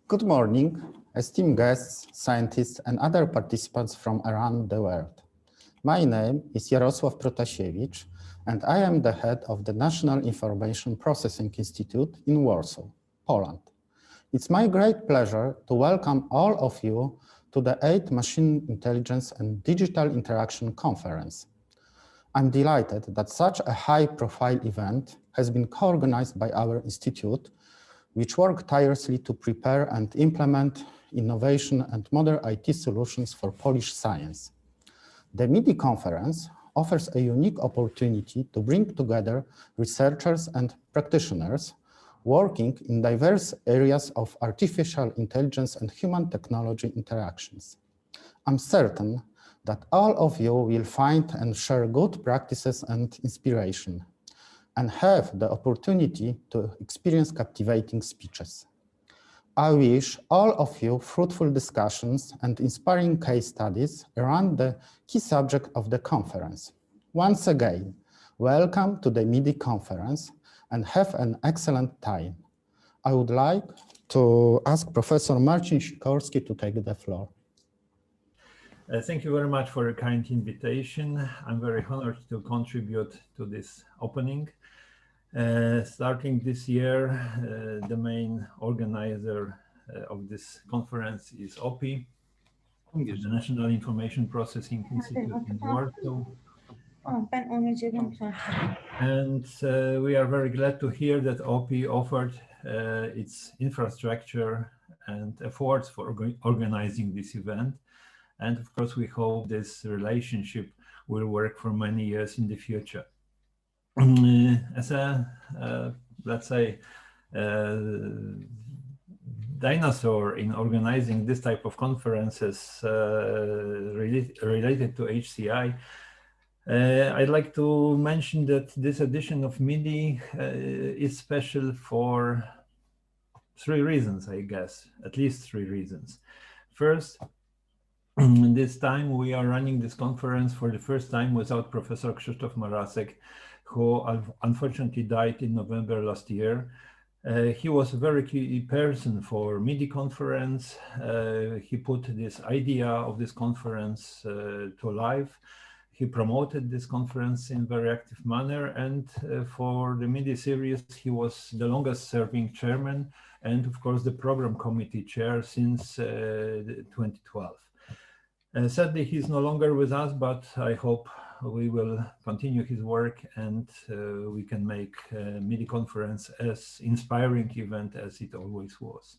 Good morning, esteemed guests, scientists, and other participants from around the world. My name is Jarosław Protasiewicz, and I am the head of the National Information Processing Institute in Warsaw, Poland. It's my great pleasure to welcome all of you to the 8th Machine Intelligence and Digital Interaction Conference. I'm delighted that such a high-profile event has been co-organized by our institute, which work tirelessly to prepare and implement innovation and modern IT solutions for Polish science. The MIDI conference offers a unique opportunity to bring together researchers and practitioners working in diverse areas of artificial intelligence and human technology interactions. I'm certain that all of you will find and share good practices and inspiration, and have the opportunity to experience captivating speeches. I wish all of you fruitful discussions and inspiring case studies around the key subject of the conference. Once again, welcome to the MIDI conference and have an excellent time. I would like to ask Professor Marcin Sikorski to take the floor. Thank you very much for a kind invitation. I'm very honored to contribute to this opening. Starting this year, the main organizer of this conference is OPI, the National Information Processing Institute in Warsaw. And we are very glad to hear that OPI offered its infrastructure and efforts for organizing this event. And of course, we hope this relationship will work for many years in the future. As a, let's say, dinosaur in organizing this type of conferences related to HCI, I'd like to mention that this edition of MIDI is special for 3 reasons, I guess, at least 3 reasons. First, this time we are running this conference for the first time without Professor Krzysztof Marasek, who unfortunately died in November last year. He was a very key person for MIDI conference. He put this idea of this conference to life. He promoted this conference in a very active manner, and for the MIDI series, he was the longest serving chairman and of course the program committee chair since 2012. Sadly, he's no longer with us, but I hope we will continue his work and we can make MIDI conference as inspiring event as it always was.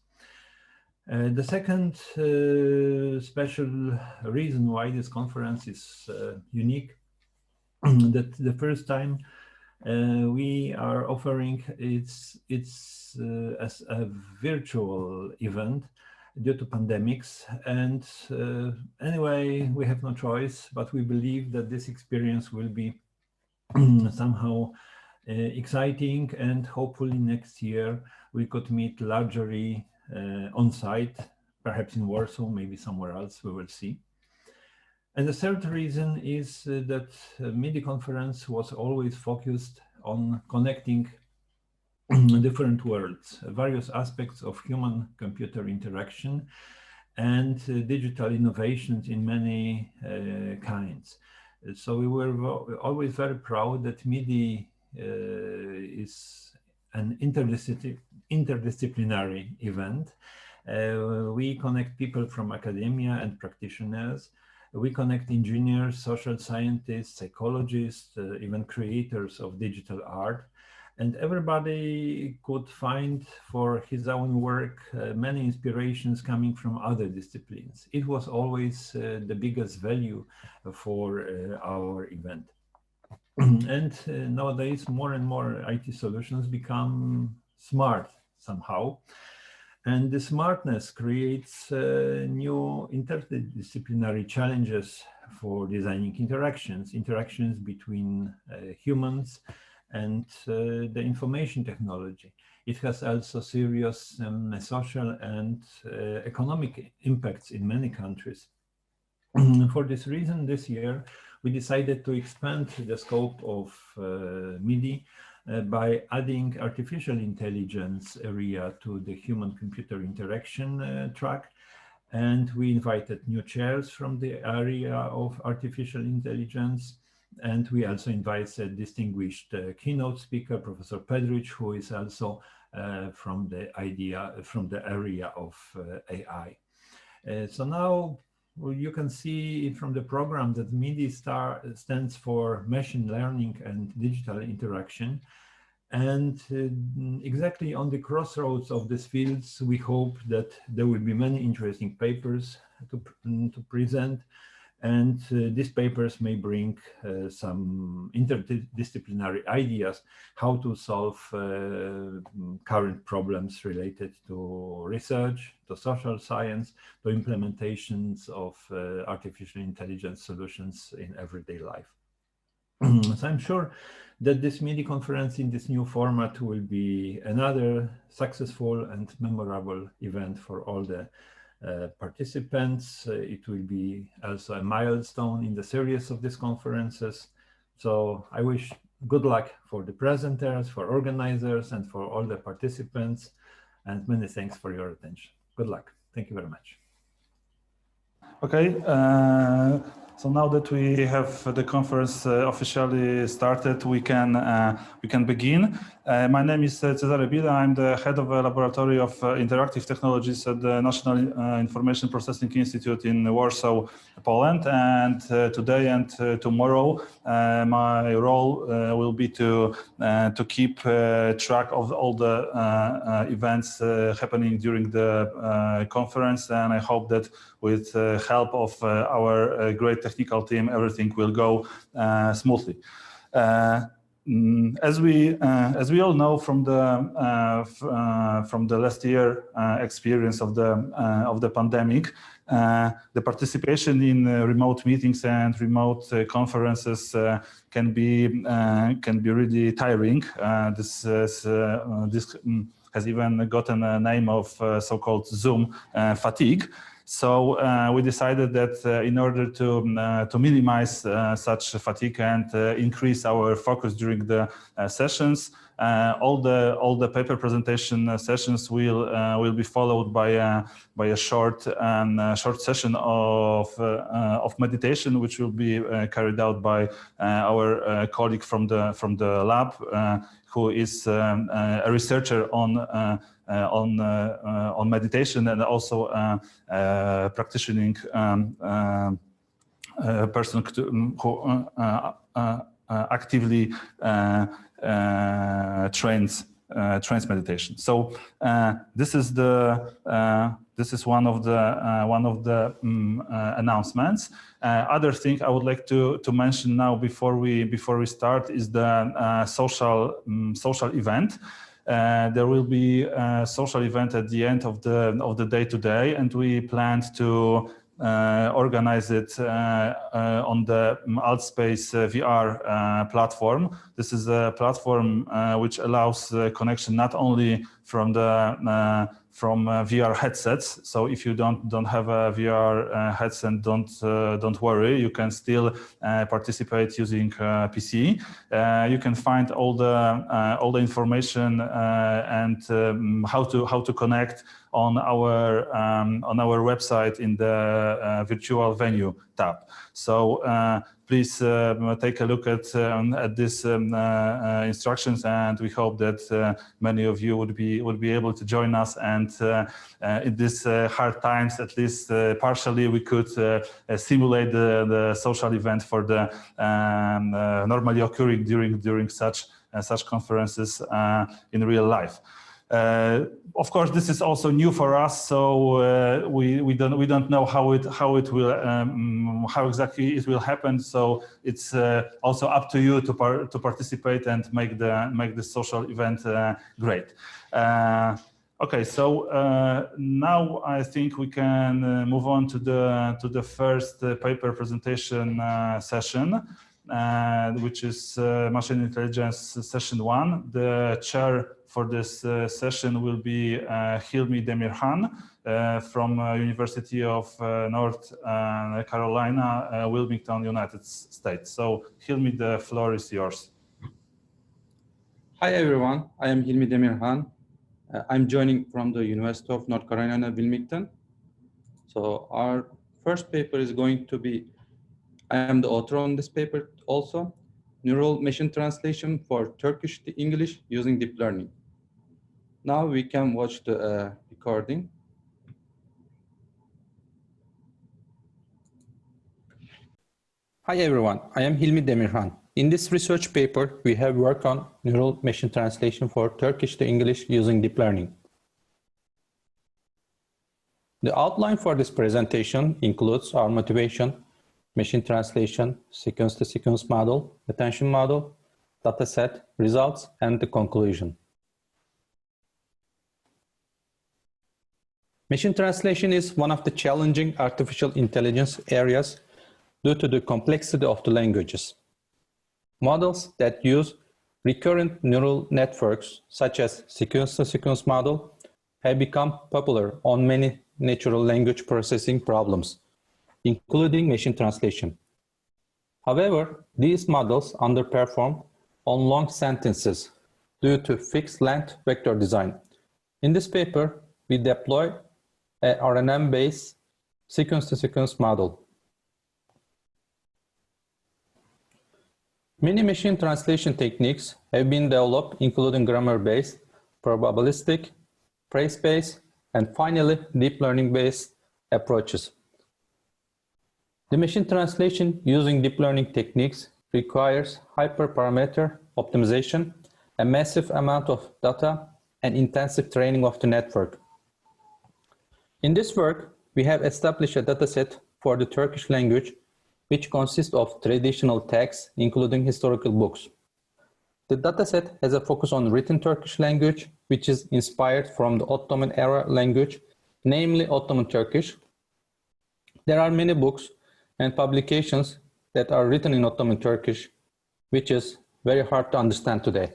The second special reason why this conference is unique, that the first time we are offering it's as a virtual event due to pandemics, and anyway, we have no choice, but we believe that this experience will be somehow exciting, and hopefully next year we could meet largely on site, perhaps in Warsaw, maybe somewhere else, we will see. And the third reason is that MIDI conference was always focused on connecting different worlds, various aspects of human-computer interaction and digital innovations in many kinds. So we were always very proud that MIDI is an interdisciplinary event. We connect people from academia and practitioners. We connect engineers, social scientists, psychologists, even creators of digital art. And everybody could find for his own work many inspirations coming from other disciplines. It was always the biggest value for our event. And nowadays, more and more IT solutions become smart somehow. And the smartness creates new interdisciplinary challenges for designing interactions between humans and the information technology. It has also serious social and economic impacts in many countries. For this reason, this year, we decided to expand the scope of MIDI by adding artificial intelligence area to the human-computer interaction track. And we invited new chairs from the area of artificial intelligence. And we also invited a distinguished keynote speaker, Professor Pedrich, who is also from the area of AI. So now you can see from the program that MIDI stands for Machine Learning and Digital Interaction. And exactly on the crossroads of these fields, we hope that there will be many interesting papers to present. And these papers may bring some interdisciplinary ideas how to solve current problems related to research, to social science, to implementations of artificial intelligence solutions in everyday life. So I'm sure that this MIDI conference in this new format will be another successful and memorable event for all the participants. It will be also a milestone in the series of these conferences. So I wish good luck for the presenters, for organizers, and for all the participants. And many thanks for your attention. Good luck. Thank you very much. Okay. So now that we have the conference officially started, we can begin. My name is Cezary Bila. I'm the head of the Laboratory of Interactive Technologies at the National Information Processing Institute in Warsaw, Poland. And today and tomorrow, my role will be to keep track of all the events happening during the conference. And I hope that with help of our great technical team, everything will go smoothly. As we all know from the last year experience of the pandemic, the participation in remote meetings and remote conferences can be really tiring. This has even gotten a name of so-called Zoom fatigue. So we decided that in order to minimize such fatigue and increase our focus during the sessions, all the paper presentation sessions will be followed by a short session of meditation, which will be carried out by our colleague from the lab, who is a researcher on meditation and also practicing person who actively trains meditation. So this is one of the announcements. Other thing I would like to mention now before we start is the social event. There will be a social event at the end of the day today, and we planned to organize it on the Altspace VR platform. This is a platform which allows connection not only from VR headsets. So if you don't have a VR headset, don't worry. You can still participate using PC. You can find all the information and how to connect on our website in the virtual venue tab. So please take a look at these instructions, and we hope that many of you would be able to join us. And in these hard times, at least partially, we could simulate the social event for the normally occurring during such conferences in real life. Of course, this is also new for us, so we don't know how exactly it will happen. So it's also up to you to participate and make the social event great. Okay, so now I think we can move on to the first paper presentation session, which is Machine Intelligence Session 1. The chair for this session will be Hilmi Demirhan from University of North Carolina, Wilmington, United States. So Hilmi, the floor is yours. Hi everyone, I am Hilmi Demirhan. I'm joining from the University of North Carolina, Wilmington. So our first paper is going to be, I am the author on this paper also, Neural Machine Translation for Turkish to English using Deep Learning. Now we can watch the recording. Hi everyone, I am Hilmi Demirhan. In this research paper, we have worked on neural machine translation for Turkish to English using deep learning. The outline for this presentation includes our motivation, machine translation, sequence-to-sequence model, attention model, dataset, results, and the conclusion. Machine translation is one of the challenging artificial intelligence areas due to the complexity of the languages. Models that use recurrent neural networks, such as sequence-to-sequence model, have become popular on many natural language processing problems, including machine translation. However, these models underperform on long sentences due to fixed length vector design. In this paper, we deploy a RNN-based sequence-to-sequence model. Many machine translation techniques have been developed, including grammar-based, probabilistic, phrase-based, and finally, deep learning-based approaches. The machine translation using deep learning techniques requires hyperparameter optimization, a massive amount of data, and intensive training of the network. In this work, we have established a dataset for the Turkish language which consists of traditional texts, including historical books. The dataset has a focus on written Turkish language, which is inspired from the Ottoman era language, namely Ottoman Turkish. There are many books and publications that are written in Ottoman Turkish, which is very hard to understand today.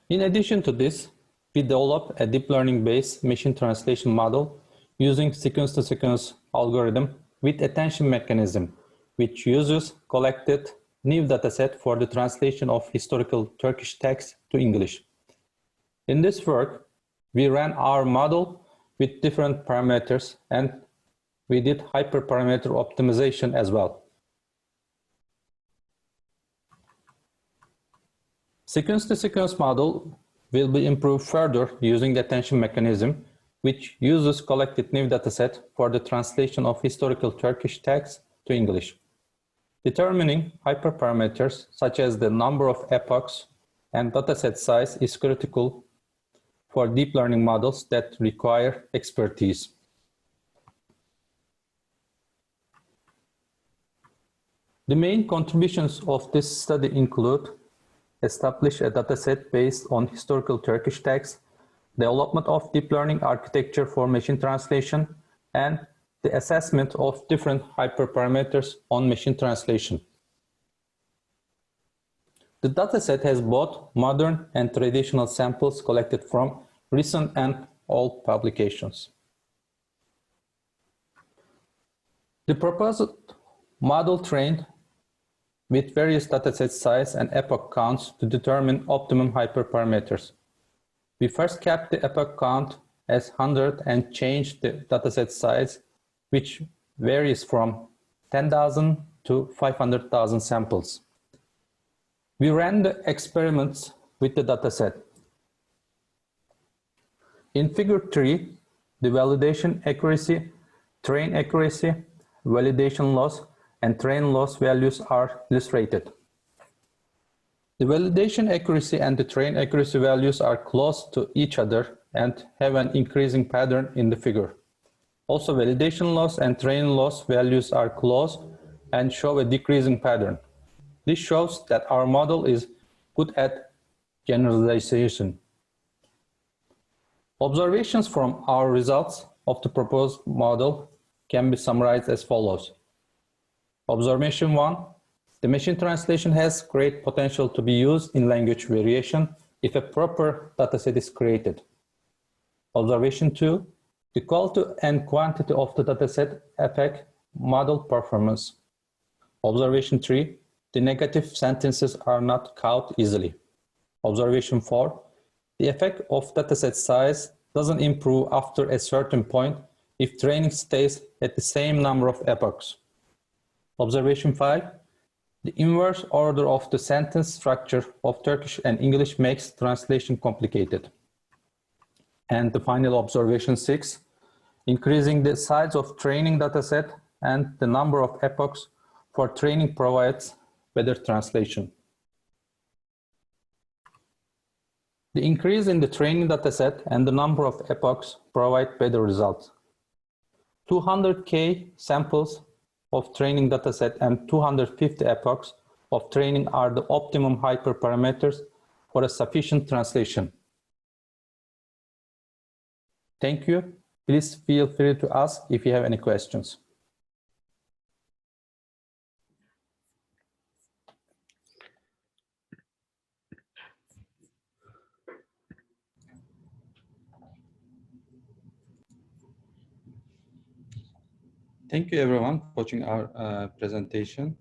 In addition to this, we developed a deep learning-based machine translation model using sequence-to-sequence algorithm with attention mechanism, which uses collected new dataset for the translation of historical Turkish text to English. In this work, we ran our model with different parameters and we did hyperparameter optimization as well. Sequence-to-sequence model will be improved further using the attention mechanism, which uses collected new dataset for the translation of historical Turkish text to English. Determining hyperparameters such as the number of epochs and dataset size is critical for deep learning models that require expertise. The main contributions of this study include establish a dataset based on historical Turkish text, development of deep learning architecture for machine translation, and the assessment of different hyperparameters on machine translation. The dataset has both modern and traditional samples collected from recent and old publications. The proposed model trained with various dataset size and epoch counts to determine optimum hyperparameters. We first kept the epoch count as 100 and changed the dataset size, which varies from 10,000 to 500,000 samples. We ran the experiments with the dataset. In figure 3, the validation accuracy, train accuracy, validation loss, and train loss values are illustrated. The validation accuracy and the train accuracy values are close to each other and have an increasing pattern in the figure. Also, validation loss and train loss values are close and show a decreasing pattern. This shows that our model is good at generalization. Observations from our results of the proposed model can be summarized as follows. Observation 1. The machine translation has great potential to be used in language variation if a proper dataset is created. Observation 2. The quality and quantity of the dataset affect model performance. Observation 3, the negative sentences are not caught easily. Observation 4, the effect of dataset size doesn't improve after a certain point if training stays at the same number of epochs. Observation 5, the inverse order of the sentence structure of Turkish and English makes translation complicated. And the final observation 6, increasing the size of training dataset and the number of epochs for training provides better translation. The increase in the training dataset and the number of epochs provide better results. 200K samples of training dataset and 250 epochs of training are the optimum hyperparameters for a sufficient translation. Thank you. Please feel free to ask if you have any questions. Thank you everyone for watching our presentation.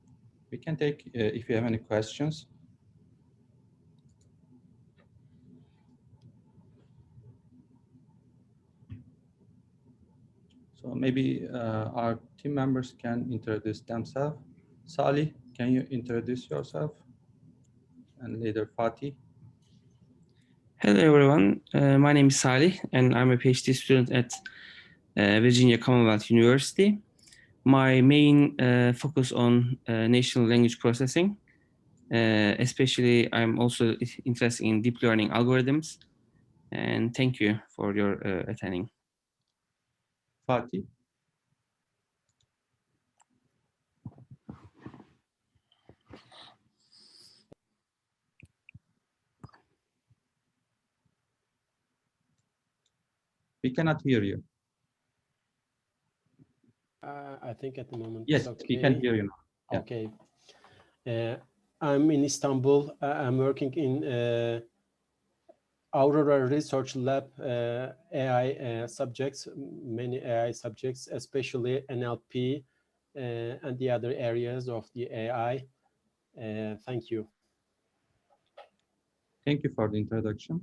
We can take if you have any questions. So maybe our team members can introduce themselves. Salih, can you introduce yourself? And later Fatih. Hello everyone, my name is Salih and I'm a PhD student at Virginia Commonwealth University. My main focus on natural language processing, especially I'm also interested in deep learning algorithms, and thank you for your attending. Fatih. We cannot hear you. I think at the moment. Yes, okay. we can hear you now. Yeah. Okay. I'm in Istanbul. I'm working in Aurora Research Lab AI subjects, many AI subjects, especially NLP and the other areas of the AI. Thank you. Thank you for the introduction.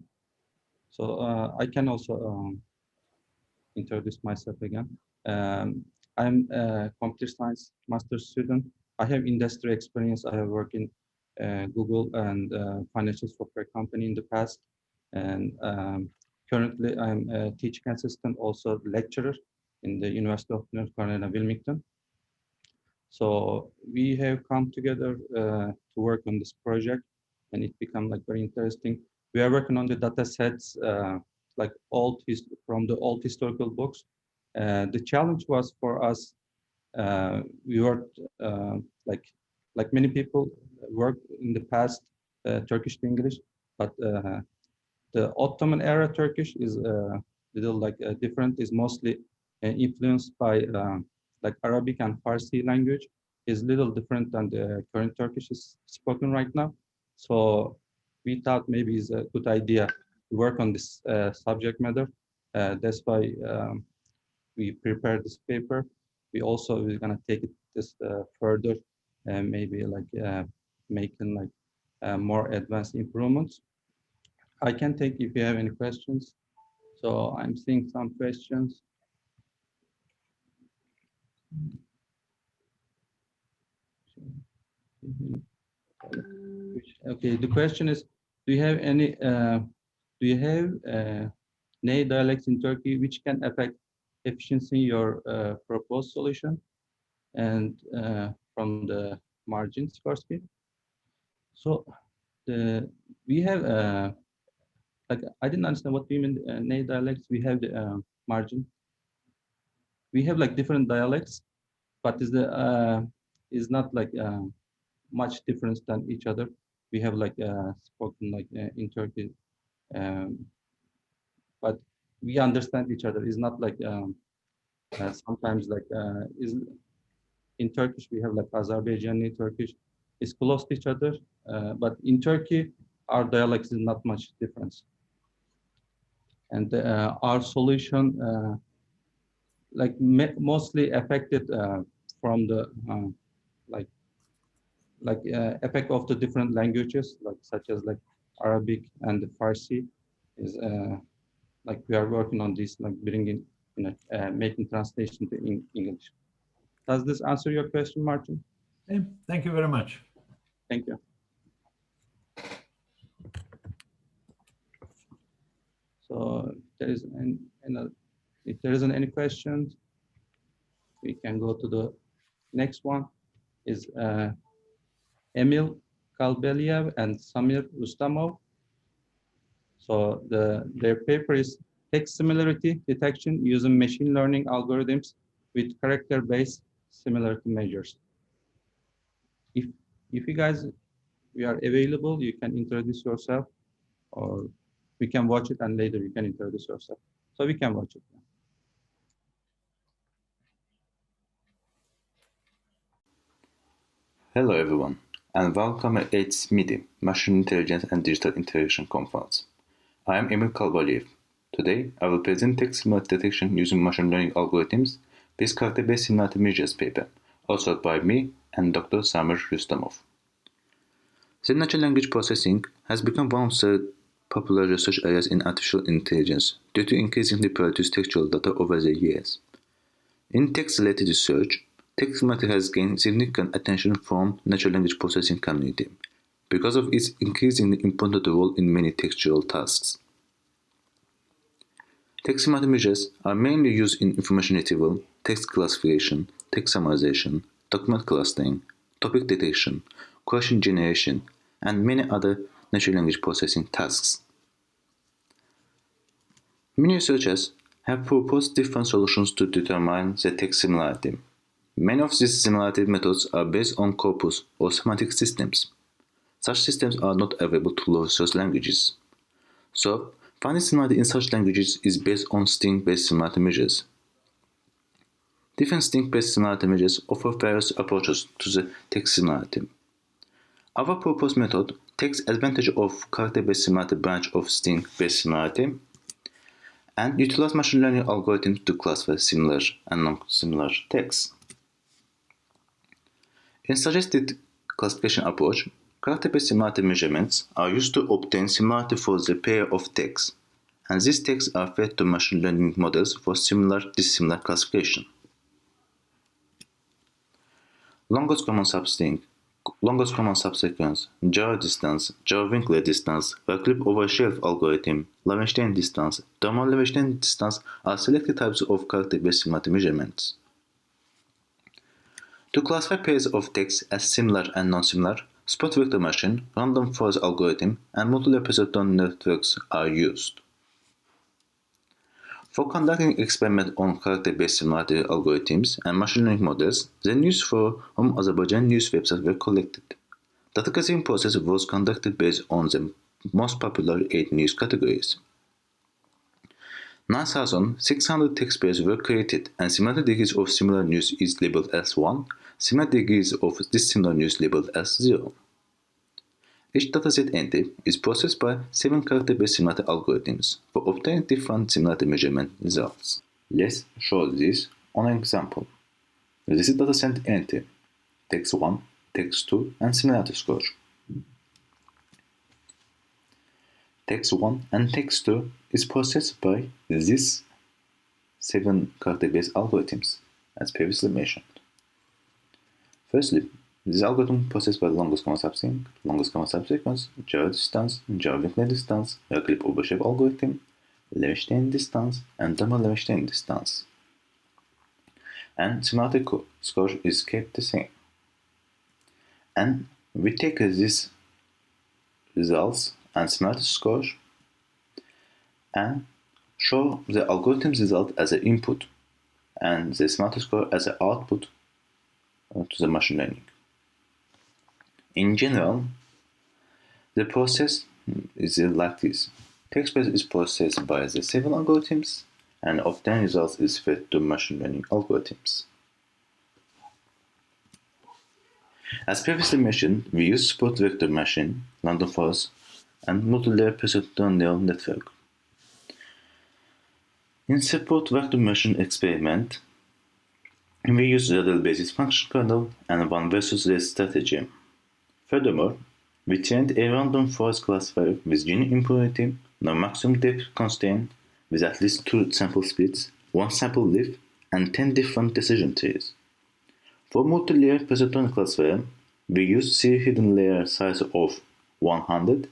So I can also introduce myself again. I'm a computer science master's student. I have industry experience. I have worked in Google and financial software company in the past. And currently I'm a teaching assistant, also lecturer in the University of North Carolina, Wilmington. So we have come together to work on this project, and it became like very interesting. We are working on the data sets like from the old historical books. The challenge was for us, we worked like many people worked in the past Turkish to English, but the Ottoman era Turkish is a little like different, is mostly influenced by like Arabic and Farsi language, is little different than the current Turkish is spoken right now. So we thought maybe it's a good idea to work on this subject matter. That's why we prepared this paper. We also we're gonna take it this further and maybe like making like more advanced improvements. I can take if you have any questions. So I'm seeing some questions. Okay, the question is, do you have any NEI dialects in Turkey which can affect efficiency in your proposed solution and from the margins first? So we have like I didn't understand what we mean NEI dialects. We have the margin. We have like different dialects, but is not like much difference than each other. We have like spoken like in Turkey, but we understand each other. It's not like sometimes like is in Turkish we have like Azerbaijani Turkish is close to each other, but in Turkey our dialects is not much difference. And our solution like mostly affected from the like like effect of the different languages, like such as like Arabic and the Farsi, is like we are working on this, like bringing, making translation to English. Does this answer your question, Martin? Okay, thank you very much. Thank you. So if there isn't any questions, we can go to the next one. Is Emil Kalbeliev and Samir Rustamov. So their paper is text similarity detection using machine learning algorithms with character-based similarity measures. If you guys are available, you can introduce yourself, or we can watch it and later you can introduce yourself. So we can watch it now. Hello everyone, and welcome at MIDI, Machine Intelligence and Digital Interaction Conference. I am Emil Kalbaliev. Today, I will present text similarity detection using machine learning algorithms with character-based similarity measures paper, authored by me and Dr. Samir Rustamov. The natural language processing has become one of the popular research areas in artificial intelligence due to increasingly produced textual data over the years. In text-related research, text similarity has gained significant attention from natural language processing community because of its increasingly important role in many textual tasks. Text similarity measures are mainly used in information retrieval, text classification, text summarization, document clustering, topic detection, question generation, and many other natural language processing tasks. Many researchers have proposed different solutions to determine the text similarity. Many of these similarity methods are based on corpus or semantic systems. Such systems are not available to low-resource languages. So, finding similarity in such languages is based on string-based similarity measures. Different string-based similarity measures offer various approaches to the text similarity. Our proposed method takes advantage of character-based similarity branch of string-based similarity and utilizes machine learning algorithms to classify similar and non-similar texts. In suggested classification approach, character-based similarity measurements are used to obtain similarity for the pair of texts, and these texts are fed to machine learning models for similar-dissimilar classification. Longest common substring, longest common subsequence, jar distance, jar-Winkler distance, Radcliffe over shelf algorithm, Levenshtein distance, Thermal-Levenshtein distance are selected types of character-based similarity measurements. To classify pairs of text as similar and non-similar, spot vector machine, random forest algorithm, and multiple representative networks are used. For conducting experiments on character-based similarity algorithms and machine learning models, the news from Azerbaijan news websites were collected. Data gathering process was conducted based on the most popular 8 news categories. 9,600 text pairs were created, and similarity degrees of similar news is labeled as 1, similarity degrees of dissimilar news labeled as 0. Each dataset entry is processed by 7 character-based similarity algorithms for obtaining different similarity measurement results. Let's show this on an example. This is dataset entry, text 1, text 2, and similarity score. Text 1 and text 2 is processed by these 7 character-based algorithms, as previously mentioned. Firstly, this algorithm processed by the longest common substring, longest common subsequence, jar distance, jar-Winkler distance, Radcliffe over shelf algorithm, Levenshtein distance, and Thermal-Levenshtein distance. And similarity score is kept the same. And we take these results and similarity score and show the algorithm's result as an input and the similarity score as an output to the machine learning. In general, the process is like this. Text space is processed by the 7 algorithms, and obtained results is fed to machine learning algorithms. As previously mentioned, we use spot vector machine, random forest, and multi-layer perceptual neural network. In spot vector machine experiment, we use radial basis function kernel and one versus race strategy. Furthermore, we trained a random forest classifier with genuine impunity, no maximum depth constraint, with at least 2 sample splits, 1 sample leaf, and 10 different decision trees. For multi-layer perceptron classifier, we used 3 hidden layer size of 100,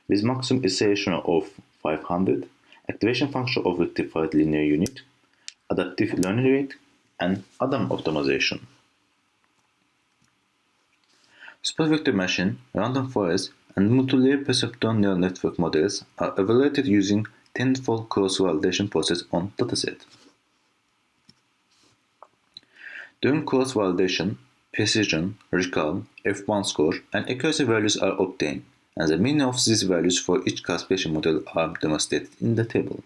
with maximum iteration of 500, activation function of rectified linear unit, adaptive learning rate, and Adam optimization. Supervector machine, random forest, and multi-layer perceptron neural network models are evaluated using tenfold cross-validation process on dataset. During cross-validation, precision, recall, F1 score, and accuracy values are obtained, and the mean of these values for each classification model are demonstrated in the table.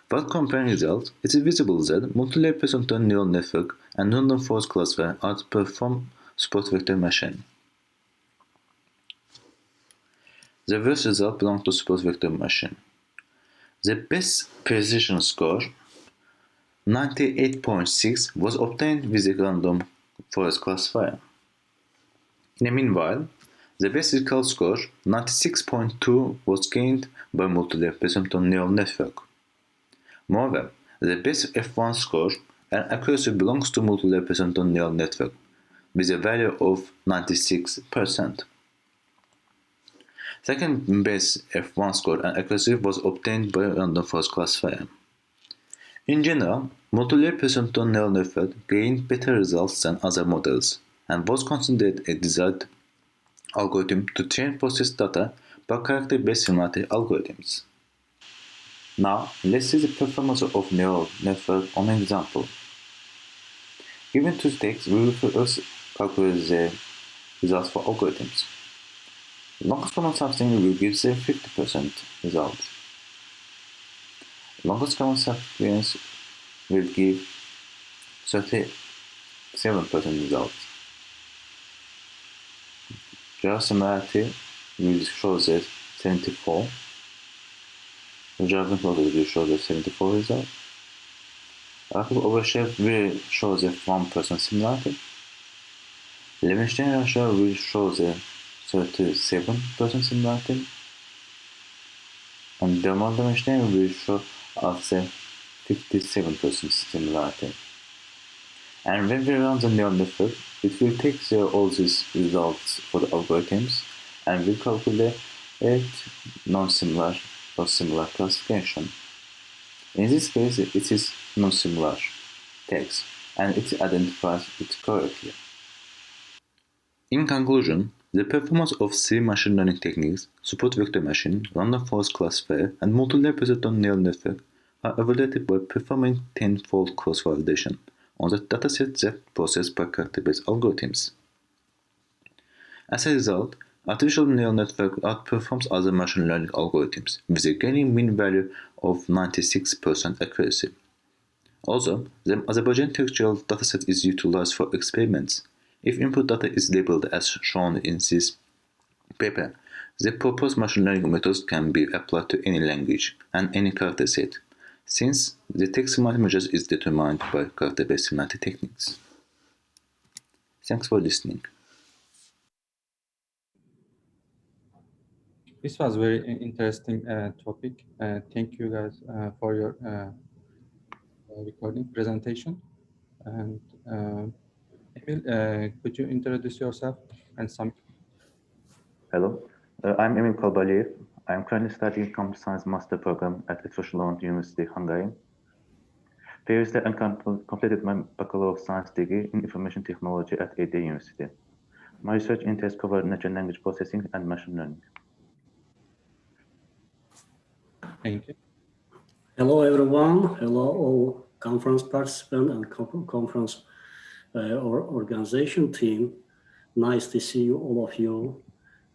While comparing results, it is visible that multi-layer perceptron neural network and random forest classifier outperform support vector machine. The worst result belongs to support vector machine. The best precision score, 98.6, was obtained with a random forest classifier. In the meanwhile, the best recall score, 96.2, was gained by multi-layer perceptron neural network. Moreover, the best F1 score and accuracy belongs to multi-layer perceptron neural network, with a value of 96%. Second best F1 score and accuracy was obtained by a random forest classifier. In general, multi-layer perceptron neural network gained better results than other models and was considered a desired algorithm to train processed data by character-based similarity algorithms. Now, let's see the performance of neural network on an example. Given two states, we will first calculate the results for algorithms. Longest common substring will give the 50% result. Longest common substring will give 37% result. General similarity will show the 74. The Jargon model will show the 74 result. Article overshare will show the 1% similarity. Levenstein ratio will show the 37% similarity. And Delmont Levenstein will show us the 57% similarity. And when we run the neural network, it will take all these results for the algorithms and will calculate non-similar or similar classification. In this case, it is non-similar text, and it identifies it correctly. In conclusion, the performance of three machine learning techniques, support vector machine, random forest classifier, and multi-layer perceptron neural network, are evaluated by performing tenfold cross-validation on the dataset that processed by character-based algorithms. As a result, artificial neural network outperforms other machine learning algorithms with a gaining mean value of 96% accuracy. Also, the Azerbaijan textual dataset is utilized for experiments. If input data is labeled as shown in this paper, the proposed machine learning methods can be applied to any language and any character set, since the text semantic measures is determined by character-based semantic techniques. Thanks for listening. This was very interesting topic. Thank you guys for your recording presentation. And Emil, could you introduce yourself and some? Hello, I'm Emil Kalbaliev. I'm currently studying Computer Science Master Program at Extrinsic University, Hungary. Previously, I completed my Bachelor of Science degree in Information Technology at AD University. My research interests cover natural language processing and machine learning. Thank you. Hello, everyone. Hello, all conference participants and conference organization team. Nice to see you, all of you.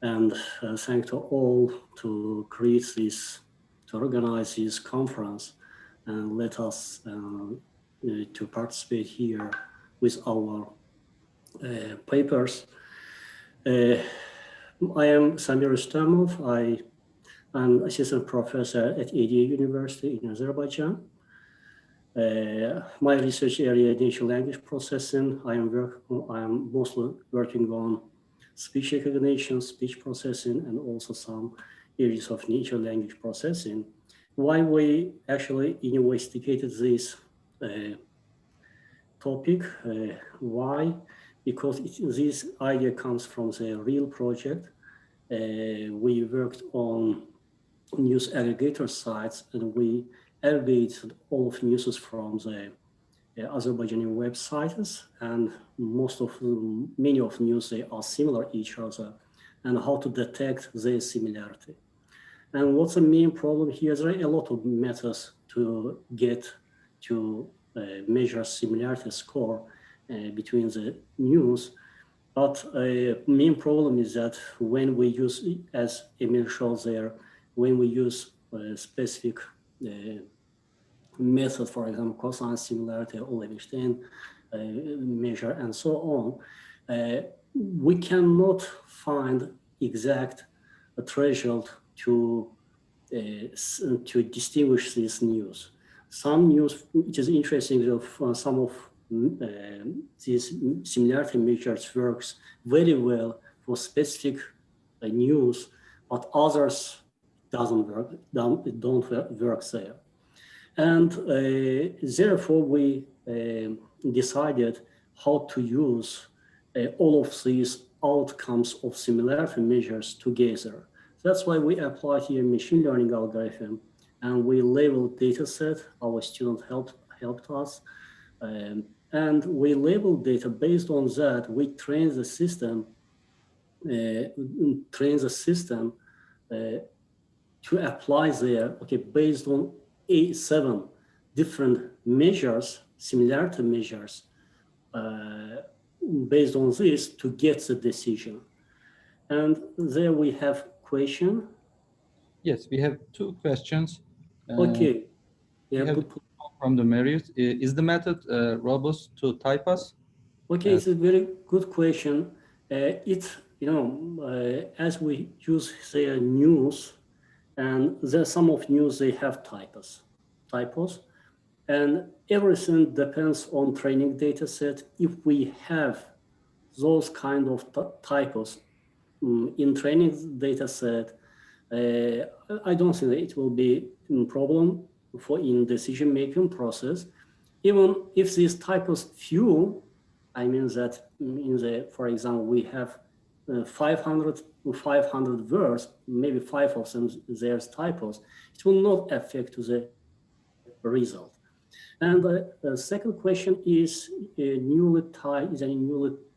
And thank to all to create this, to organize this conference and let us to participate here with our papers. I am Samir Ustamov. I'm assistant professor at AD University in Azerbaijan. My research area is natural language processing. I am mostly working on speech recognition, speech processing, and also some areas of natural language processing. Why we actually investigated this topic? Why? Because this idea comes from the real project. We worked on news aggregator sites, and we aggregated all of news from the Azerbaijani websites, and many of news, they are similar each other, and how to detect their similarity. And what's the main problem here? There are a lot of methods to get to measure similarity score between the news. But main problem is that when we use, as Emil shows there, when we use specific method, for example, cosine similarity or Levenshtein measure and so on, we cannot find exact threshold to distinguish these news. Some news, which is interesting, some of these similarity measures works very well for specific news, but others don't work there. And therefore, we decided how to use all of these outcomes of similarity measures together. That's why we applied here machine learning algorithm, and we labeled data set. Our student helped us. And we labeled data. Based on that, we train the system to apply there, okay, based on 7 different measures, similarity measures, based on this to get the decision. And there we have question. Yes, we have 2 questions. Okay. Yeah, from the Marriott. Is the method robust to typos? Okay, it's a very good question. As we use say news, and there's some of news they have typos, and everything depends on training data set. If we have those kind of typos in training data set, I don't think that it will be a problem for in decision-making process. Even if these typos few, I mean that in the, for example, we have 500 words, maybe 5 of them there's typos, it will not affect the result. And the second question is newly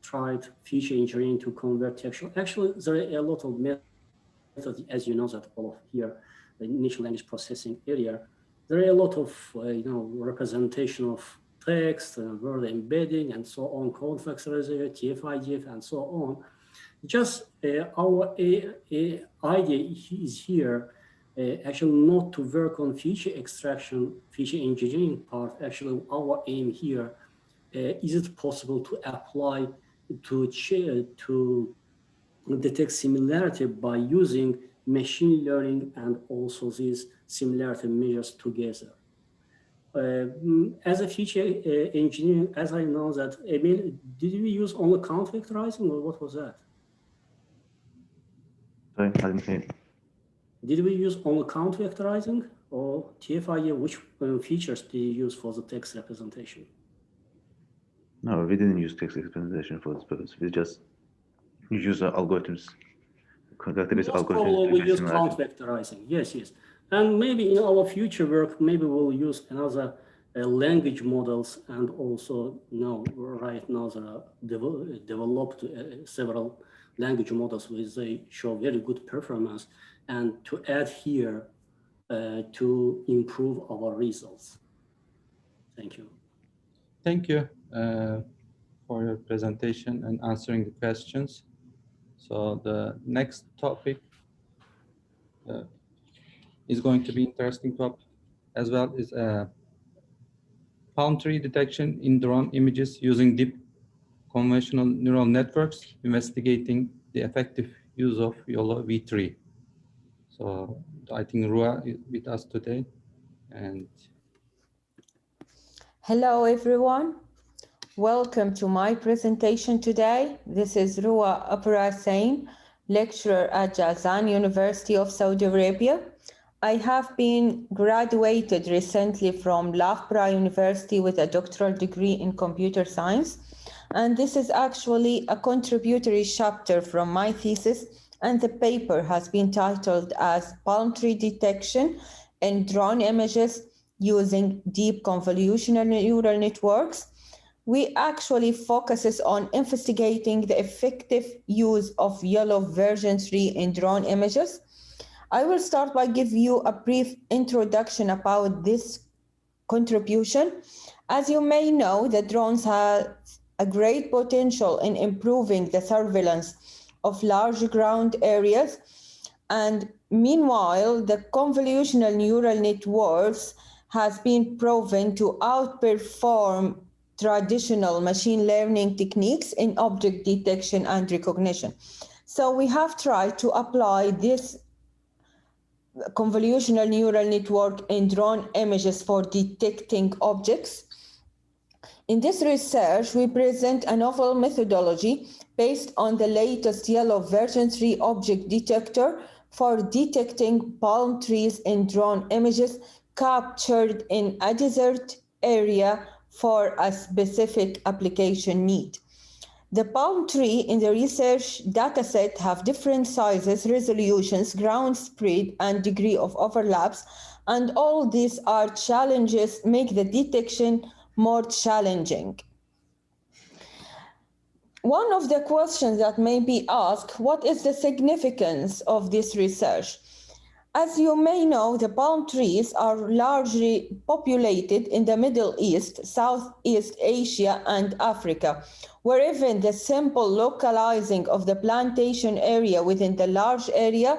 tried feature engineering to convert textual. Actually, there are a lot of methods, as you know, that all of here, the natural language processing area. There are a lot of representation of text, word embedding, and so on, code factorizer, TF-IDF, and so on. Just our idea is here, actually not to work on feature extraction, feature engineering part. Actually, our aim here, is it possible to apply to detect similarity by using machine learning and also these similarity measures together. As a feature engineer, as I know that, Emil, did we use only count vectorizing or what was that? Sorry, I didn't hear. Did we use only count vectorizing or TF-IDF? Which features did you use for the text representation? No, we didn't use text representation for this purpose. We just use algorithms. Most probably we use count vectorizing. Yes, yes. And maybe in our future work, maybe we'll use another language models, and also right now there are developed several language models which they show very good performance, and to add here to improve our results. Thank you. Thank you for your presentation and answering the questions. So the next topic is going to be interesting topic as well, is palm tree detection in drone images using deep convolutional neural networks, investigating the effective use of YOLO V3. So I think Rua is with us today. And hello, everyone. Welcome to my presentation today. This is Ruwa Aburasain, lecturer at Jazan University of Saudi Arabia. I have been graduated recently from Loughborough University with a doctoral degree in computer science. And this is actually a contributory chapter from my thesis, and the paper has been titled as Palm Tree Detection in Drone Images Using Deep Convolutional Neural Networks. We actually focuses on investigating the effective use of yellow version 3 in drone images. I will start by giving you a brief introduction about this contribution. As you may know, the drones have a great potential in improving the surveillance of large ground areas. And meanwhile, the convolutional neural networks has been proven to outperform traditional machine learning techniques in object detection and recognition. So we have tried to apply this convolutional neural network in drone images for detecting objects. In this research, we present a novel methodology based on the latest yellow version 3 object detector for detecting palm trees in drone images captured in a desert area for a specific application need. The palm tree in the research dataset have different sizes, resolutions, ground spread, and degree of overlaps, and all these are challenges make the detection more challenging. One of the questions that may be asked, what is the significance of this research? As you may know, the palm trees are largely populated in the Middle East, Southeast Asia, and Africa, where even the simple localizing of the plantation area within the large area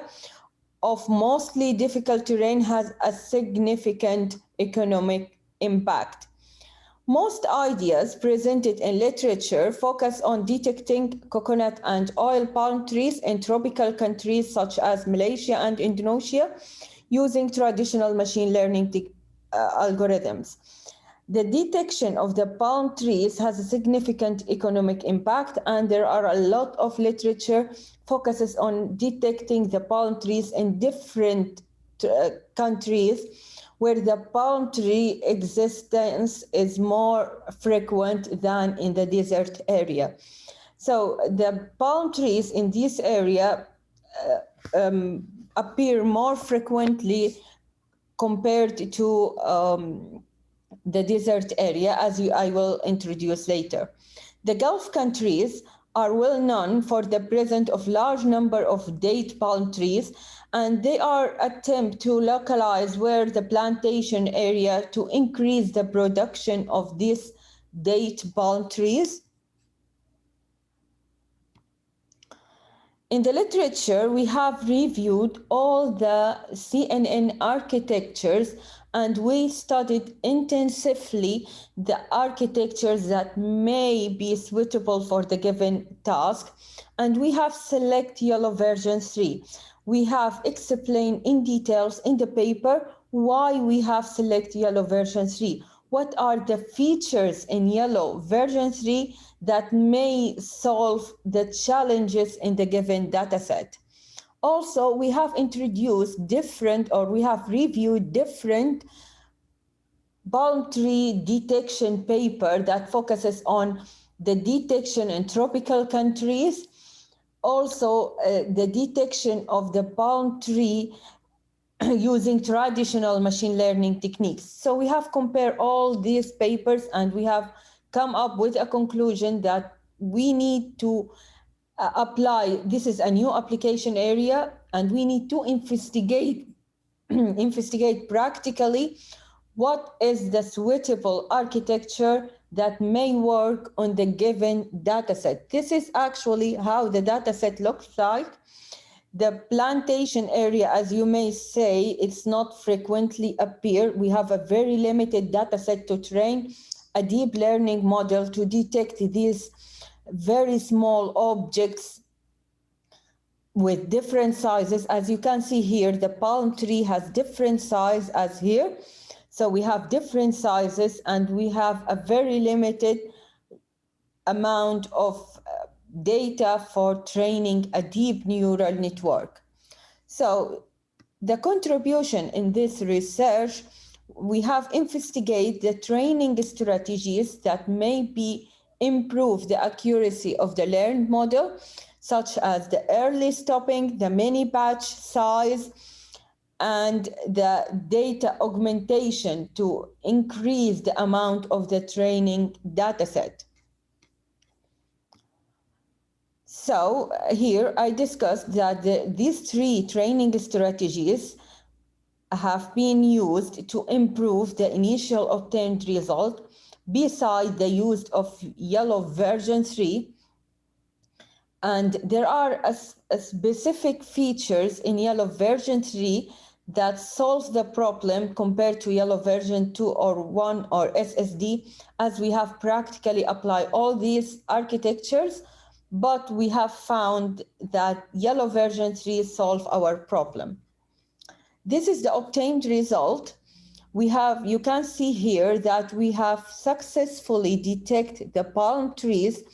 of mostly difficult terrain has a significant economic impact. Most ideas presented in literature focus on detecting coconut and oil palm trees in tropical countries such as Malaysia and Indonesia using traditional machine learning algorithms. The detection of the palm trees has a significant economic impact, and there are a lot of literature focuses on detecting the palm trees in different countries where the palm tree existence is more frequent than in the desert area. So the palm trees in this area appear more frequently compared to the desert area, as I will introduce later. The Gulf countries are well known for the presence of large number of date palm trees, and they are attempt to localize where the plantation area to increase the production of these date palm trees. In the literature, we have reviewed all the CNN architectures, and we studied intensively the architectures that may be suitable for the given task, and we have selected yellow version 3. We have explained in details in the paper why we have selected yellow version 3. What are the features in yellow version 3 that may solve the challenges in the given dataset? Also, we have introduced different, or we have reviewed different palm tree detection paper that focuses on the detection in tropical countries, also the detection of the palm tree using traditional machine learning techniques. So we have compared all these papers, and we have come up with a conclusion that we need to apply. This is a new application area, and we need to investigate practically what is the suitable architecture that may work on the given dataset. This is actually how the dataset looks like. The plantation area, as you may say, it's not frequently appear. We have a very limited dataset to train a deep learning model to detect these very small objects with different sizes. As you can see here, the palm tree has different size as here. So we have different sizes, and we have a very limited amount of data for training a deep neural network. So the contribution in this research, we have investigated the training strategies that maybe improve the accuracy of the learned model, such as the early stopping, the mini batch size, and the data augmentation to increase the amount of the training dataset. So here I discussed that these three training strategies have been used to improve the initial obtained result beside the use of yellow version 3. And there are a specific features in yellow version 3 that solves the problem compared to yellow version 2 or 1 or SSD, as we have practically applied all these architectures, but we have found that yellow version 3 solve our problem. This is the obtained result. You can see here that we have successfully detected the palm trees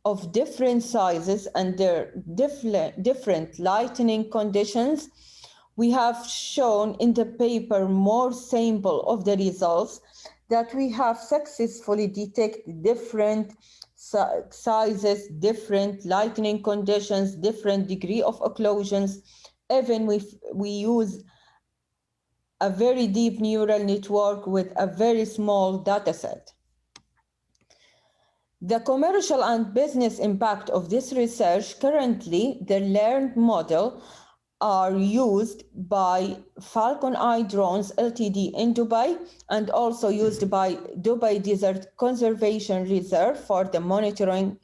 of different sizes and their different lighting conditions. We have shown in the paper more sample of the results that we have successfully detected different sizes, different lighting conditions, different degree of occlusions, even if we use a very deep neural network with a very small data set. The commercial and business impact of this research: currently, the learned model are used by Falcon Eye Drones Ltd in Dubai and also used by Dubai Desert Conservation Reserve for the monitoring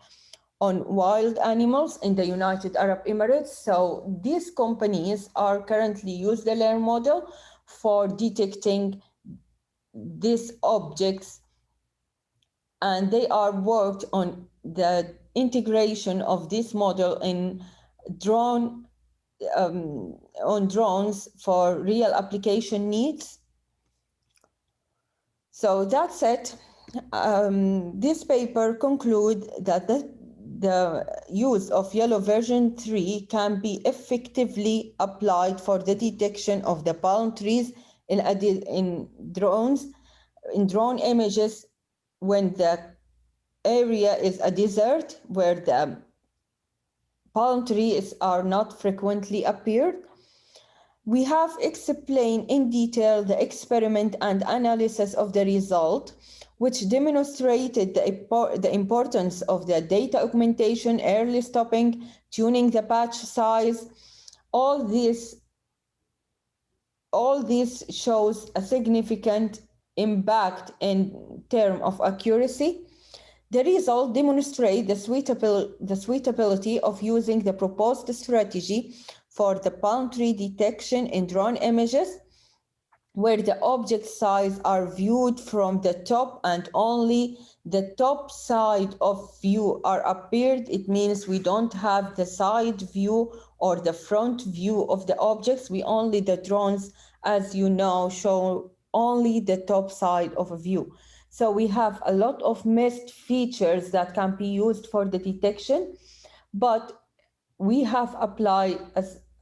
on wild animals in the United Arab Emirates. So these companies are currently use the learned model for detecting these objects, and they are worked on the integration of this model in on drones for real application needs. So that's it. This paper concludes that the use of yellow version 3 can be effectively applied for the detection of the palm trees in drone images when the area is a desert where the palm trees are not frequently appeared. We have explained in detail the experiment and analysis of the result, which demonstrated the importance of the data augmentation, early stopping, tuning the batch size. All this shows a significant impact in terms of accuracy. The result demonstrates the suitability of using the proposed strategy for the palm tree detection in drone images, where the object size are viewed from the top and only the top side of view are appeared. It means we don't have the side view or the front view of the objects. The drones, as you know, show only the top side of a view. So we have a lot of missed features that can be used for the detection, but we have applied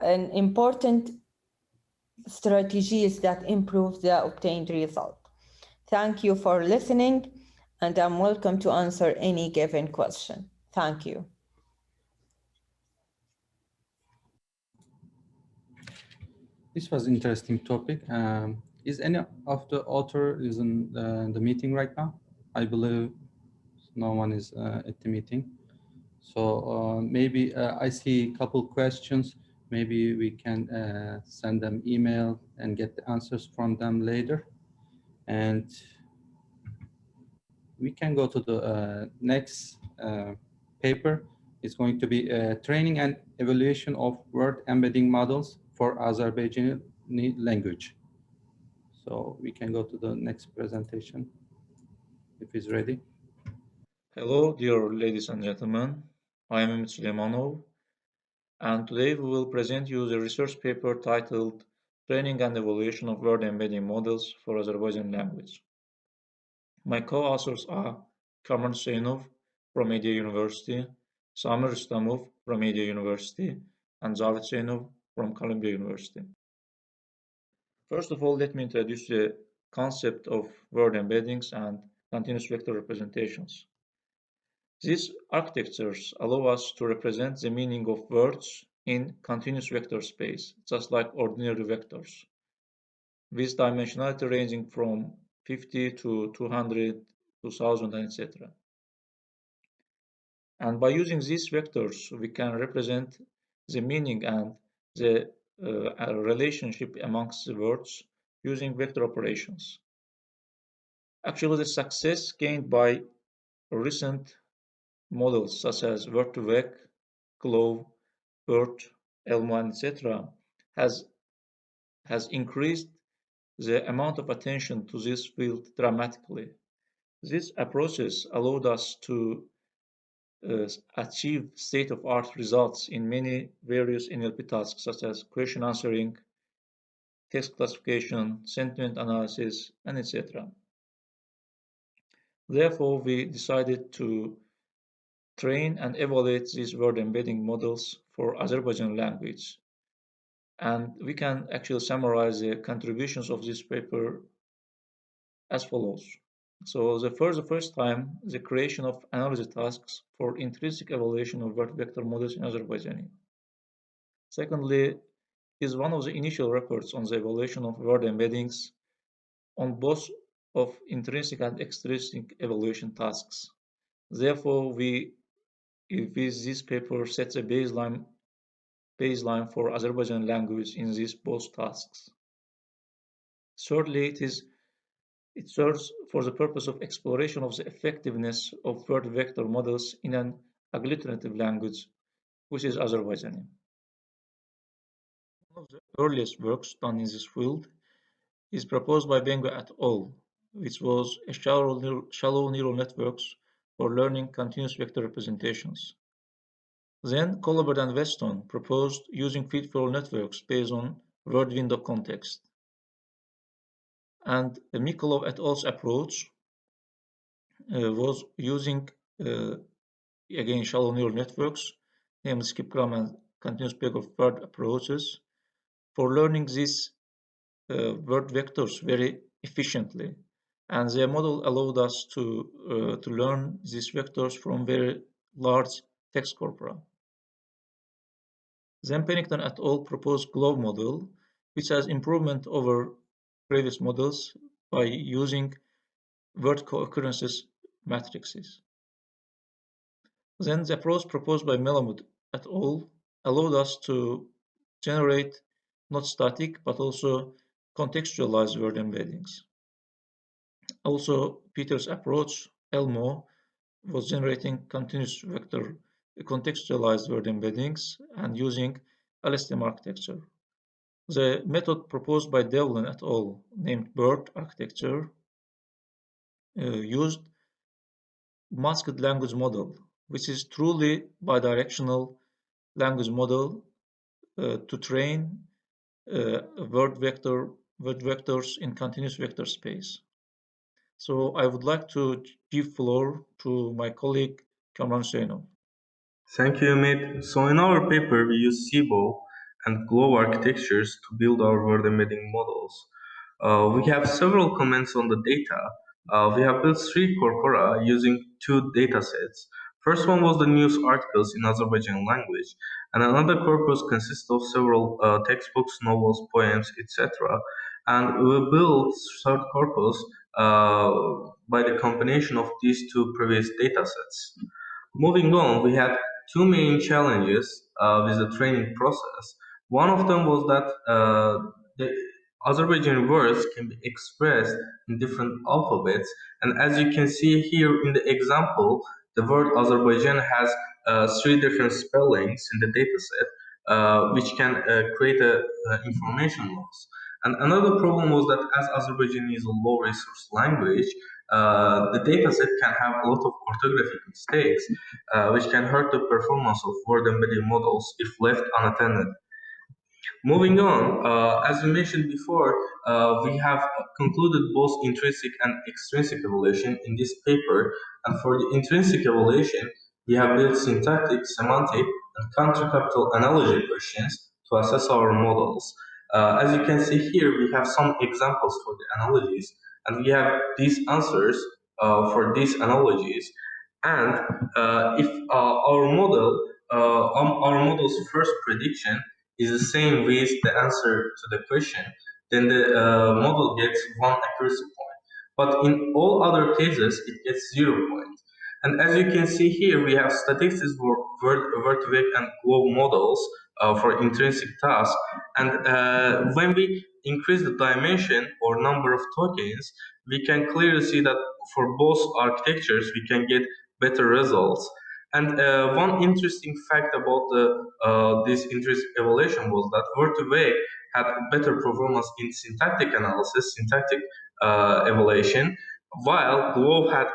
an important strategies that improve the obtained result. Thank you for listening, and I'm welcome to answer any given question. Thank you. This was an interesting topic. Is any of the author is in the meeting right now? I believe no one is at the meeting. So maybe I see a couple questions. Maybe we can send them email and get the answers from them later. And we can go to the next paper. It's going to be training and evaluation of word embedding models for Azerbaijani language. So we can go to the next presentation if it's ready. Hello, dear ladies and gentlemen. I am Ümit Süleymanov, and today we will present you the research paper titled Training and Evaluation of Word Embedding Models for Azerbaijani Language. My co-authors are Kamer Hüseyinov, from Media University, Samir Rustamov from Media University, and Javed Zainov from Columbia University. First of all, let me introduce the concept of word embeddings and continuous vector representations. These architectures allow us to represent the meaning of words in continuous vector space, just like ordinary vectors, with dimensionality ranging from 50 to 200, 2000, etc. And by using these vectors, we can represent the meaning and the relationship amongst the words using vector operations. Actually, the success gained by recent models such as Word2Vec, Clove, BERT, Elmo, etc. has increased the amount of attention to this field dramatically. These approaches allowed us to achieve state-of-art results in many various NLP tasks such as question answering, text classification, sentiment analysis, and etc. Therefore, we decided to train and evaluate these word embedding models for Azerbaijan language. And we can actually summarize the contributions of this paper as follows. So for the first time, the creation of analogy tasks for intrinsic evaluation of word vector models in Azerbaijani. Secondly, is one of the initial reports on the evaluation of word embeddings on both of intrinsic and extrinsic evaluation tasks. Therefore, with this paper sets a baseline for Azerbaijani language in these both tasks. Thirdly, it serves for the purpose of exploration of the effectiveness of word vector models in an agglutinative language, which is Azerbaijani. One of the earliest works done in this field is proposed by Bengo et al., which was a shallow neural networks for learning continuous vector representations. Then Colbert and Weston proposed using feed-forward networks based on word window context. And Mikolov et al.'s approach was using, again, shallow neural networks, namely skip-gram and continuous peg of word approaches, for learning these word vectors very efficiently. And their model allowed us to learn these vectors from very large text corpora. Then Pennington et al. Proposed Glove model, which has improvement over previous models by using word co-occurrences matrices. Then the approach proposed by Melamud et al. Allowed us to generate not static but also contextualized word embeddings. Also, Peter's approach, Elmo, was generating continuous vector contextualized word embeddings and using LSTM architecture. The method proposed by Devlin et al., named BERT architecture, used masked language model, which is truly bidirectional language model to train word vectors in continuous vector space. So I would like to give floor to my colleague Kamran Hüseyinov. Thank you, Ümit. So in our paper, we use SIBO and Glove architectures to build our word embedding models. We have several comments on the data. We have built 3 corpora using 2 datasets. First one was the news articles in Azerbaijani language, and another corpus consists of several textbooks, novels, poems, etc. And we built third corpus by the combination of these 2 previous datasets. Moving on, we had 2 main challenges with the training process. One of them was that the Azerbaijani words can be expressed in different alphabets, and as you can see here in the example, the word Azerbaijan has 3 different spellings in the dataset, which can create a information loss. And another problem was that as Azerbaijani is a low resource language, the dataset can have a lot of orthographic mistakes, which can hurt the performance of word embedding models if left unattended. Moving on, as we mentioned before, we have concluded both intrinsic and extrinsic evaluation in this paper. And for the intrinsic evaluation, we have built syntactic, semantic, and countercapital analogy questions to assess our models. As you can see here, we have some examples for the analogies, and we have these answers for these analogies. And if our model's first prediction is the same with the answer to the question, then the model gets 1 accuracy point. But in all other cases, it gets 0 points. And as you can see here, we have statistics for Vertweg and Globe models for intrinsic tasks. And when we increase the dimension or number of tokens, we can clearly see that for both architectures, we can get better results. And one interesting fact about this intrinsic evaluation was that Vertweg had better performance in syntactic analysis, syntactic evaluation, while Globe had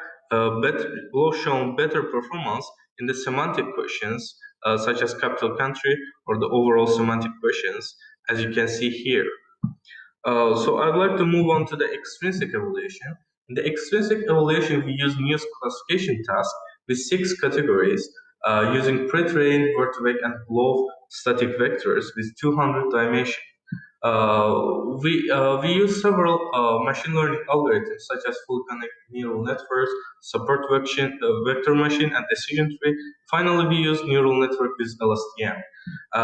shown better performance in the semantic questions, such as capital country or the overall semantic questions, as you can see here. So I'd like to move on to the extrinsic evaluation. In the extrinsic evaluation, we use Muse classification task with 6 categories using pre-trained Vertweg and Globe static vectors with 200 dimension. We use several machine learning algorithms such as full connected neural networks, support vector machine, and decision tree. Finally, we use neural network with LSTM. We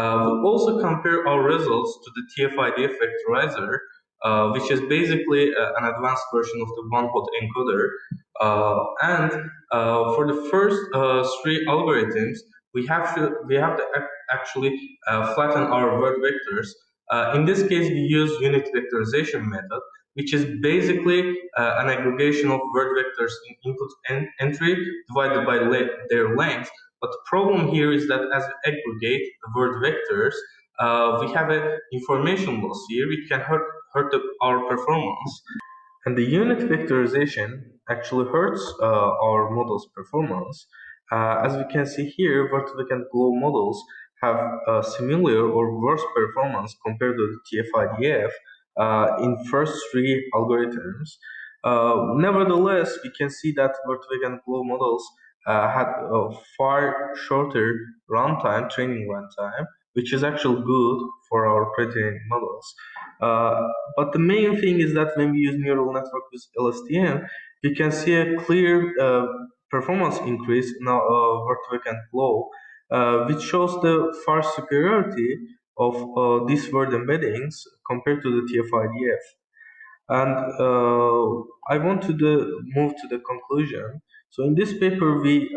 also compare our results to the TF-IDF vectorizer, which is basically an advanced version of the one-hot encoder. And for the first 3 algorithms, we have to actually flatten our word vectors. In this case, we use unit vectorization method, which is basically an aggregation of word vectors in input and entry divided by their length. But the problem here is that as we aggregate the word vectors, we have an information loss here, which can hurt our performance. And the unit vectorization actually hurts our model's performance. As we can see here, Vertweg and Globe models have similar or worse performance compared to the TF-IDF in first 3 algorithms. Nevertheless, we can see that Vertweg and Globe models had a far shorter runtime, training runtime, which is actually good for our pre-training models. But the main thing is that when we use neural network with LSTM, we can see a clear performance increase in our Vertweg and Globe, which shows the far superiority of these word embeddings compared to the TF-IDF. And I want to move to the conclusion. So in this paper, we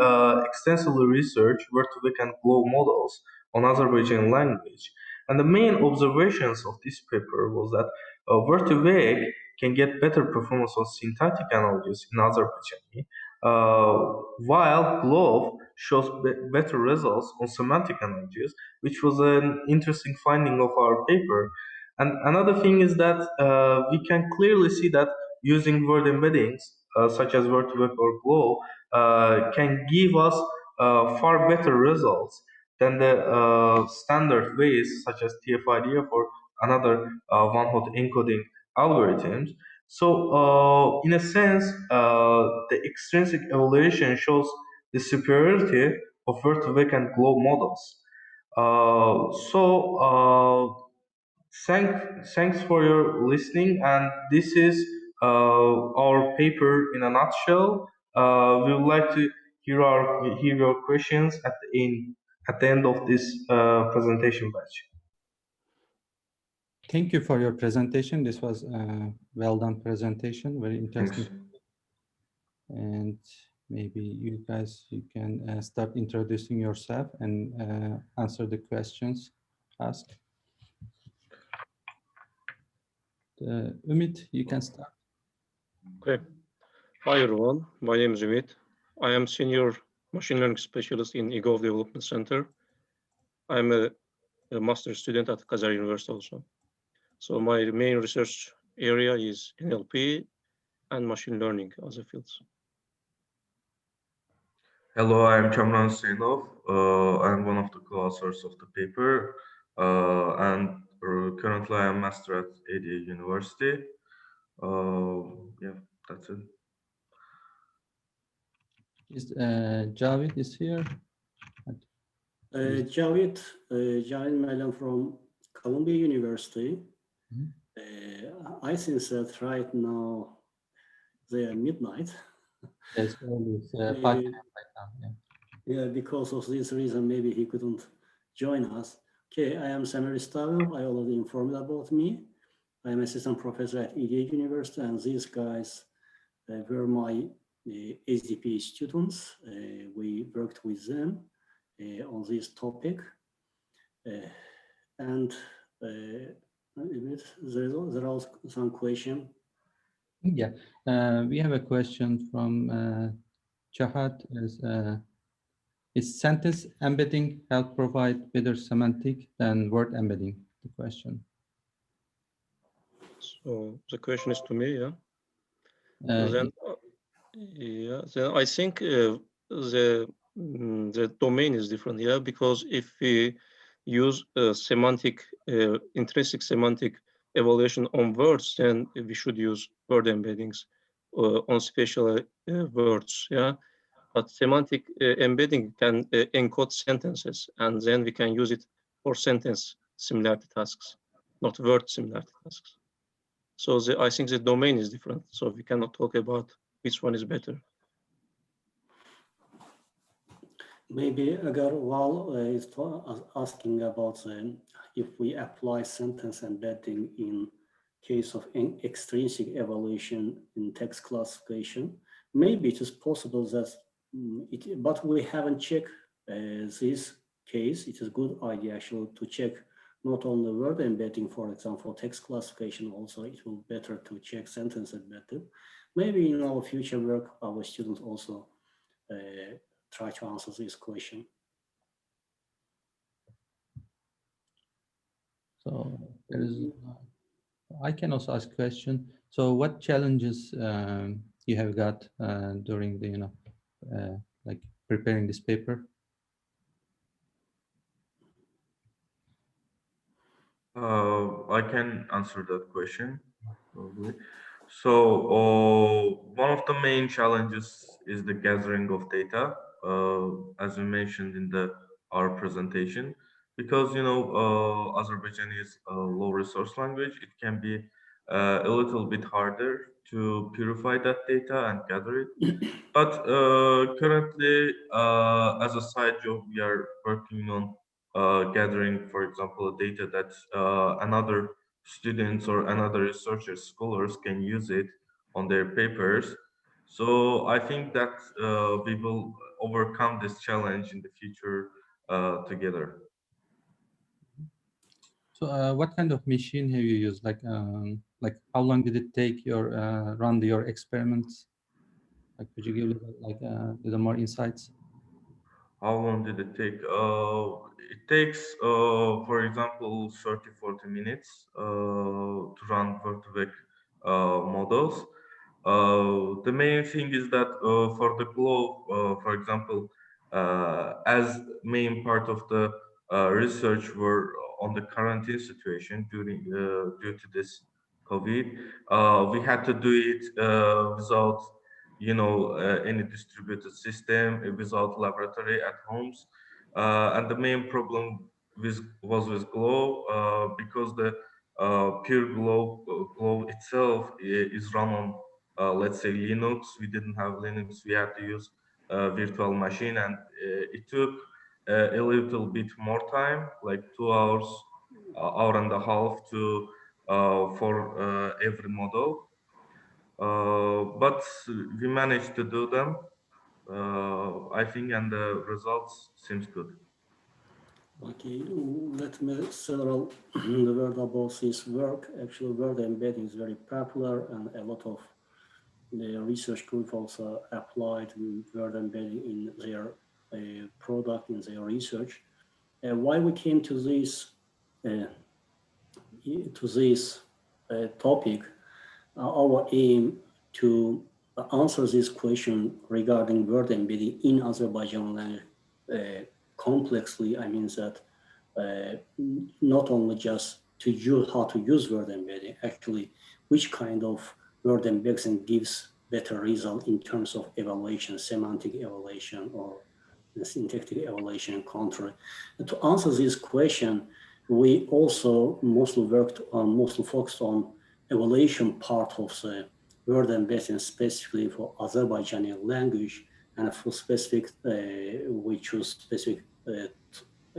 extensively researched Vertweg and Globe models on Azerbaijani language. And the main observations of this paper was that Vertweg can get better performance on syntactic analogies in Azerbaijani, while Globe shows better results on semantic analogies, which was an interesting finding of our paper. And another thing is that we can clearly see that using word embeddings, such as Vertweg or Globe, can give us far better results than the standard ways, such as TF-IDF or another one-hot encoding algorithms. So, in a sense, the extrinsic evaluation shows the superiority of Vertweg and Globe models. Thanks for your listening, and this is our paper in a nutshell. We would like to hear your questions at the end of this presentation batch. Thank you for your presentation. This was a well done presentation, very interesting. Thanks. And maybe you can start introducing yourself and answer the questions asked. Ümit, you can start. Okay. Hi, everyone. My name is Ümit. I am senior machine learning specialist in EGOV Development Center. I'm a master's student at Kazar University also. So my main research area is NLP and machine learning as a fields. Hello, I'm Kamran Seinov. I'm one of the co-authors of the paper. And currently I am master at ADA University. Yeah, that's it. Is Javid is here? Javid Melan from Columbia University. I think that right now they are midnight. Yes, it's 5 p.m. right now. Yeah. Yeah, because of this reason, maybe he couldn't join us. Okay, I am Samer Istavio. I already informed about me. I am assistant professor at EDH University, and these guys were my SDP students. We worked with them on this topic. And there are some question. Yeah, we have a question from Chahat. Is sentence embedding help provide better semantic than word embedding? The question. So the question is to me, yeah. Then I think the domain is different, yeah, because if we use semantic, intrinsic semantic evaluation on words, then we should use word embeddings on special words, yeah. But semantic embedding can encode sentences, and then we can use it for sentence similarity tasks, not word similarity tasks. So I think the domain is different. So we cannot talk about which one is better. Maybe Agar Val is asking about if we apply sentence embedding in case of extrinsic evaluation in text classification. Maybe it is possible that, but we haven't checked this case. It is a good idea actually to check not only word embedding, for example, text classification also, it will be better to check sentence embedding. Maybe in our future work, our students also try to answer this question. So there is, I can also ask a question. So what challenges you have got during the, like preparing this paper? I can answer that question, probably. So one of the main challenges is the gathering of data, as we mentioned in our presentation, because Azerbaijani is a low resource language. It can be a little bit harder to purify that data and gather it. But currently, as a side job, we are working on gathering, for example, data that another students or another researchers, scholars can use it on their papers. So I think that we will overcome this challenge in the future together. So what kind of machine have you used? Like how long did it take your run your experiments? Like, could you give like a little more insights? How long did it take? It takes, for example, 30-40 minutes to run word-to-vec models. The main thing is that for the globe, for example, as main part of the research were on the quarantine situation due to this COVID, we had to do it without any distributed system, without laboratory at homes. And the main problem was with Glow because the pure Glow itself is run on, let's say, Linux. We didn't have Linux. We had to use a virtual machine, and it took a little bit more time, like 2 hours, hour and a half to for every model. But we managed to do them, I think, and the results seems good. Okay, let me several the word about this work. Actually, word embedding is very popular, and a lot of the research group also applied word embedding in their product, in their research. Why we came to this topic, our aim to answer this question regarding word embedding in Azerbaijani language complexly. I mean that not only just to use how to use word embedding, actually which kind of word embedding gives better result in terms of evaluation, semantic evaluation or the syntactic evaluation control. And to answer this question, we also mostly focused on evaluation part of the word embedding specifically for Azerbaijani language, and for specific, we choose specific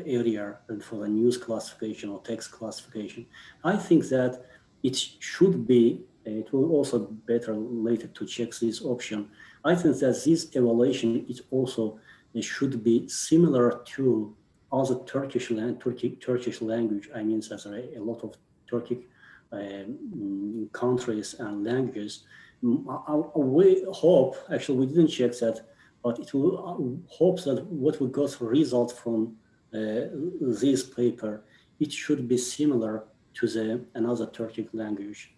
area for the news classification or text classification. I think that it should be, it will also be better later to check this option. I think that this evaluation is also, it should be similar to other Turkish language. I mean, there's a lot of Turkic countries and languages. We hope, actually we didn't check that, but it will hope that what we got result from this paper, it should be similar to another Turkic language.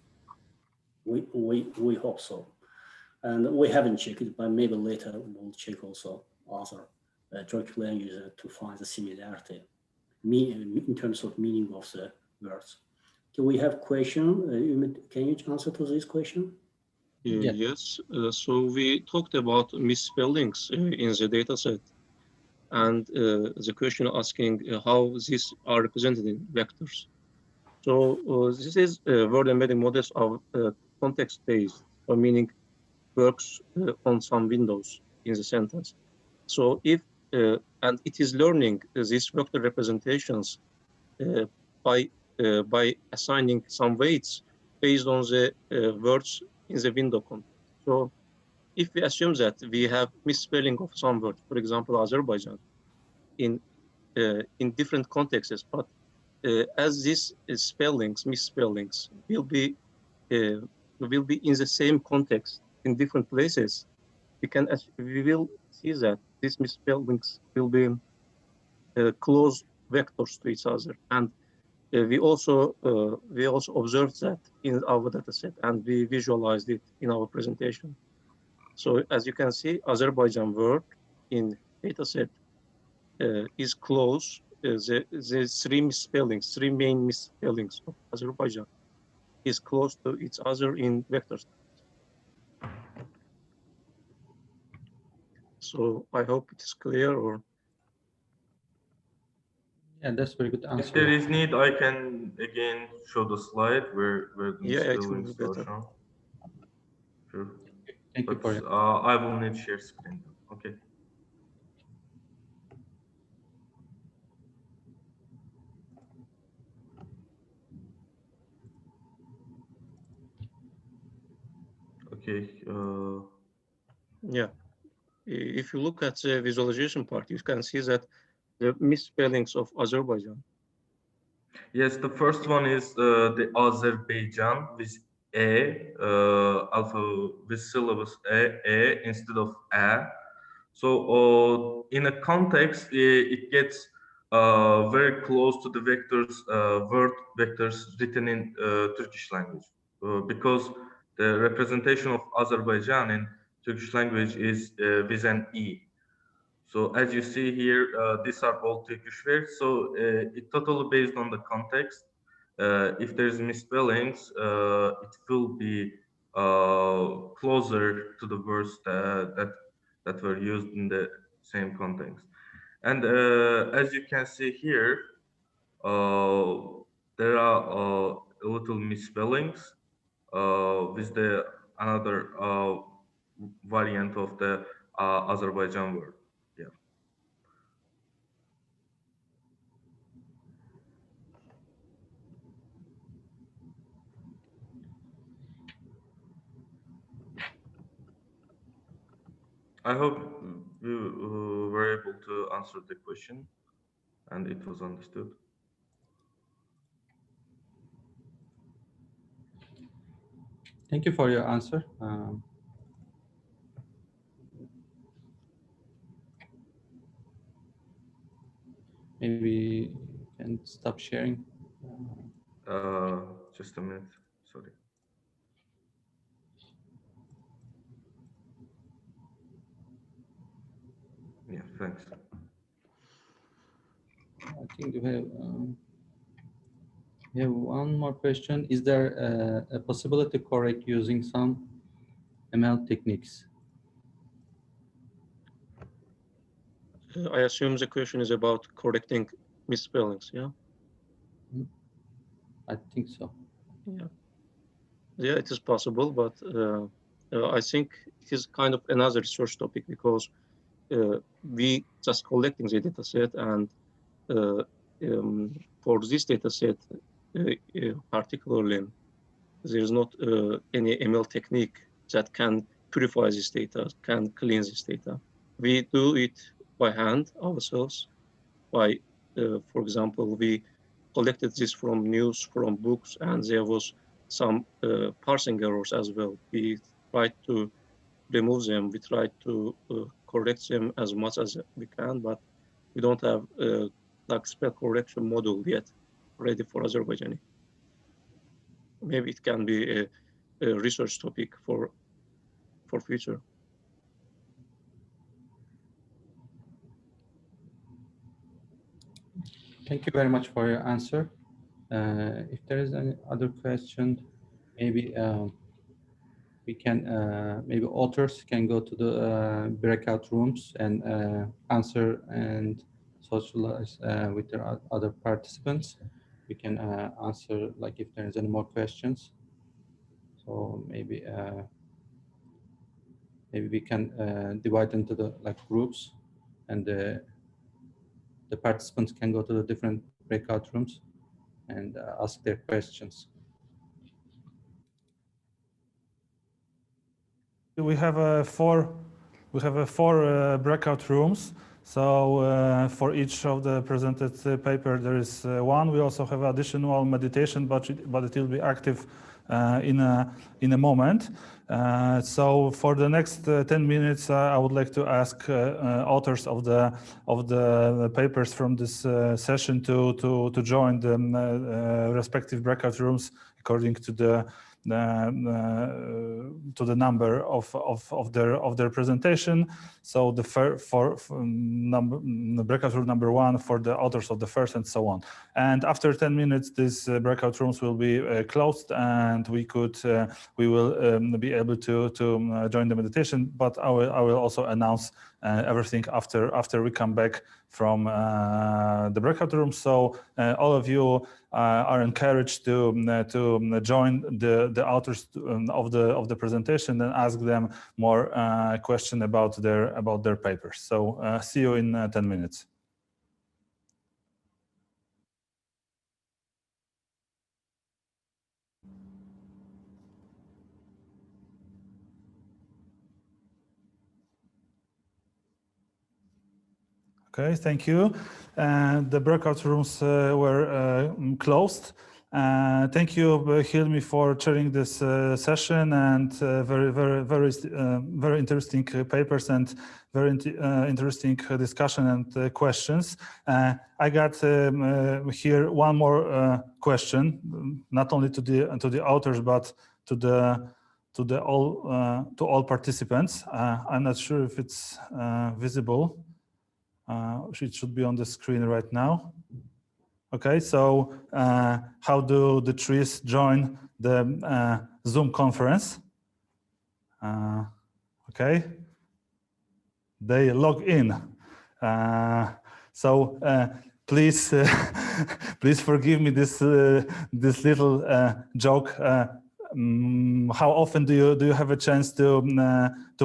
We hope so. And we haven't checked it, but maybe later we'll check also other Turkic languages to find the similarity in terms of meaning of the words. Do we have question? Can you answer to this question? Yes. So we talked about misspellings in the dataset, and the question asking how these are represented in vectors. So this is word embedding models of context-based, or meaning works on some windows in the sentence. So if, and it is learning these vector representations by assigning some weights based on the words in the window context. So if we assume that we have misspelling of some words, for example, Azerbaijan, in different contexts, but as these misspellings will be in the same context in different places, we will see that these misspellings will be close vectors to each other, and we also observed that in our dataset, and we visualized it in our presentation. So as you can see, Azerbaijan word in dataset is close. The three main misspellings of Azerbaijan is close to each other in vectors. So I hope it is clear. Or yeah, that's very good answer. If there is need, I can again show the slide where the misspellings are shown. Sure. Thank you for it. I will need share screen. Okay. Okay. Yeah, if you look at the visualization part, you can see that the misspellings of Azerbaijan. Yes, the first one is the Azerbaijan with alpha with syllabus a instead of a. So in a context, it gets very close to the vectors, word vectors written in Turkish language, because the representation of Azerbaijan in Turkish language is with an E. So as you see here, these are all Turkish words. So it totally based on the context. If there's misspellings, it will be closer to the words that were used in the same context. And as you can see here, there are little misspellings with the another variant of the Azerbaijan word. Yeah. I hope we were able to answer the question and it was understood. Thank you for your answer. Maybe you can stop sharing. Just a minute, sorry. Yeah, thanks. I think we have. We have one more question. Is there a possibility to correct using some ML techniques? I assume the question is about correcting misspellings, yeah? I think so. Yeah. Yeah, it is possible, but I think it is kind of another research topic because we just collecting the data set, and for this data set, particularly, there is not any ML technique that can purify this data, can clean this data. We do it by hand ourselves. By, for example, we collected this from news, from books, and there was some parsing errors as well. We tried to remove them. We tried to correct them as much as we can, but we don't have like spell correction model yet ready for Azerbaijani. Maybe it can be a research topic for future. Thank you very much for your answer. If there is any other question, maybe we can, maybe authors can go to the breakout rooms and answer and socialize with their other participants. We can answer like if there's any more questions. So maybe maybe we can divide into the like groups, and the participants can go to the different breakout rooms and ask their questions. We have four breakout rooms. So for each of the presented paper, there is one. We also have additional meditation, but it will be active in a moment. So for the next 10 minutes, I would like to ask authors of the papers from this session to join the respective breakout rooms according to the number of their presentation. So the breakout room number 1 for the authors of the first, and so on. And after 10 minutes, these breakout rooms will be closed, and we will be able to join the meditation. But I will also announce everything after we come back from the breakout room. So all of you are encouraged to join the authors of the presentation and ask them more questions about their papers. So see you in 10 minutes. Okay, thank you. The breakout rooms were closed. Thank you, Hilmi, for chairing this session, and very interesting papers and very interesting discussion and questions. I got here one more question, not only to the authors but to all participants. I'm not sure if it's visible. It should be on the screen right now. Okay, so how do the trees join the Zoom conference? Okay, they log in. So please, please forgive me this little joke. How often do you have a chance to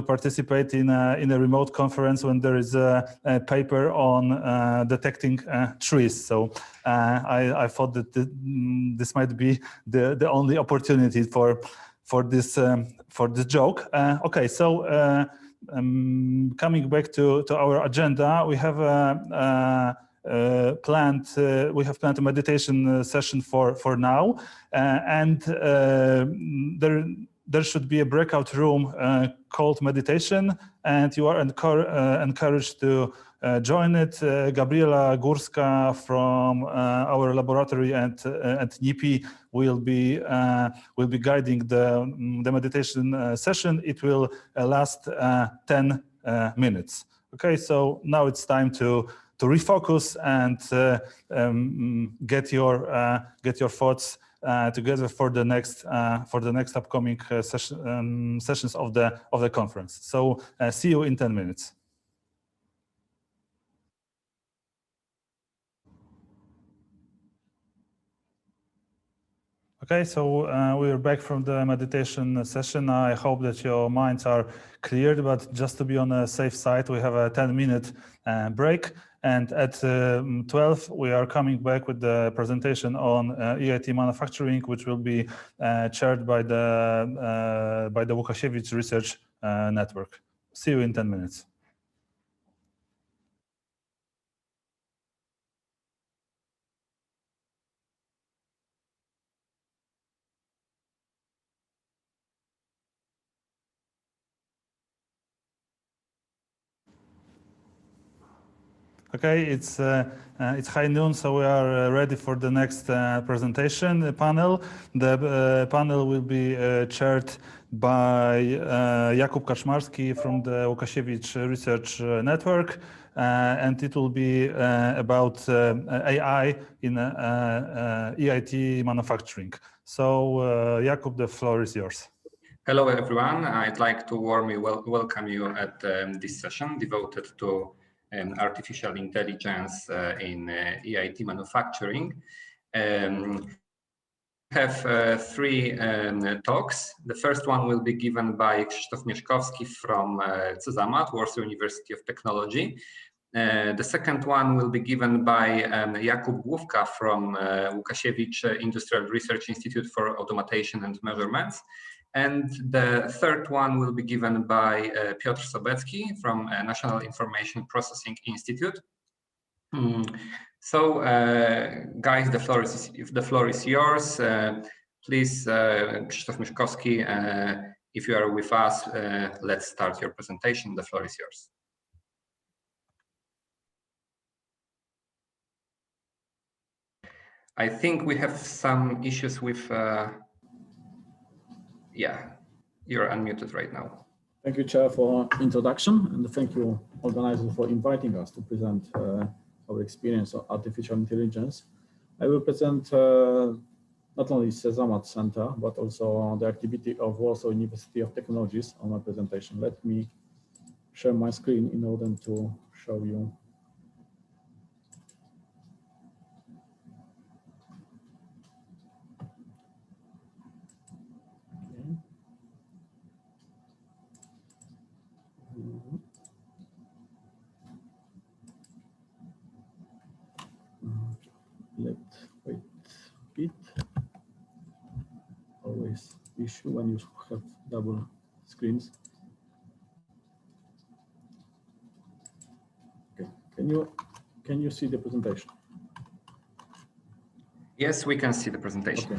participate in a remote conference when there is a paper on detecting trees? So I thought that this might be the only opportunity for this joke. Okay, so coming back to our agenda, we have planned a meditation session for now, and there should be a breakout room called meditation, and you are encouraged to join it. Gabriela Górska from our laboratory at NIPI will be guiding the meditation session. It will last 10 minutes. Okay, so now it's time to refocus and get your thoughts together for the next upcoming sessions of the conference. So see you in 10 minutes. Okay, so we are back from the meditation session. I hope that your minds are cleared, but just to be on a safe side, we have a 10-minute break. And at 12, we are coming back with the presentation on EIT manufacturing, which will be chaired by the Łukasiewicz Research Network. See you in 10 minutes. Okay, it's high noon, so we are ready for the next presentation panel. The panel will be chaired by Jakub Kaczmarski from the Łukasiewicz Research Network, and it will be about AI in EIT manufacturing. So, Jakub, the floor is yours. Hello, everyone. I'd like to warmly welcome you at this session devoted to artificial intelligence in EIT manufacturing. Have three talks. The first one will be given by Krzysztof Mieszkowski from CESAMAT, Warsaw University of Technology. The second one will be given by Jakub Główka from Łukasiewicz Industrial Research Institute for Automation and Measurements. And the third one will be given by Piotr Sobotsky from National Information Processing Institute. So, guys, the floor is yours. Please, Krzysztof Mieszkowski, if you are with us, let's start your presentation. The floor is yours. I think we have some issues with. Yeah, you're unmuted right now. Thank you, Chair, for introduction, and thank you, organizers, for inviting us to present our experience of artificial intelligence. I will present not only CESAMAT Center, but also the activity of Warsaw University of Technologies on my presentation. Let me share my screen in order to show you. Let's wait a bit. Always issue when you have double screens. Okay, can you see the presentation? Yes, we can see the presentation.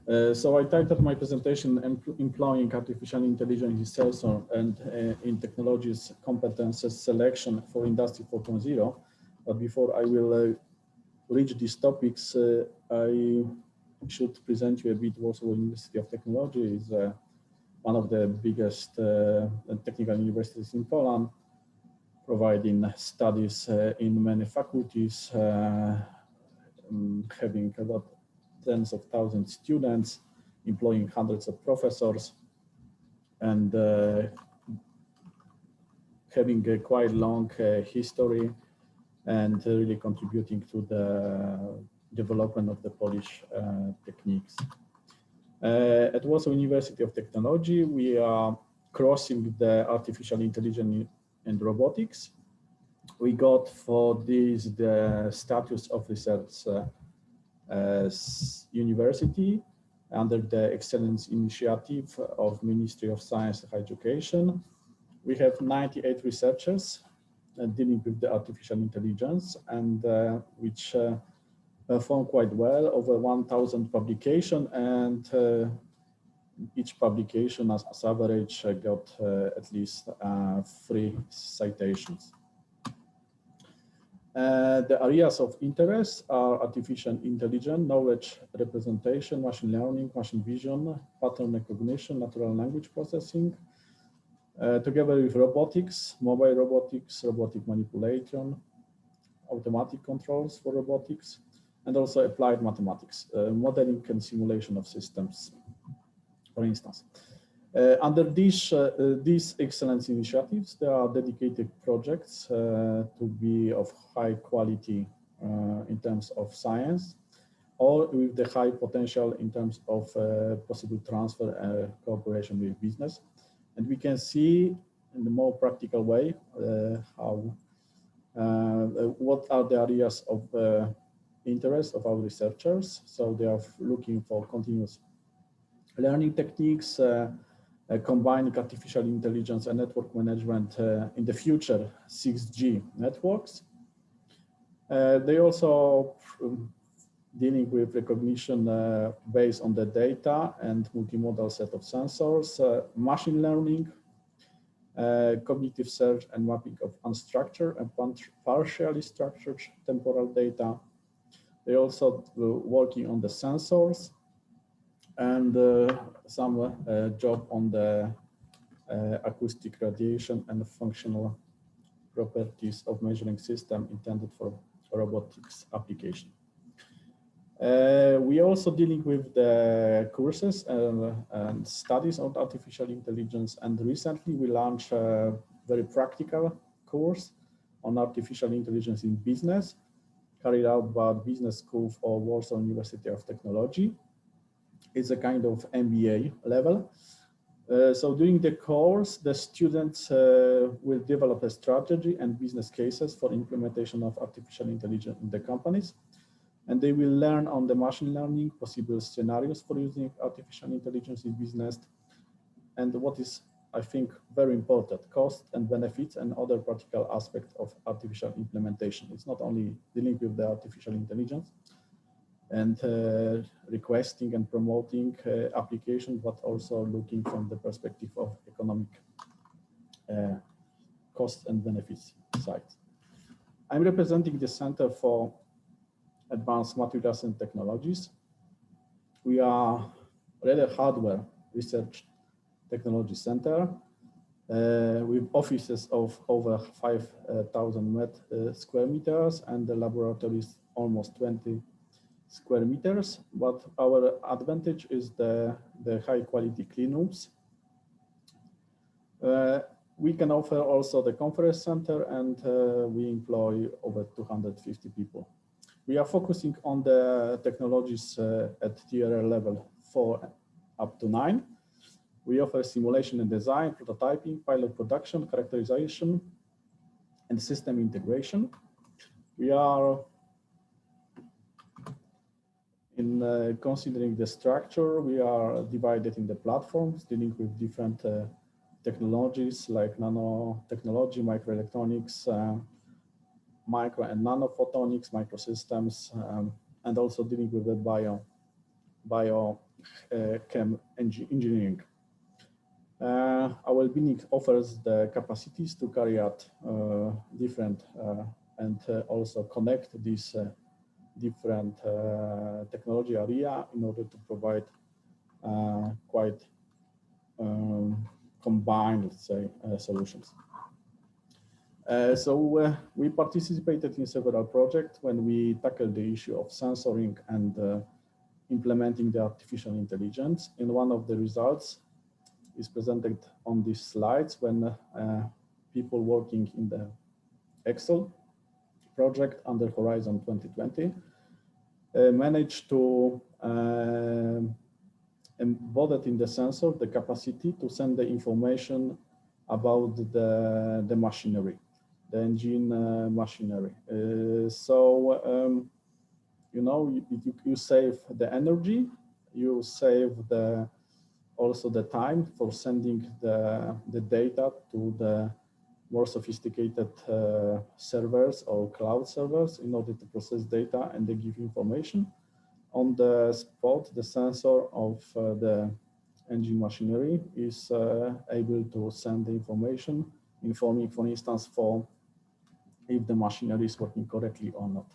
Okay. So I titled my presentation "Employing Artificial Intelligence in Sales and in Technologies Competences Selection for Industry 4.0." But before I will reach these topics, I should present you a bit. Warsaw University of Technology is one of the biggest technical universities in Poland, providing studies in many faculties, having about tens of thousands of students, employing hundreds of professors, and having a quite long history and really contributing to the development of the Polish techniques. At Warsaw University of Technology, we are crossing the artificial intelligence and robotics. We got for this the status of research university under the Excellence Initiative of Ministry of Science and Education. We have 98 researchers dealing with the artificial intelligence, and which perform quite well, over 1,000 publications, and each publication as average got at least 3 citations. The areas of interest are artificial intelligence, knowledge representation, machine learning, machine vision, pattern recognition, natural language processing, together with robotics, mobile robotics, robotic manipulation, automatic controls for robotics, and also applied mathematics, modeling and simulation of systems, for instance. Under these excellence initiatives, there are dedicated projects to be of high quality in terms of science, or with the high potential in terms of possible transfer cooperation with business. And we can see in the more practical way what are the areas of interest of our researchers. So they are looking for continuous learning techniques, combining artificial intelligence and network management in the future 6G networks. They also dealing with recognition based on the data and multimodal set of sensors, machine learning, cognitive search and mapping of unstructured and partially structured temporal data. They also working on the sensors and some job on the acoustic radiation and functional properties of measuring system intended for robotics application. We also dealing with the courses and studies on artificial intelligence, and recently we launched a very practical course on artificial intelligence in business, carried out by Business School of Warsaw University of Technology. It's a kind of MBA level. So during the course, the students will develop a strategy and business cases for implementation of artificial intelligence in the companies. And they will learn on the machine learning, possible scenarios for using artificial intelligence in business. And what is, I think, very important, cost and benefits and other practical aspects of artificial implementation. It's not only dealing with the artificial intelligence and requesting and promoting application, but also looking from the perspective of economic cost and benefits side. I'm representing the Center for Advanced Materials and Technologies. We are really a hardware research technology center with offices of over 5,000 square meters and the laboratories almost 20 square meters. But our advantage is the high quality clean rooms. We can offer also the conference center, and we employ over 250 people. We are focusing on the technologies at TRL level 4 up to 9. We offer simulation and design, prototyping, pilot production, characterization, and system integration. We are in considering the structure, we are divided in the platforms, dealing with different technologies like nanotechnology, microelectronics, micro and nanophotonics, microsystems, and also dealing with the biochem engineering. Our building offers the capacities to carry out different and also connect these different technology area in order to provide quite combined, let's say, solutions. So we participated in several projects when we tackled the issue of sensoring and implementing the artificial intelligence. And one of the results is presented on these slides when people working in the Excel project under Horizon 2020 managed to embed in the sensor the capacity to send the information about the machinery, the engine machinery. You know, you save the energy, you save also the time for sending the data to the more sophisticated servers or cloud servers in order to process data and they give information. On the spot, the sensor of the engine machinery is able to send the information, informing, for instance, for if the machinery is working correctly or not.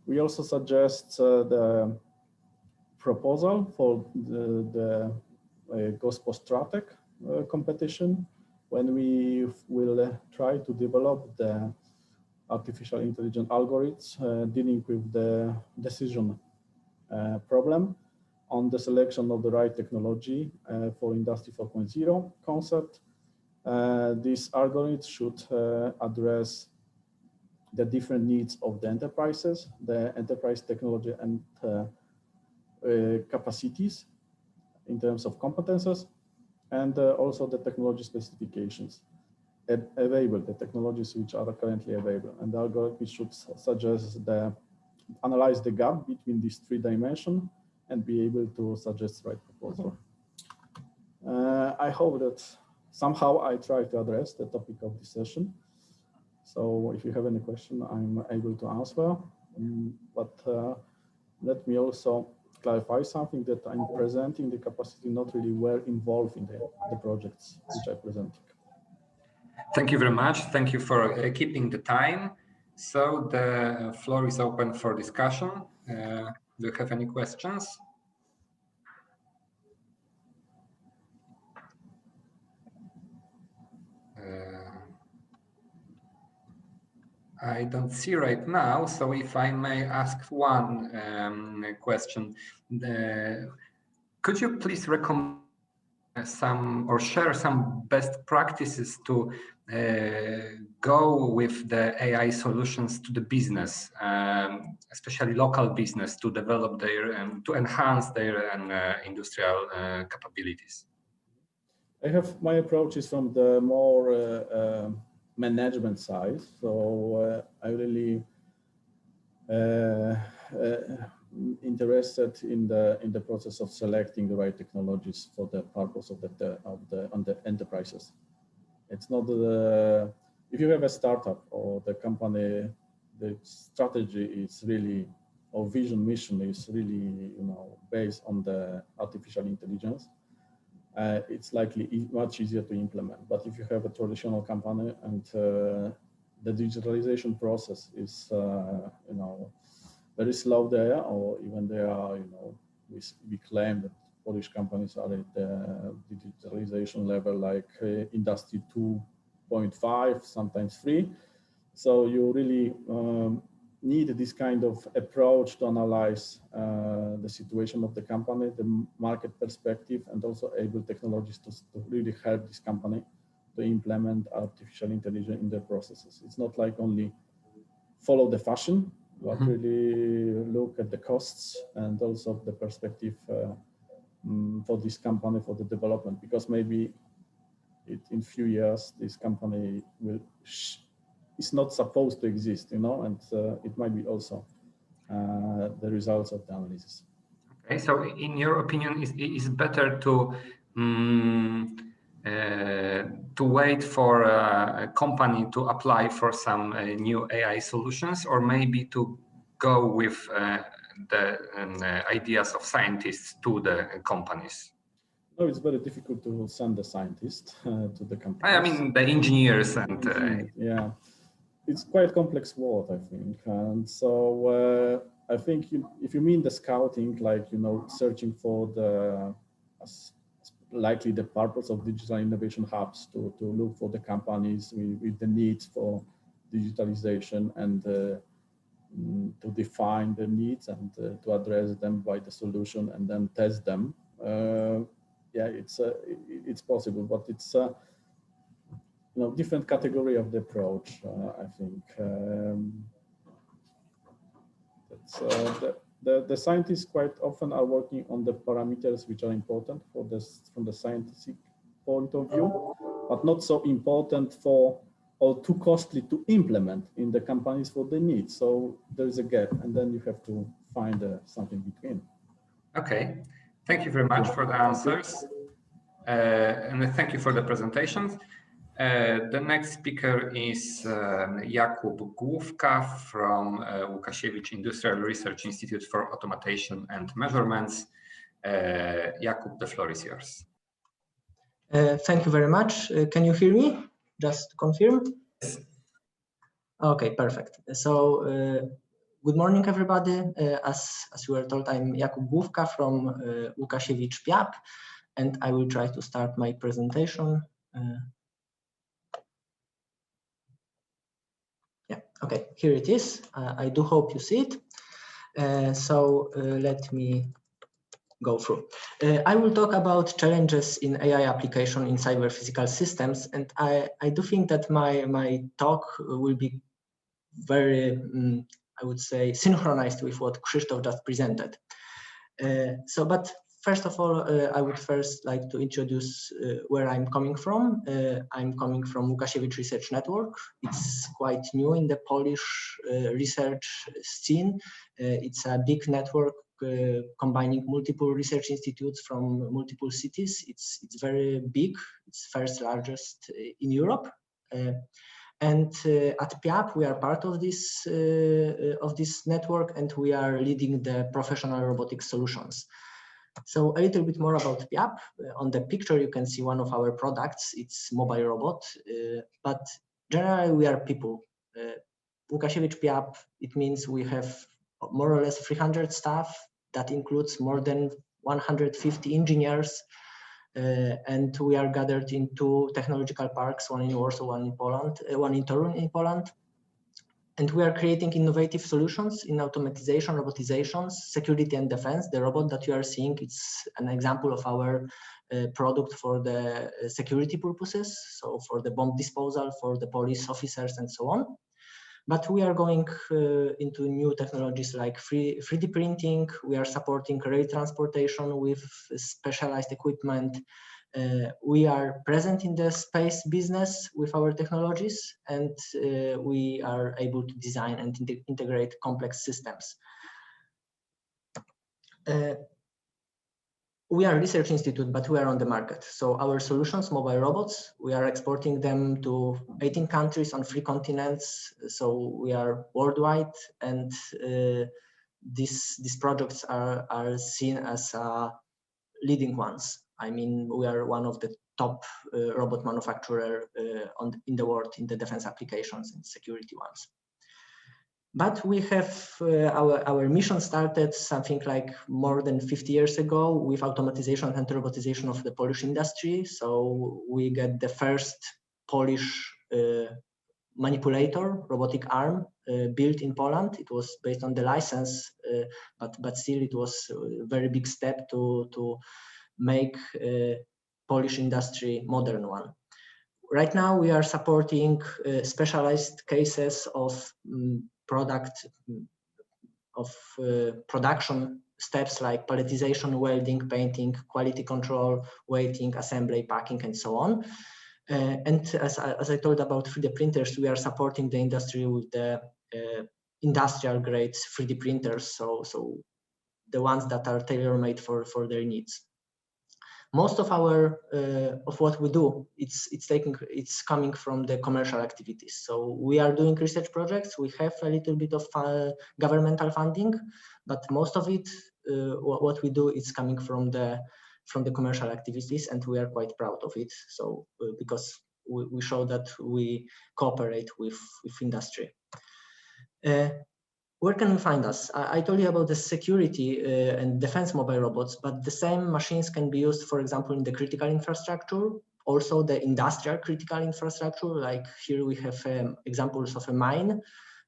We also suggest the proposal for the Gospodstrateg competition, when we will try to develop the artificial intelligence algorithms dealing with the decision problem on the selection of the right technology for Industry 4.0 concept. These algorithms should address the different needs of the enterprises, the enterprise technology and capacities in terms of competences, and also the technology specifications available, the technologies which are currently available. And the algorithm should suggest analyze the gap between these three dimensions and be able to suggest the right proposal. I hope that somehow I try to address the topic of this session. So if you have any question, I'm able to answer. But let me also clarify something, that I'm presenting the capacity not really well involved in the projects which I present. Thank you very much. Thank you for keeping the time. So the floor is open for discussion. Do you have any questions? I don't see right now, so if I may ask one question, could you please recommend some or share some best practices to go with the AI solutions to the business, especially local business, to develop their to enhance their industrial capabilities? My approach is from the more management side. So I really interested in the process of selecting the right technologies for the purpose of the enterprises. It's not if you have a startup or the company, the strategy is really, or vision mission is really, based on the artificial intelligence. It's likely much easier to implement. But if you have a traditional company and the digitalization process is, very slow there, or even there are, we claim that Polish companies are at the digitalization level like Industry 2.5, sometimes 3. So you really need this kind of approach to analyze the situation of the company, the market perspective, and also able technologies to really help this company to implement artificial intelligence in their processes. It's not like only follow the fashion, but really look at the costs and also the perspective for this company, for the development, because maybe in few years, this company is not supposed to exist, and it might be also the results of the analysis. Okay, so in your opinion, is better to wait for a company to apply for some new AI solutions, or maybe to go with the ideas of scientists to the companies? No, it's very difficult to send the scientists to the companies. I mean, the engineers and... yeah, it's quite complex world, I think. And so I think if you mean the scouting, like, searching for likely the purpose of digital innovation hubs to look for the companies with the needs for digitalization and to define the needs and to address them by the solution and then test them. Yeah, it's possible, but it's different category of the approach. I think the scientists quite often are working on the parameters which are important for this from the scientific point of view, but not so important for or too costly to implement in the companies for the needs. So there is a gap, and then you have to find something between. Okay, thank you very much for the answers, and thank you for the presentations. The next speaker is Jakub Główka from Łukasiewicz Industrial Research Institute for Automation and Measurements. Jakub, the floor is yours. Thank you very much. Can you hear me? Just to confirm? Yes. Okay, perfect. So good morning, everybody. As you were told, I'm Jakub Główka from Łukasiewicz PIAP, and I will try to start my presentation. Yeah. Okay, here it is. I do hope you see it. Let me go through. I will talk about challenges in AI application in cyber physical systems, and I do think that my talk will be very, I would say, synchronized with what Krzysztof just presented. But first of all, I would first like to introduce where I'm coming from. I'm coming from Łukasiewicz Research Network. It's quite new in the Polish research scene. It's a big network combining multiple research institutes from multiple cities. It's very big. It's first largest in Europe. And at PIAP, we are part of this network, and we are leading the professional robotic solutions. So a little bit more about PIAP. On the picture, you can see one of our products. It's mobile robot, but generally we are people. Łukasiewicz PIAP, it means we have more or less 300 staff. That includes more than 150 engineers. And we are gathered in 2 technological parks, one in Warsaw, one in Poland, one in Torun in Poland. And we are creating innovative solutions in automatization, robotizations, security and defense. The robot that you are seeing, it's an example of our product for the security purposes. So for the bomb disposal, for the police officers and so on. But we are going into new technologies like 3D printing. We are supporting rail transportation with specialized equipment. We are present in the space business with our technologies, and we are able to design and integrate complex systems. We are a research institute, but we are on the market. So our solutions, mobile robots, we are exporting them to 18 countries on 3 continents. So we are worldwide, and these projects are seen as leading ones. I mean, we are one of the top robot manufacturer in the world in the defense applications and security ones. But we have our mission started something like more than 50 years ago with automatization and robotization of the Polish industry. So we get the first Polish manipulator, robotic arm built in Poland. It was based on the license, but still it was a very big step to make Polish industry modern one. Right now we are supporting specialized cases of production steps like palletization, welding, painting, quality control, weighting, assembly, packing, and so on. And as I told about 3D printers, we are supporting the industry with the industrial grade 3D printers, so the ones that are tailor-made for their needs. Most of our of what we do, it's coming from the commercial activities. So we are doing research projects. We have a little bit of governmental funding, but most of it, what we do, is coming from the commercial activities, and we are quite proud of it. So because we show that we cooperate with industry. Where can we find us? I told you about the security and defense mobile robots, but the same machines can be used, for example, in the critical infrastructure, also the industrial critical infrastructure. Like here we have examples of a mine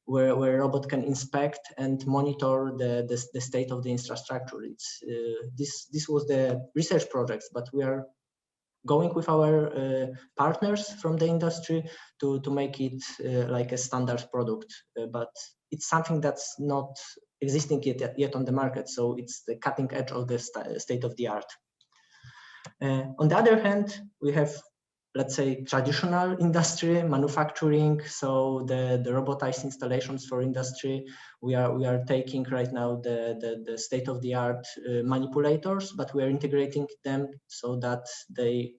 where a robot can inspect and monitor the state of the infrastructure. This was the research projects, but we are going with our partners from the industry to make it like a standard product, but it's something that's not existing yet on the market. So it's the cutting edge of the state of the art. On the other hand, we have, let's say, traditional industry, manufacturing. So the robotized installations for industry, we are taking right now the state of the art manipulators, but we are integrating them so that they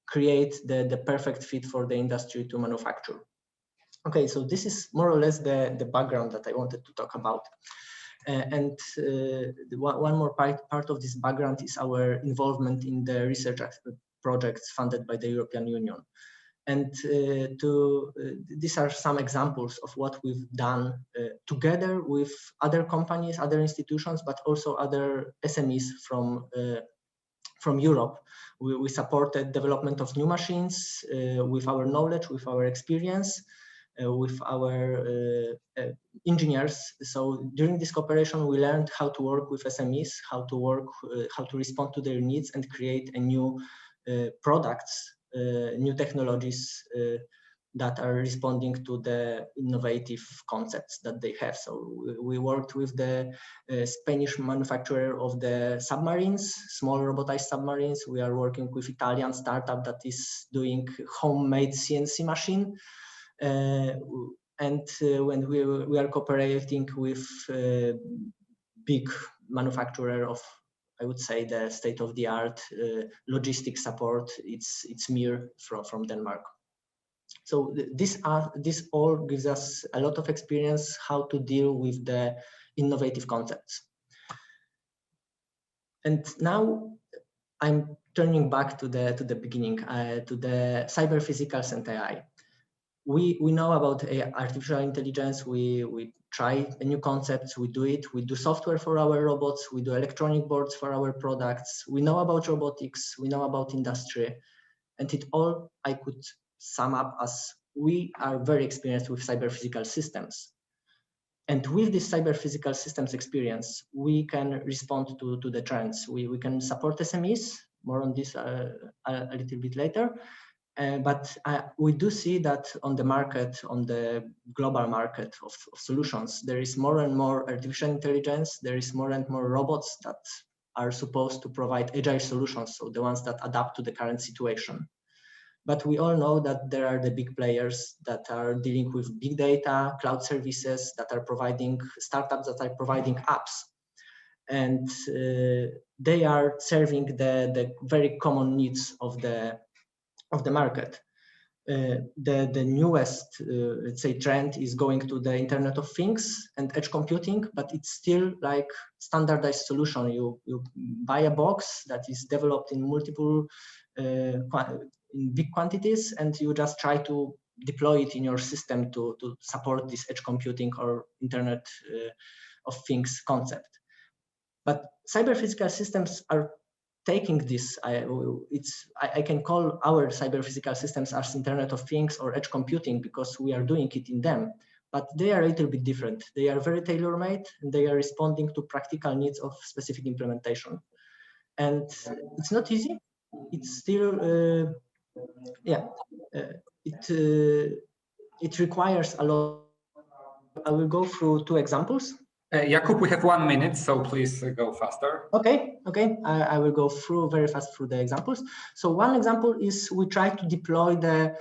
create the perfect fit for the industry to manufacture. Okay, so this is more or less the background that I wanted to talk about. And one more part of this background is our involvement in the research projects funded by the European Union. And these are some examples of what we've done together with other companies, other institutions, but also other SMEs from Europe. We supported development of new machines with our knowledge, with our experience. with our engineers. So during this cooperation, we learned how to work with SMEs, how to respond to their needs and create a new products, new technologies that are responding to the innovative concepts that they have. So we worked with the Spanish manufacturer of the submarines, small robotized submarines. We are working with Italian startup that is doing homemade CNC machine. When we are cooperating with big manufacturer of, I would say, the state-of-the-art logistic support, it's Mir from Denmark. So this all gives us a lot of experience how to deal with the innovative concepts. And now I'm turning back to the beginning, to the cyber physicals and AI. We know about artificial intelligence. We try new concepts. We do it. We do software for our robots. We do electronic boards for our products. We know about robotics. We know about industry, and it all I could sum up as we are very experienced with cyber physical systems. And with this cyber physical systems experience, we can respond to the trends. We can support SMEs. More on this a little bit later. But we do see that on the market, on the global market of solutions, there is more and more artificial intelligence. There is more and more robots that are supposed to provide agile solutions, so the ones that adapt to the current situation. But we all know that there are the big players that are dealing with big data, cloud services, that are providing startups that are providing apps. And they are serving the very common needs of the market. The newest, let's say, trend is going to the Internet of Things and edge computing, but it's still like standardized solution. You buy a box that is developed in multiple, in big quantities, and you just try to deploy it in your system to support this edge computing or Internet of Things concept. But cyber physical systems are taking this, I can call our cyber physical systems as Internet of Things or edge computing because we are doing it in them, but they are a little bit different. They are very tailor-made and they are responding to practical needs of specific implementation. And it's not easy. It's still, it requires a lot. I will go through two examples. Jakub, we have 1 minute, so please go faster. Okay. I will go very fast through the examples. So one example is we try to deploy the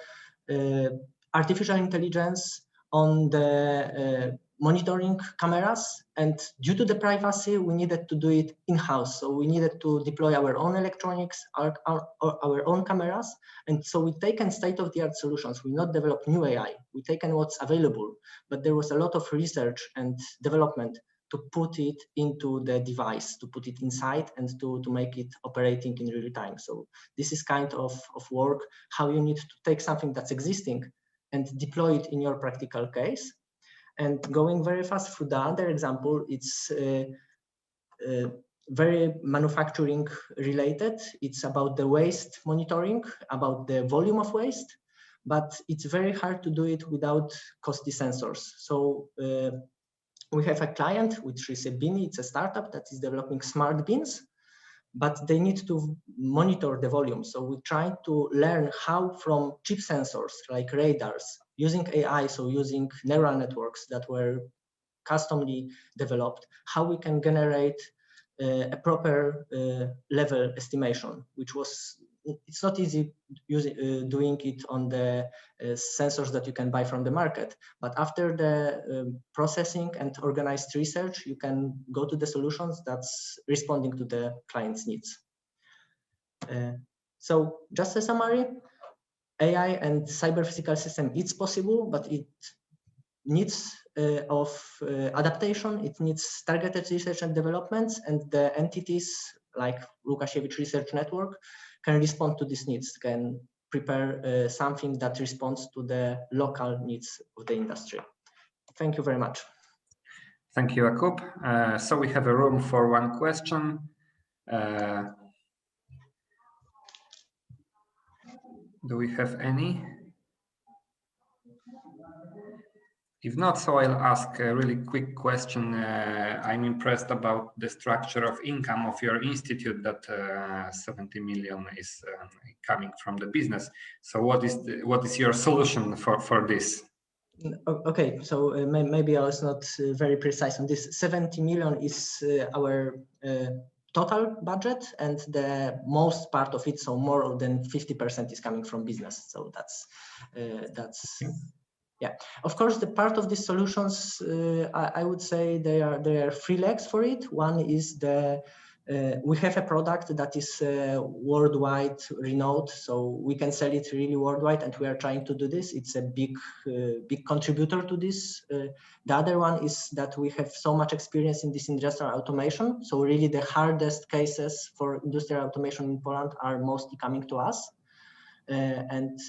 artificial intelligence on the monitoring cameras, and due to the privacy, we needed to do it in-house. So we needed to deploy our own electronics, our own cameras, and so we taken state-of-the-art solutions. We not developed new AI. We taken what's available, but there was a lot of research and development to put it into the device, to put it inside and to make it operating in real time. So this is kind of work, how you need to take something that's existing and deploy it in your practical case. And going very fast through the other example, it's very manufacturing related. It's about the waste monitoring, about the volume of waste, but it's very hard to do it without costly sensors. So we have a client, which is a Bini, it's a startup that is developing smart bins, but they need to monitor the volume. So we try to learn how from cheap sensors like radars, using AI, so using neural networks that were customly developed, how we can generate a proper level estimation, which was, it's not easy doing it on the sensors that you can buy from the market. But after the processing and organized research, you can go to the solutions that's responding to the client's needs. So just a summary, AI and cyber physical system, it's possible, but it needs of adaptation, it needs targeted research and developments, and the entities like Łukasiewicz Research Network can respond to these needs, can prepare something that responds to the local needs of the industry. Thank you very much. Thank you, Jakub. So we have a room for one question. Do we have any? If not, so I'll ask a really quick question. I'm impressed about the structure of income of your institute, that 70 million is coming from the business. So what is your solution for this? Okay, so maybe I was not very precise on this. 70 million is our total budget, and the most part of it, so more than 50%, is coming from business. So that's yeah. Of course, the part of the solutions, I would say there are three legs for it. One is we have a product that is worldwide renowned, so we can sell it really worldwide, and we are trying to do this. It's a big contributor to this. The other one is that we have so much experience in this industrial automation, so really the hardest cases for industrial automation in Poland are mostly coming to us. And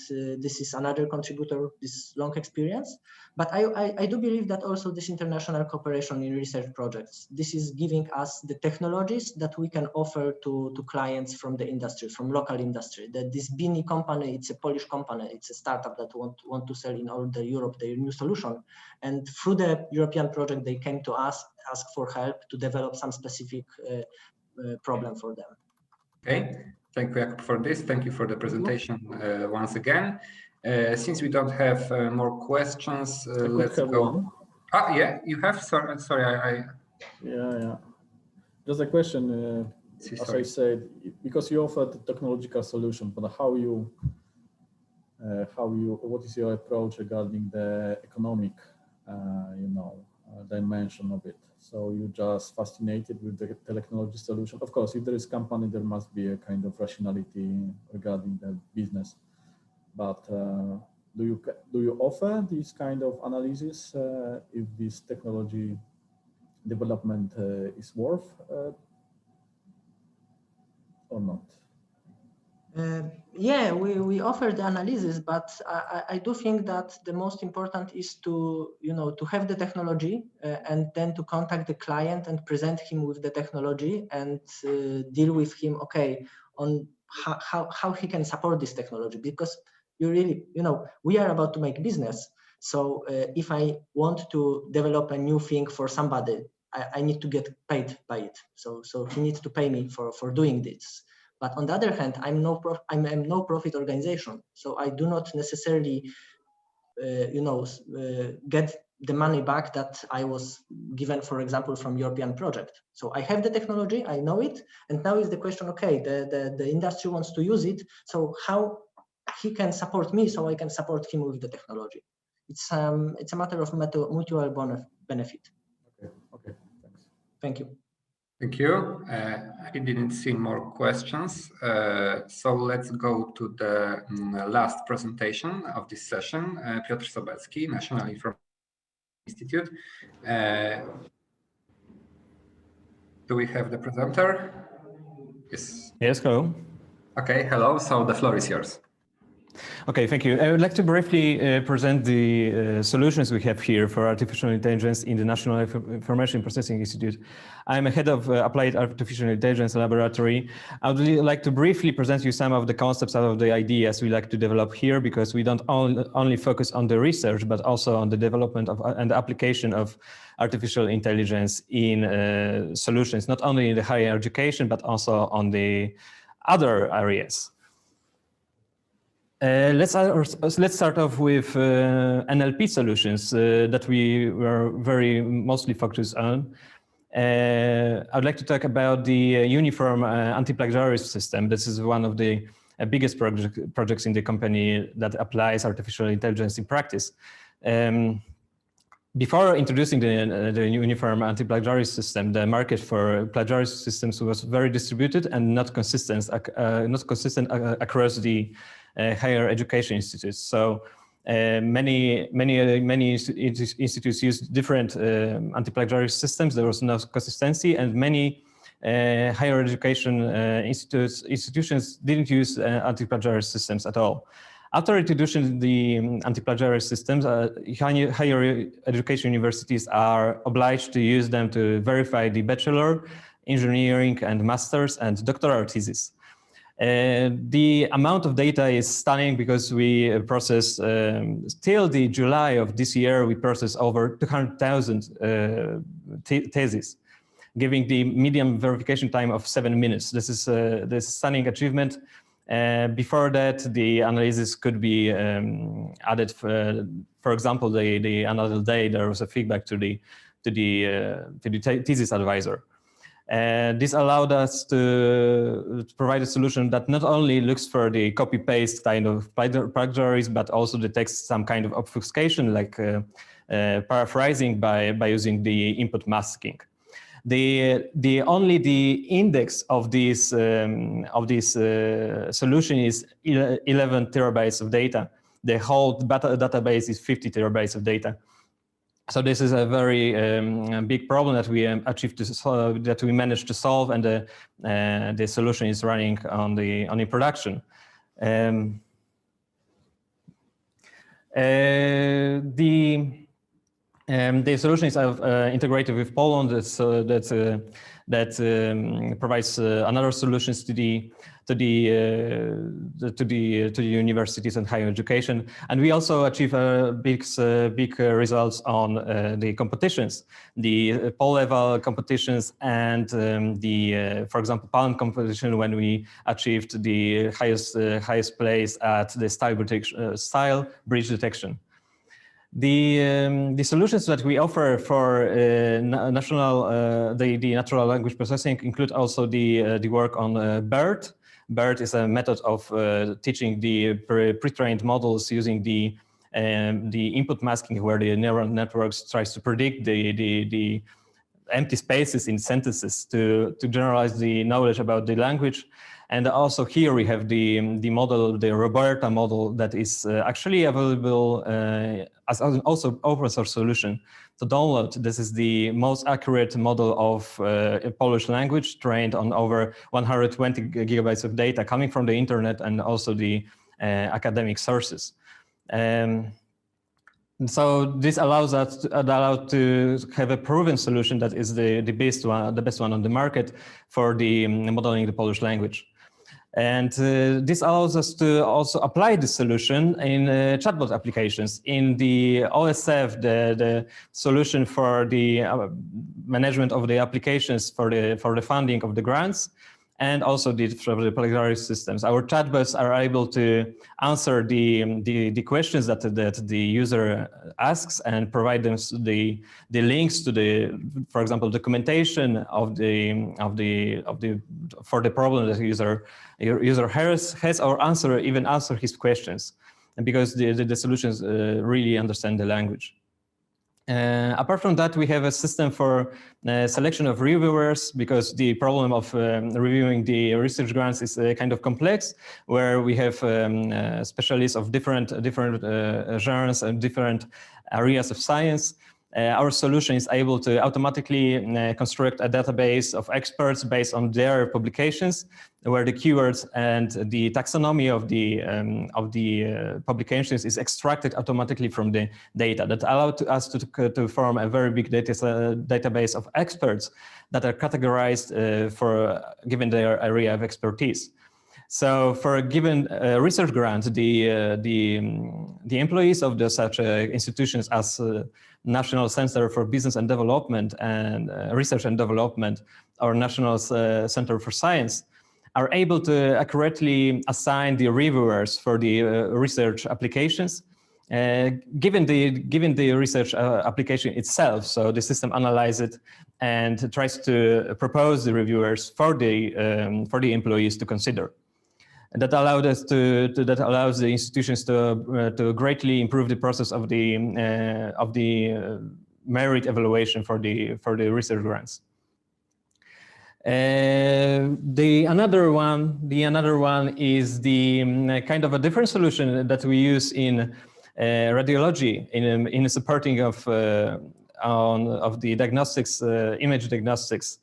this is another contributor, this long experience. But I do believe that also this international cooperation in research projects, this is giving us the technologies that we can offer to clients from the industry, from local industry. That this Bini company, it's a Polish company, it's a startup that want to sell in all the Europe their new solution. And through the European project, they came to us, ask for help to develop some specific problem for them. Okay. Thank you for this. Thank you for the presentation once again. Since we don't have more questions, let's go. One. Ah, yeah, you have. Sorry, Yeah. Just a question. As I said, because you offer the technological solution, but what is your approach regarding the economic, dimension of it? So you just fascinated with the technology solution. Of course, if there is company, there must be a kind of rationality regarding the business. But do you offer this kind of analysis if this technology development is worth or not? Yeah, we offer the analysis, but I do think that the most important is to have the technology and then to contact the client and present him with the technology and deal with him, okay, on how he can support this technology, because you really, we are about to make business. So if I want to develop a new thing for somebody, I need to get paid by it. So he needs to pay me for doing this. But on the other hand, I'm a no-profit organization, so I do not necessarily, get the money back that I was given, for example, from European project. So I have the technology, I know it, and now is the question: okay, the industry wants to use it, so how he can support me, so I can support him with the technology. It's a matter of mutual benefit. Okay, thanks. Thank you. Thank you. I didn't see more questions. So let's go to the last presentation of this session. Piotr Sobotsky, National Information Institute. Do we have the presenter? Yes. Yes, hello. Okay, hello. So the floor is yours. Okay, thank you. I would like to briefly present the solutions we have here for artificial intelligence in the National Information Processing Institute. I'm a head of Applied Artificial Intelligence Laboratory. I would like to briefly present you some of the concepts, some of the ideas we like to develop here, because we don't only focus on the research, but also on the development of and the application of artificial intelligence in solutions, not only in the higher education, but also on the other areas. Let's start off with NLP solutions that we were very mostly focused on. I would like to talk about the uniform anti-plagiarism system. This is one of the biggest projects in the company that applies artificial intelligence in practice. Before introducing the uniform anti-plagiarism system, the market for plagiarism systems was very distributed and not consistent across the higher education institutes. So many institutes used different anti-plagiarism systems. There was no consistency, and many higher education institutions didn't use anti-plagiarism systems at all. After introducing the anti-plagiarism systems, higher education universities are obliged to use them to verify the bachelor, engineering, and master's and doctoral thesis. The amount of data is stunning because we process, till the July of this year, we process over 200,000 theses, giving the median verification time of 7 minutes. This is a stunning achievement. Before that, the analysis could be added. For example, the another day there was a feedback to the thesis advisor. This allowed us to provide a solution that not only looks for the copy-paste kind of plagiarism, but also detects some kind of obfuscation, like paraphrasing by using the input masking. Only the index of this solution is 11 terabytes of data. The whole database is 50 terabytes of data. So this is a very big problem that we achieved to solve, that we managed to solve, and the solution is running on in production. The solution is integrated with Poland. That provides another solutions to the universities and higher education, and we also achieve big results on the competitions, the poll level competitions, and for example, Poland competition, when we achieved the highest place at the style bridge detection. The solutions that we offer for the natural language processing include also the work on BERT. BERT is a method of teaching the pre-trained models using the input masking, where the neural networks tries to predict the empty spaces in sentences to generalize the knowledge about the language. And also here we have the model, the Roberta model, that is actually available as also open source solution to download. This is the most accurate model of Polish language, trained on over 120 gigabytes of data coming from the internet and also the academic sources. So this allows us to have a proven solution that is the best one on the market for the modeling the Polish language. And this allows us to also apply the solution in chatbot applications. In the OSF, the solution for the management of the applications for the funding of the grants, and also for the plagiarism systems. Our chatbots are able to answer the questions that the user asks and provide them the links to for example, documentation for the problem that user has, or even answer his questions, and because the solutions really understand the language. Apart from that, we have a system for selection of reviewers, because the problem of reviewing the research grants is kind of complex, where we have specialists of different genres and different areas of science. Our solution is able to automatically construct a database of experts based on their publications, where the keywords and the taxonomy of the publications is extracted automatically from the data. That allowed us to form a very big database of experts that are categorized for given their area of expertise. So for a given research grant, the employees of such institutions as National Center for Business and Development and Research and Development, or National Center for Science, are able to accurately assign the reviewers for the research applications, given the research application itself. So the system analyzes it and tries to propose the reviewers for the employees to consider. And that allows the institutions to greatly improve the process of the merit evaluation for the research grants. The another one is the kind of a different solution that we use in radiology in supporting of the diagnostics, image diagnostics.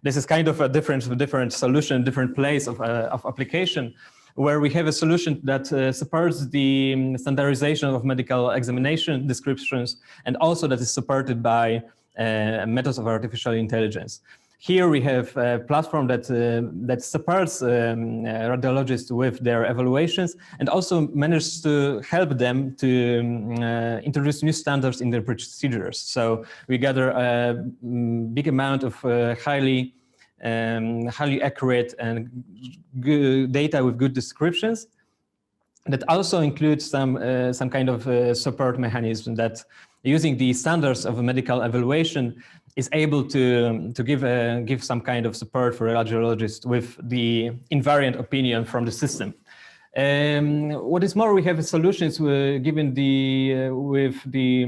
This is kind of a different solution, different place of application, where we have a solution that supports the standardization of medical examination descriptions, and also that is supported by methods of artificial intelligence. Here we have a platform that supports radiologists with their evaluations and also manages to help them to introduce new standards in their procedures. So we gather a big amount of highly accurate and good data with good descriptions that also includes some kind of support mechanism that, using the standards of a medical evaluation, is able to give some kind of support for radiologists with the invariant opinion from the system. What is more, we have solutions given with the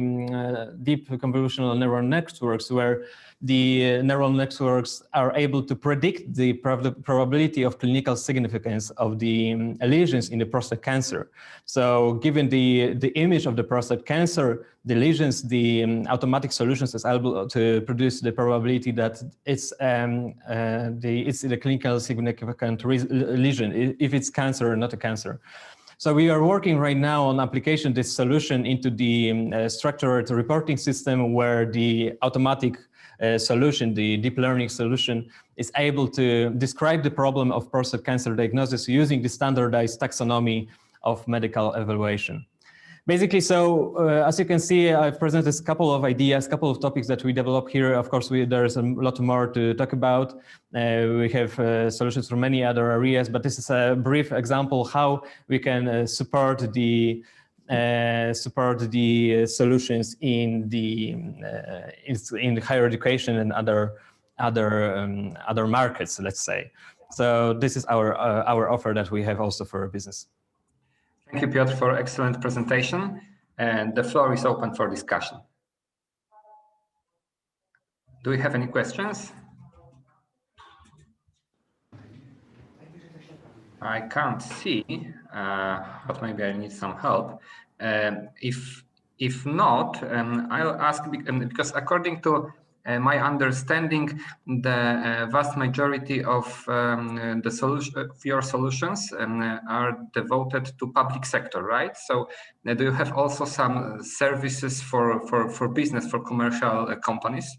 deep convolutional neural networks, where the neural networks are able to predict the probability of clinical significance of the lesions in the prostate cancer. So given the image of the prostate cancer, the lesions, the automatic solutions is able to produce the probability that it's the clinical significant lesion, if it's cancer or not a cancer. So we are working right now on application this solution into the structured reporting system, where the automatic solution, the deep learning solution, is able to describe the problem of prostate cancer diagnosis using the standardized taxonomy of medical evaluation. Basically, so as you can see, I've presented a couple of ideas, a couple of topics that we develop here. Of course, there's a lot more to talk about. We have solutions for many other areas, but this is a brief example how we can support the solutions in the higher education and other markets, let's say. So this is our offer that we have also for business. Thank you, Piotr, for excellent presentation, and the floor is open for discussion. Do we have any questions? I can't see, but maybe I need some help. If not, I'll ask, because according to my understanding, the vast majority of your solutions are devoted to public sector, right? So do you have also some services for business, for commercial companies?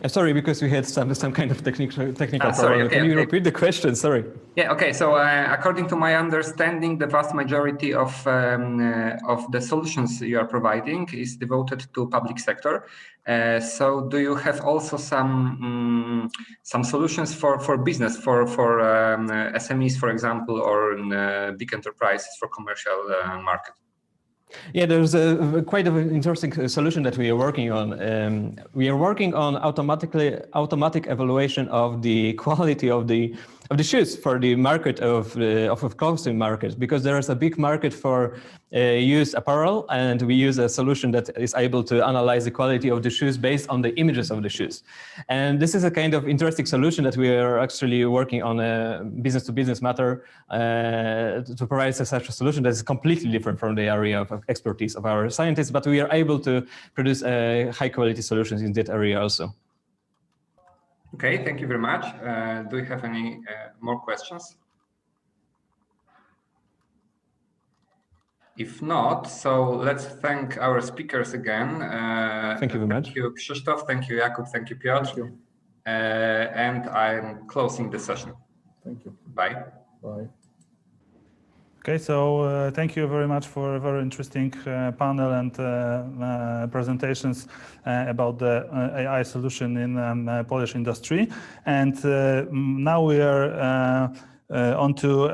Sorry, because we had some kind of technical problem. Sorry, okay, Can you repeat the question? Sorry. Yeah, okay. So according to my understanding, the vast majority of the solutions you are providing is devoted to public sector. So do you have also some solutions for business, for SMEs, for example, or big enterprises for commercial market? Yeah, there's quite an interesting solution that we are working on. We are working on automatic evaluation of the quality of the shoes for the market of clothing market, because there is a big market for used apparel, and we use a solution that is able to analyze the quality of the shoes based on the images of the shoes. And this is a kind of interesting solution that we are actually working on a business-to-business matter to provide such a solution that is completely different from the area of expertise of our scientists, but we are able to produce high-quality solutions in that area also. Okay, thank you very much. Do you have any more questions? If not, so let's thank our speakers again. Thank you very much. Thank you, Krzysztof. Thank you, Jakub. Thank you, Piotr. Thank you. And I'm closing the session. Thank you. Bye. Bye. Okay, so thank you very much for a very interesting panel and presentations about the AI solution in Polish industry. And now we are on to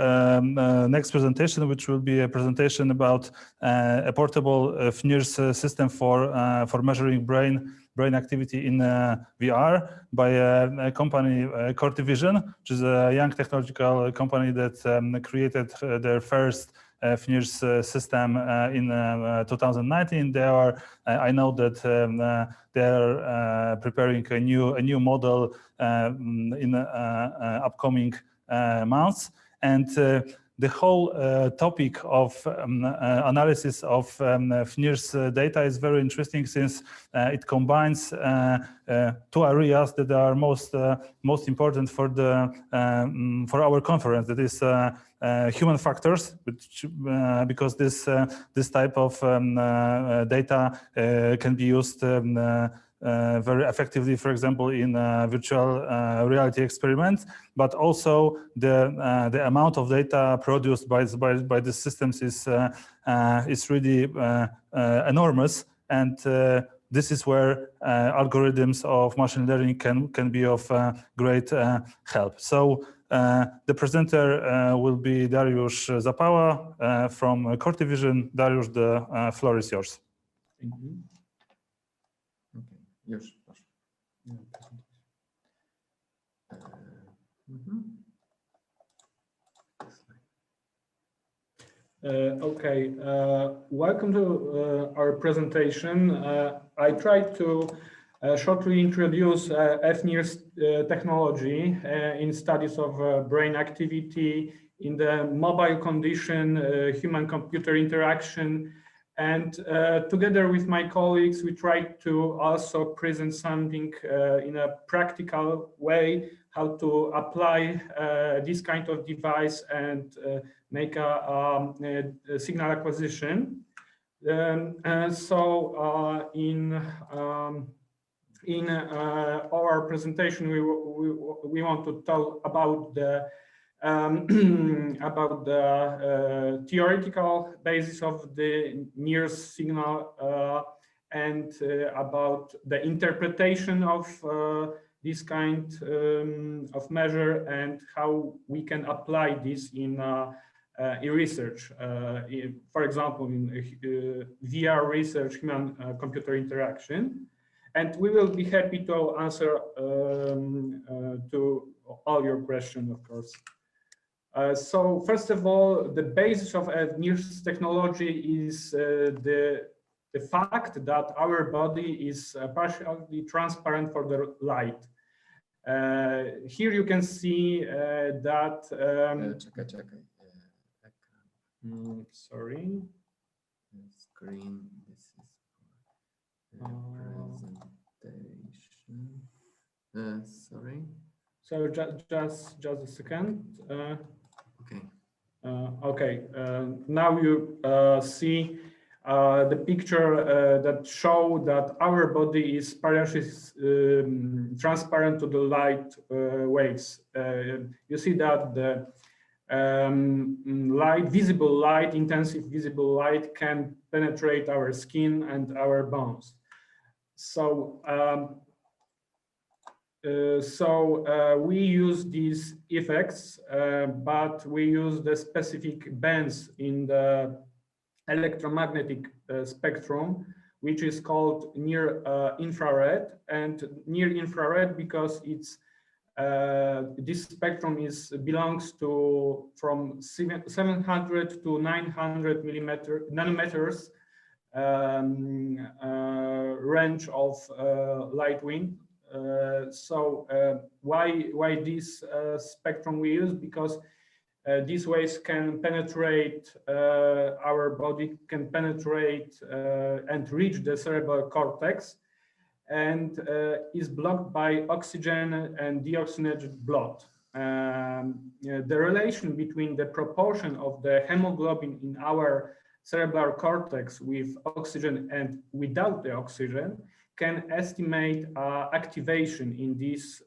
next presentation, which will be a presentation about a portable FNIRS system for measuring brain activity in VR by a company, Corti Vision, which is a young technological company that created their first FNIRS system in 2019. They are, I know that they are preparing a new model in upcoming months, and the whole topic of analysis of FNIRS data is very interesting, since it combines two areas that are most important for our conference. That is human factors, because this type of data can be used very effectively, for example, in virtual reality experiments, but also the amount of data produced by the systems is really enormous, and this is where algorithms of machine learning can be of great help. So the presenter will be Dariusz Zapała from Cortivision. Dariusz, the floor is yours. Thank you. Okay, już proszę. Okay, welcome to our presentation. I tried to shortly introduce FNIR's technology in studies of brain activity in the mobile condition, human-computer interaction, and together with my colleagues, we tried to also present something in a practical way, how to apply this kind of device and make a signal acquisition. So in our presentation, we want to talk about the theoretical basis of the near signal and about the interpretation of this kind of measure and how we can apply this in research, for example, in VR research, human-computer interaction. And we will be happy to answer to all your questions, of course. So first of all, the basis of NIRS technology is the fact that our body is partially transparent for the light. Here you can see that. Sorry. Screen. This is presentation. Sorry. So just a second. Okay. Okay. Now you see the picture that show that our body is partially transparent to the light waves. You see that the visible light, intensive visible light can penetrate our skin and our bones. So we use these effects, but we use the specific bands in the electromagnetic spectrum, which is called near infrared, and near infrared because it's this spectrum belongs to from 700 to 900 nanometers range of light wind. So why this spectrum we use? Because these waves can penetrate our body, can penetrate and reach the cerebral cortex, and is blocked by oxygen and deoxygenated blood. The relation between the proportion of the hemoglobin in our cerebral cortex with oxygen and without the oxygen can estimate activation in this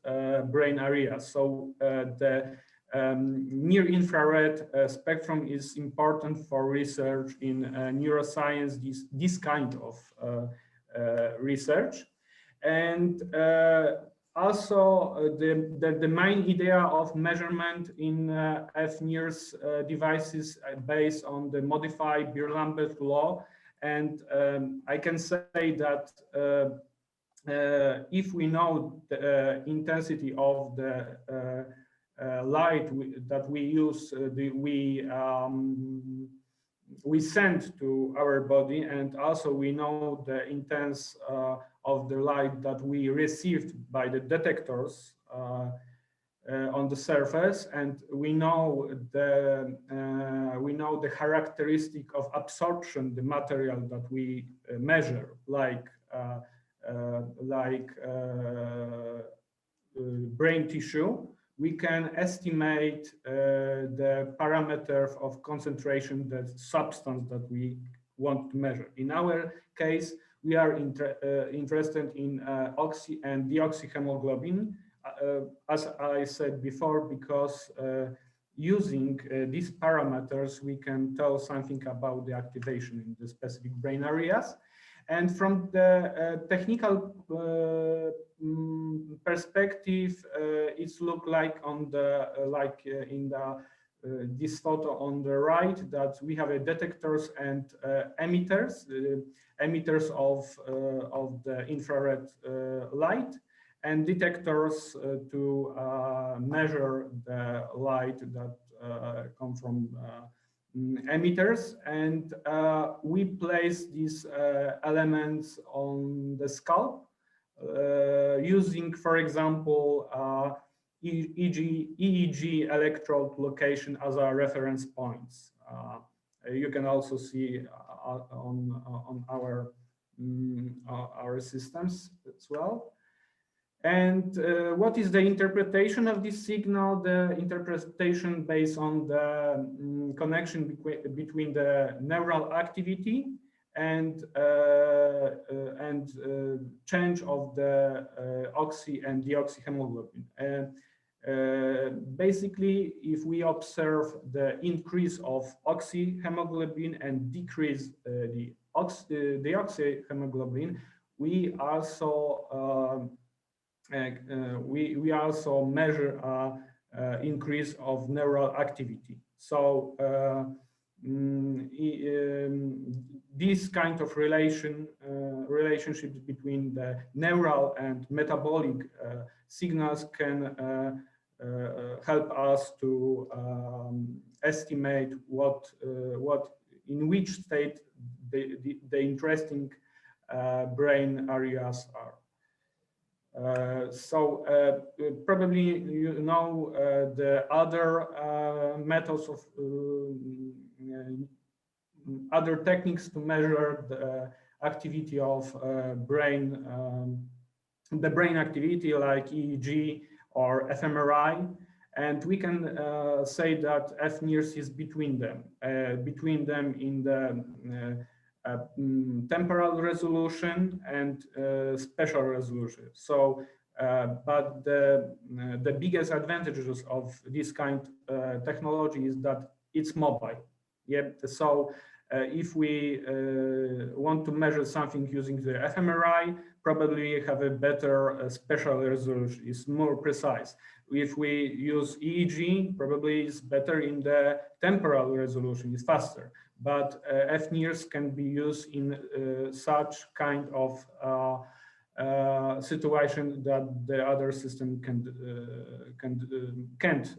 brain area. So the near infrared spectrum is important for research in neuroscience, this kind of research. And also the main idea of measurement in FNIRS devices based on the modified Beer-Lambert law. And I can say that if we know the intensity of the light that we use, we send to our body, and also we know the intense of the light that we received by the detectors on the surface, and we know the characteristic of absorption, the material that we measure, like brain tissue. We can estimate the parameter of concentration, the substance that we want to measure. In our case, we are interested in oxy and deoxyhemoglobin, as I said before, because using these parameters, we can tell something about the activation in the specific brain areas. And from the technical perspective, it's look like on the in the this photo on the right, that we have a detectors and emitters, emitters of the infrared light, and detectors to measure the light that come from emitters. And we place these elements on the scalp using, for example, EEG electrode location as our reference points. You can also see on our systems as well. And what is the interpretation of this signal? The interpretation based on the connection between the neural activity and change of the oxy and deoxyhemoglobin. Basically, if we observe the increase of oxyhemoglobin and decrease the deoxyhemoglobin, we also we also measure increase of neural activity. So this kind of relationships between the neural and metabolic signals can help us to estimate in which state the interesting brain areas are. Probably you know the other methods of other techniques to measure the activity of brain, the brain activity like EEG or fMRI, and we can say that fNIRS is between them in the temporal resolution and spatial resolution. So, but the biggest advantages of this kind of technology is that it's mobile. Yep. So if we want to measure something using the fMRI, probably have a better spatial resolution. It's more precise. If we use EEG, probably it's better in the temporal resolution. It's faster. But fNIRS can be used in such kind of situation that the other system can't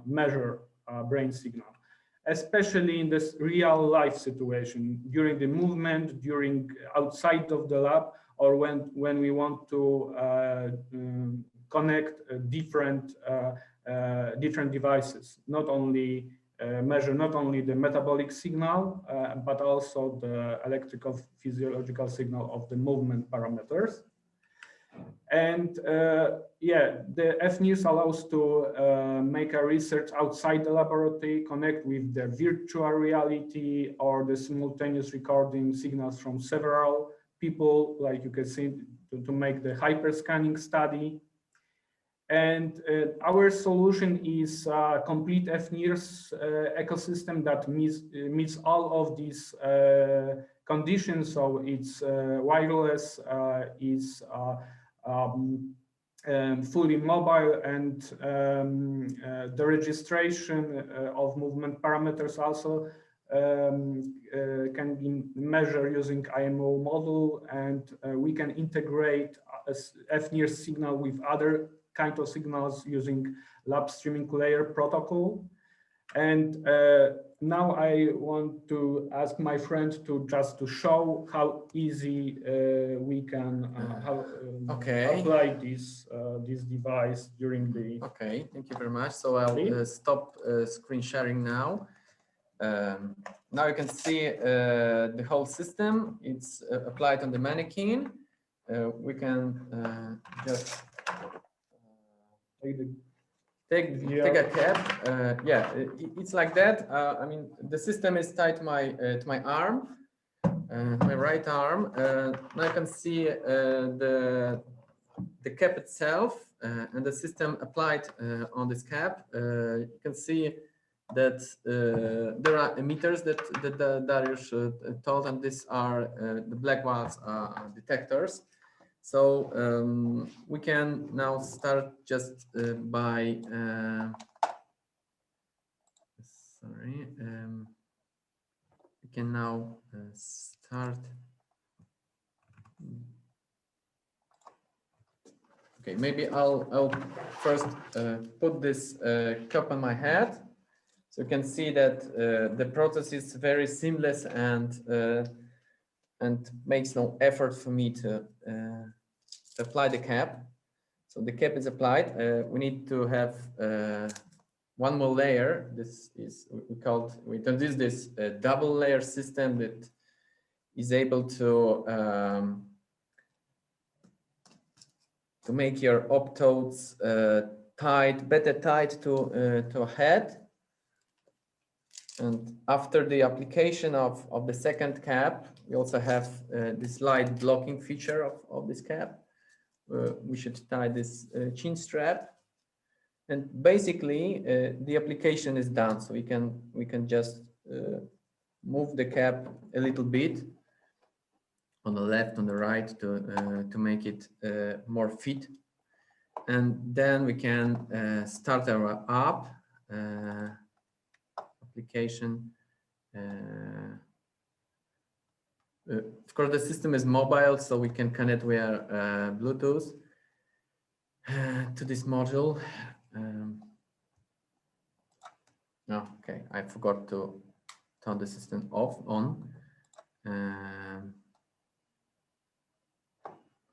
measure brain signal, especially in this real life situation, during the movement, during outside of the lab, or when we want to connect different devices, not only measure not only the metabolic signal, but also the electrical physiological signal of the movement parameters. And yeah, the fNIRS allows to make a research outside the laboratory, connect with the virtual reality or the simultaneous recording signals from several people, like you can see, to make the hyperscanning study. And our solution is a complete fNIRS ecosystem that meets all of these conditions. So it's wireless, is fully mobile, and the registration of movement parameters also can be measured using IMO model, and we can integrate a fNIRS signal with other kind of signals using lab streaming layer protocol. And now I want to ask my friend to show how easy we can apply this device during the. Okay, thank you very much. So I'll stop screen sharing now. Now you can see the whole system. It's applied on the mannequin. We can just take a cap. Yeah, it's like that. I mean, the system is tied to my arm. my right arm. Now you can see the cap itself and the system applied on this cap. You can see that there are emitters that Dariusz told, and these are the black ones are detectors. So we can now start just by sorry. We can now start. Okay, maybe I'll first put this cup on my head, so you can see that the process is very seamless and makes no effort for me to apply the cap. So the cap is applied. We need to have one more layer. This is we introduce this double layer system that is able to make your optodes better tied to a head. And after the application of the second cap, we also have this light blocking feature of this cap. We should tie this chin strap, and basically the application is done. So we can just move the cap a little bit on the left, on the right to make it more fit, and then we can start our app application. Of course, the system is mobile, so we can connect via Bluetooth to this module. Oh, okay, I forgot to turn the system on.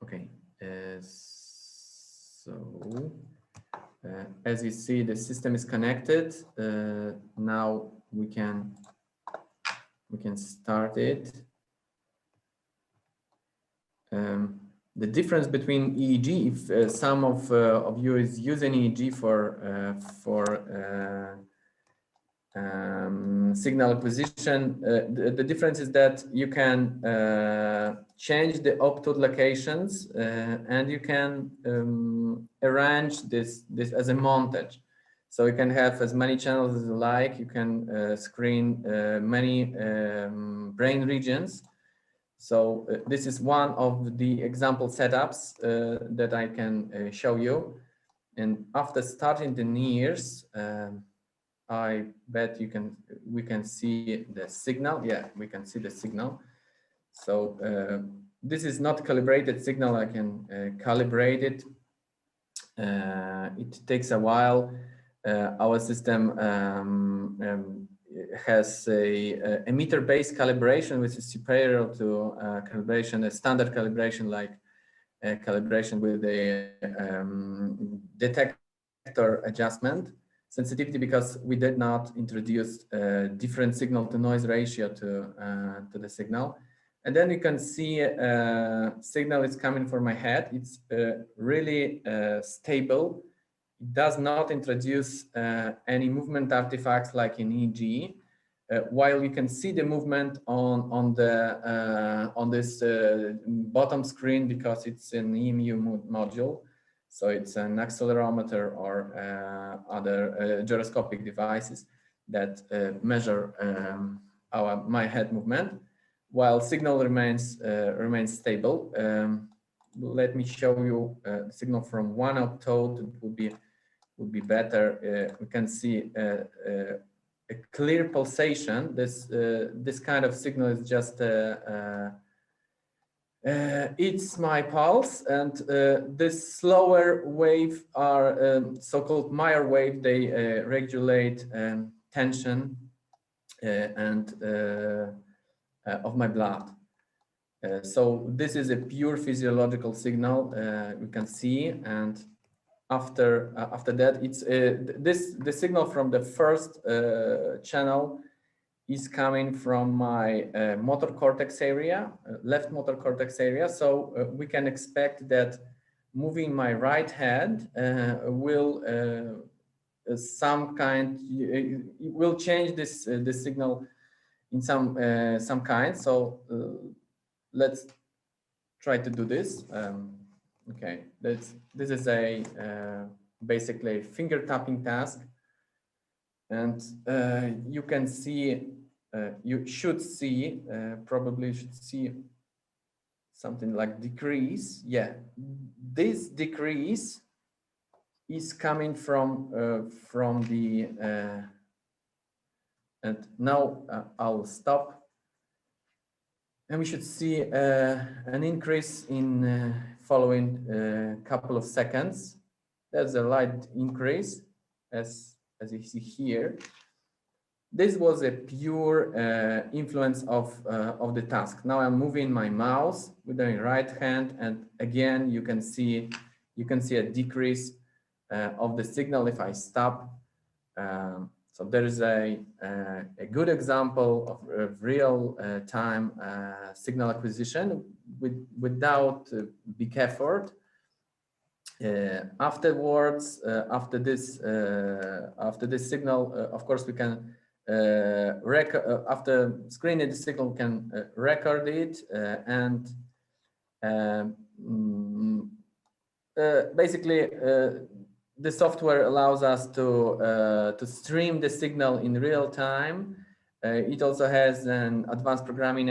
Okay, so as you see, the system is connected. Now we can start it. The difference between EEG, if some of you is using EEG for signal acquisition, the difference is that you can change the optode locations and you can arrange this as a montage. So you can have as many channels as you like. You can screen many brain regions. So this is one of the example setups that I can show you. And after starting the NIRS, I bet we can see the signal. Yeah, we can see the signal. So this is not calibrated signal. I can calibrate it. It takes a while. Our system has a emitter-based calibration, which is superior to calibration, a standard calibration like calibration with a detector adjustment sensitivity, because we did not introduce different signal to noise ratio to the signal. And then you can see signal is coming from my head. It's really stable. It does not introduce any movement artifacts like in EEG, while you can see the movement on this bottom screen because it's an EMU module. So it's an accelerometer or other gyroscopic devices that measure my head movement, while signal remains stable. Let me show you the signal from one optode. It would be better. We can see a clear pulsation. This kind of signal is just it's my pulse, and this slower wave are so-called Meyer wave. They regulate tension and of my blood. So this is a pure physiological signal we can see, and after that, it's the signal from the first channel is coming from my motor cortex area, left motor cortex area. So we can expect that moving my right hand will will change this signal in some kind. So let's try to do this. Okay, this is a basically finger tapping task, and you can see, you should see, probably should see something like decrease. Yeah, this decrease is coming from the and now I'll stop, and we should see an increase in following couple of seconds. There's a light increase as you see here. This was a pure influence of the task. Now I'm moving my mouse with the right hand, and again you can see a decrease of the signal if I stop. So there is a good example of real time signal acquisition without big effort. Afterwards, after this signal, of course we can after screening the signal, we can record it and basically the software allows us to stream the signal in real time. It also has an advanced programming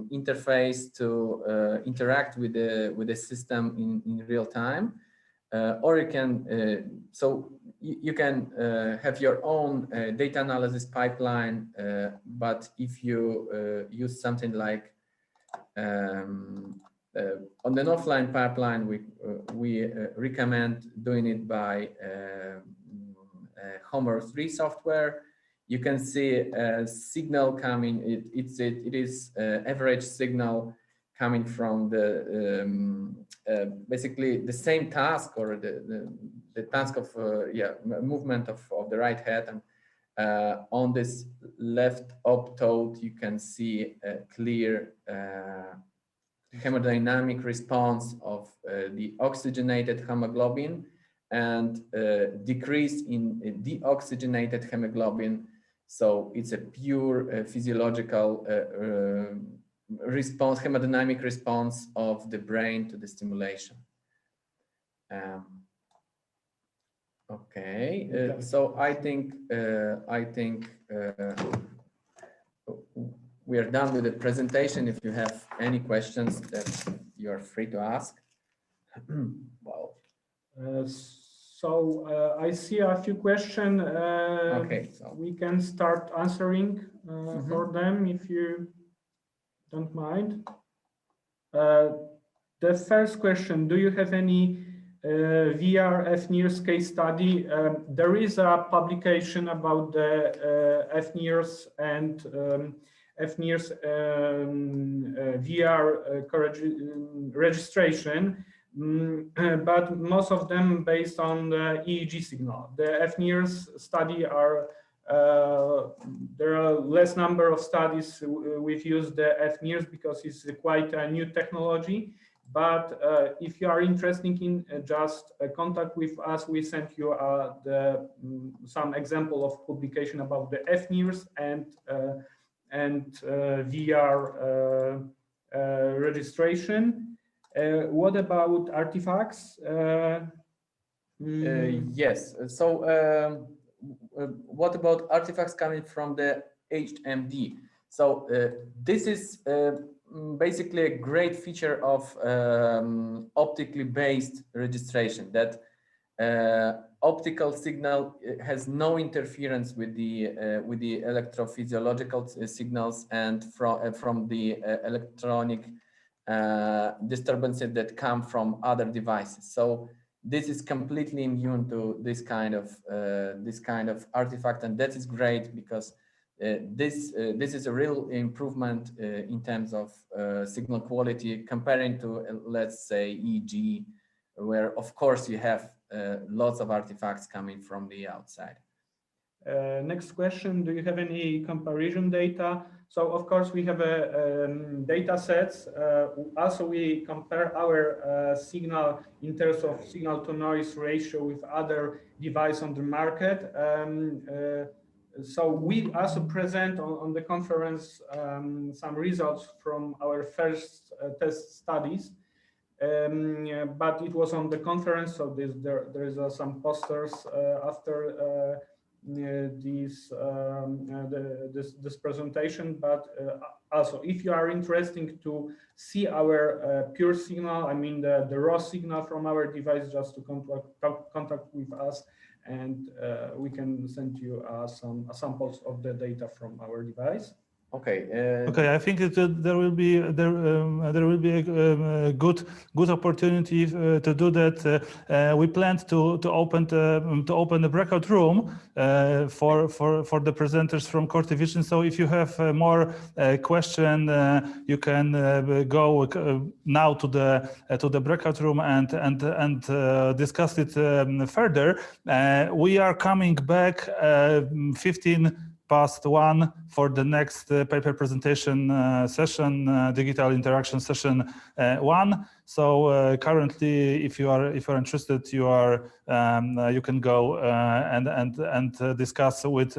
interface to interact with the system in real time, or you can you can have your own data analysis pipeline. But if you use something like on an offline pipeline, we recommend doing it by Homer 3 software. You can see a signal coming. It is average signal coming from the basically the same task, or the task of movement of the right head. And on this left optote, you can see a clear hemodynamic response of the oxygenated hemoglobin and decrease in deoxygenated hemoglobin. So it's a pure physiological response, hemodynamic response of the brain to the stimulation. Okay, so I think we are done with the presentation. If you have any questions, that you are free to ask. Wow. So I see a few questions. Okay, so we can start answering for them if you don't mind. The first question: do you have any VR FNIRS case study? There is a publication about the FNIRS and FNIRS VR registration, but most of them based on the EEG signal. The FNIRS study are there are less number of studies we've used the FNIRS because it's quite a new technology. But if you are interested in just contact with us, we sent you some example of publication about the FNIRS and VR registration. What about artifacts? Yes. So what about artifacts coming from the HMD? So this is basically a great feature of optically based registration, that optical signal has no interference with the electrophysiological signals and from the electronic disturbances that come from other devices. So this is completely immune to this kind of artifact, and that is great because this is a real improvement in terms of signal quality comparing to let's say EEG, where of course you have lots of artifacts coming from the outside. Next question: do you have any comparison data? So of course we have data sets. Also we compare our signal in terms of signal to noise ratio with other devices on the market. So we also present on the conference some results from our first test studies, but it was on the conference, so there is some posters after this presentation. But also, if you are interested to see our pure signal, I mean the raw signal from our device, just to contact with us, and we can send you some samples of the data from our device. Okay. Okay, I think there will be a good opportunity to do that. We planned to open the breakout room for the presenters from Core Vision. So if you have more question, you can go now to the breakout room and discuss it further. We are coming back 1:15 for the next paper presentation session, digital interaction session 1. So currently, if you are interested, you can go and discuss with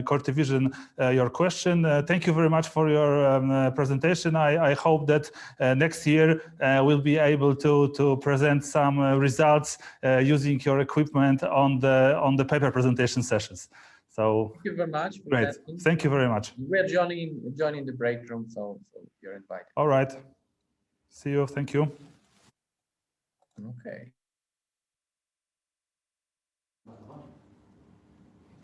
Core Vision your question. Thank you very much for your presentation. I hope that next year we'll be able to present some results using your equipment on the paper presentation sessions. So thank you very much. Great. Thank you very much. We're joining the break room, so you're invited. All right. See you. Thank you. Okay.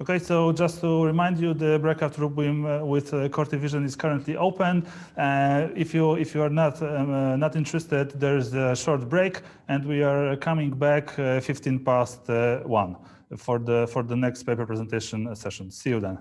Okay, so just to remind you, the breakout room with Core Vision is currently open. If you are not interested, there is a short break, and we are coming back 1:15 for the next paper presentation session. See you then.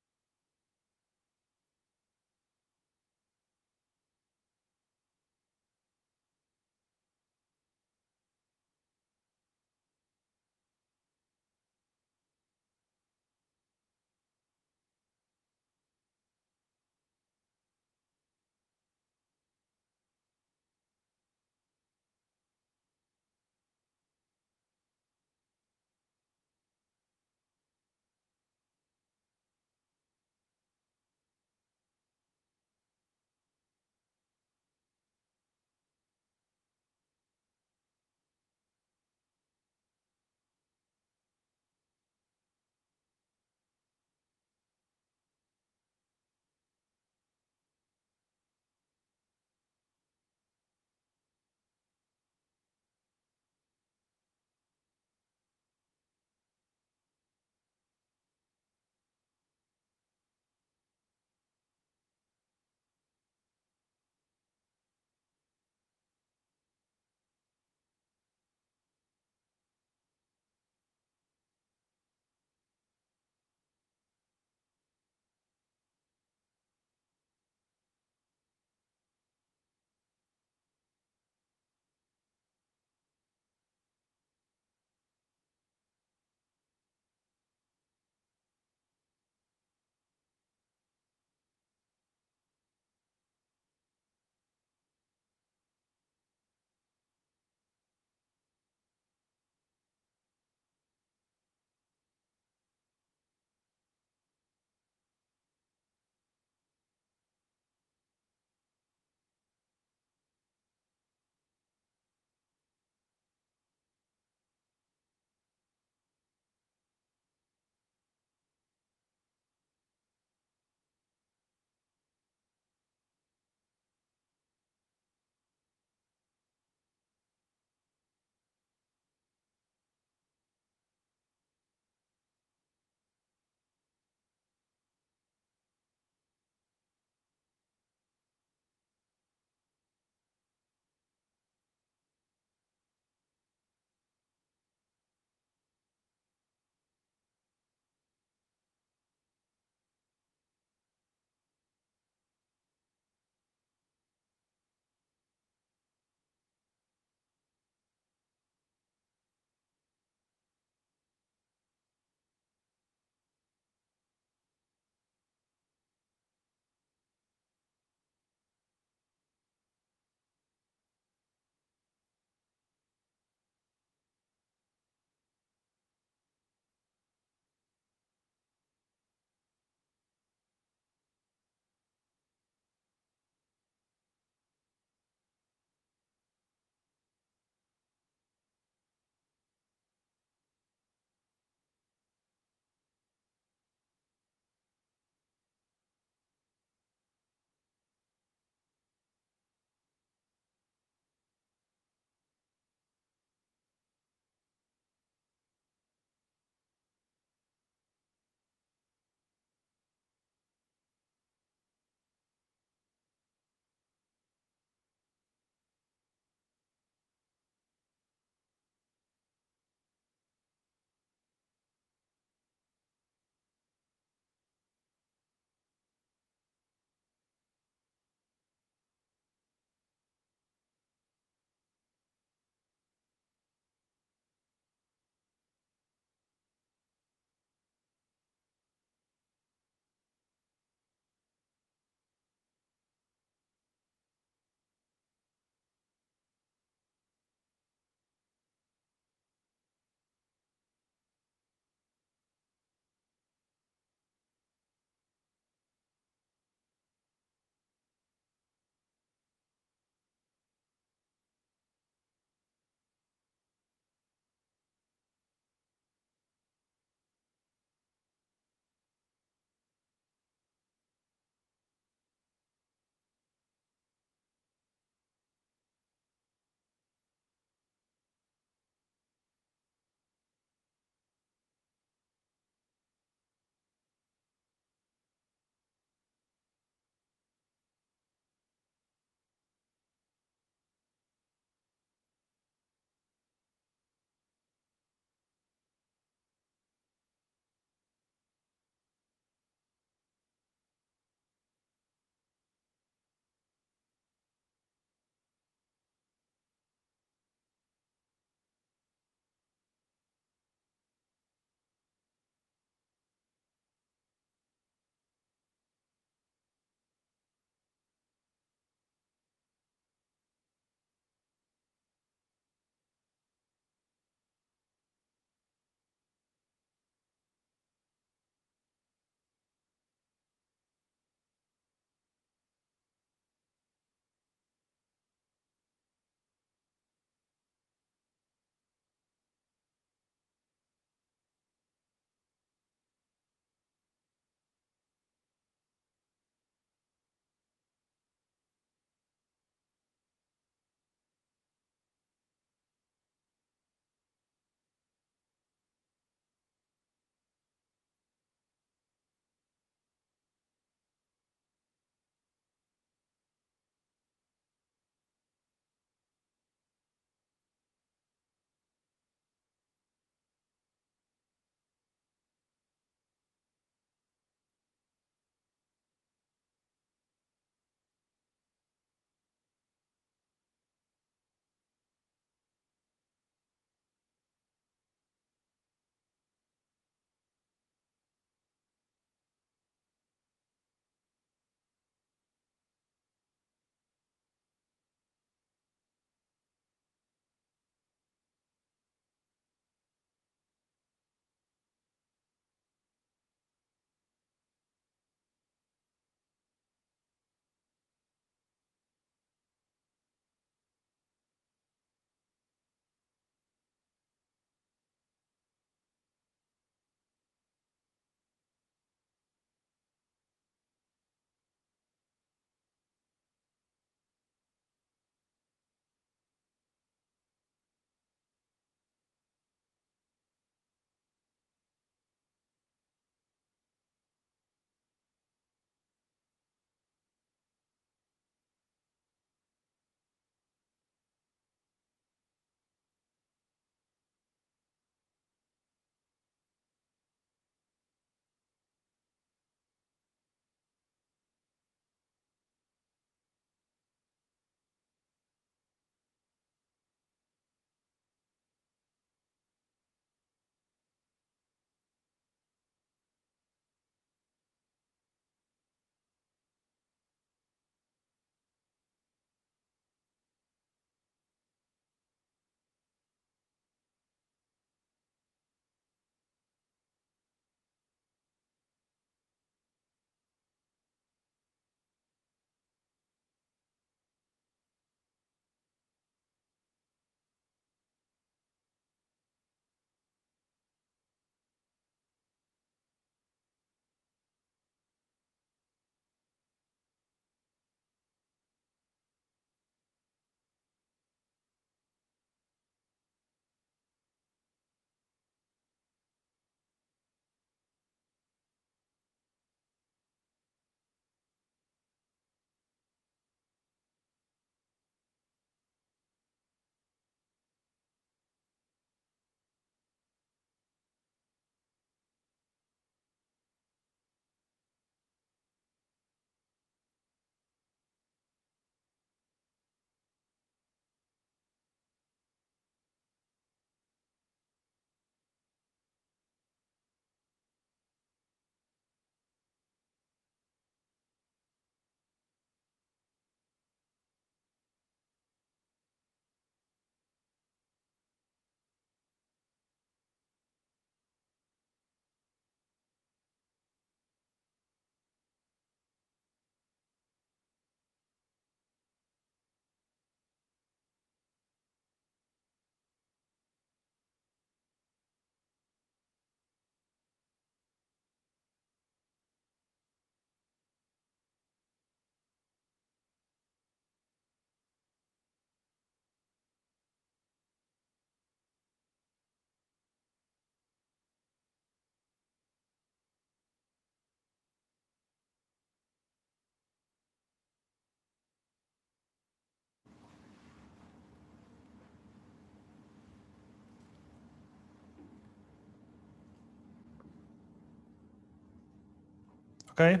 Okay,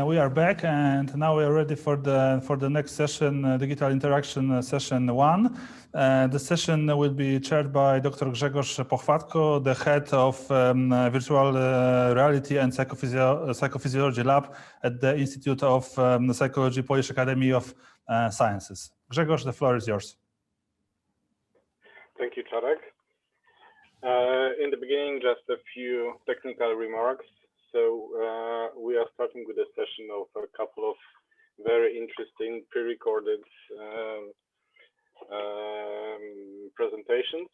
we are back, and now we are ready for the next session, digital interaction session 1. The session will be chaired by Dr. Grzegorz Pochwatko, the head of Virtual Reality and Psychophysiology Lab at the Institute of Psychology, Polish Academy of Sciences. Grzegorz, the floor is yours. Thank you, Czarek. In the beginning, just a few technical remarks. So we are starting with a session of a couple of very interesting pre-recorded presentations.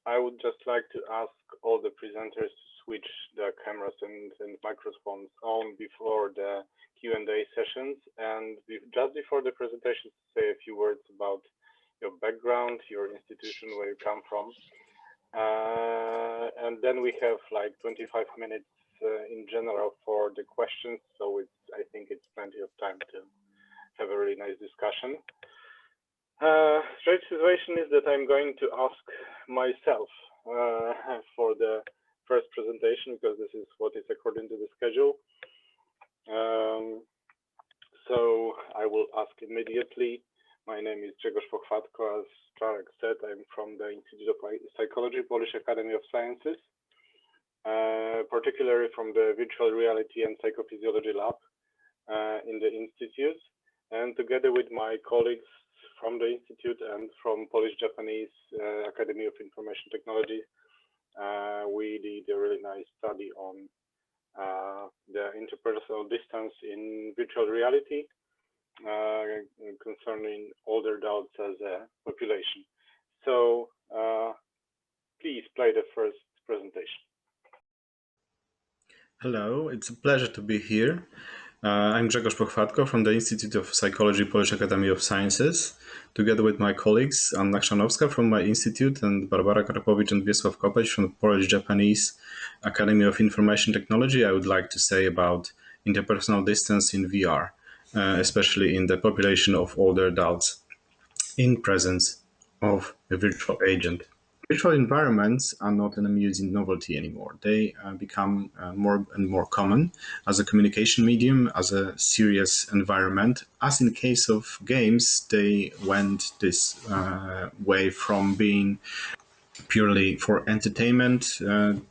I would just like to ask all the presenters to switch their cameras and microphones on before the Q&A sessions, and just before the presentations, say a few words about your background, your institution, where you come from. And then we have like 25 minutes in general for the questions, so I think it's plenty of time to have a really nice discussion. Straight situation is that I'm going to ask myself for the first presentation, because this is what is according to the schedule. So I will ask immediately. My name is Grzegorz Pochwatko. As Czarek said, I'm from the Institute of Psychology, Polish Academy of Sciences, particularly from the Virtual Reality and Psychophysiology Lab in the Institute. And together with my colleagues from the Institute and from Polish-Japanese Academy of Information Technology, we did a really nice study on the interpersonal distance in virtual reality, concerning older adults as a population. So please play the first presentation. Hello, it's a pleasure to be here. I'm Grzegorz Pochwatko from the Institute of Psychology, Polish Academy of Sciences, together with my colleagues Anna Chrzanowska from my institute and Barbara Karpowicz and Wiesław Kopeć from the Polish-Japanese Academy of Information Technology. I would like to say about interpersonal distance in VR, especially in the population of older adults in presence of a virtual agent. Virtual environments are not an amusing novelty anymore. They become more and more common as a communication medium, as a serious environment. As in case of games, they went this way from being purely for entertainment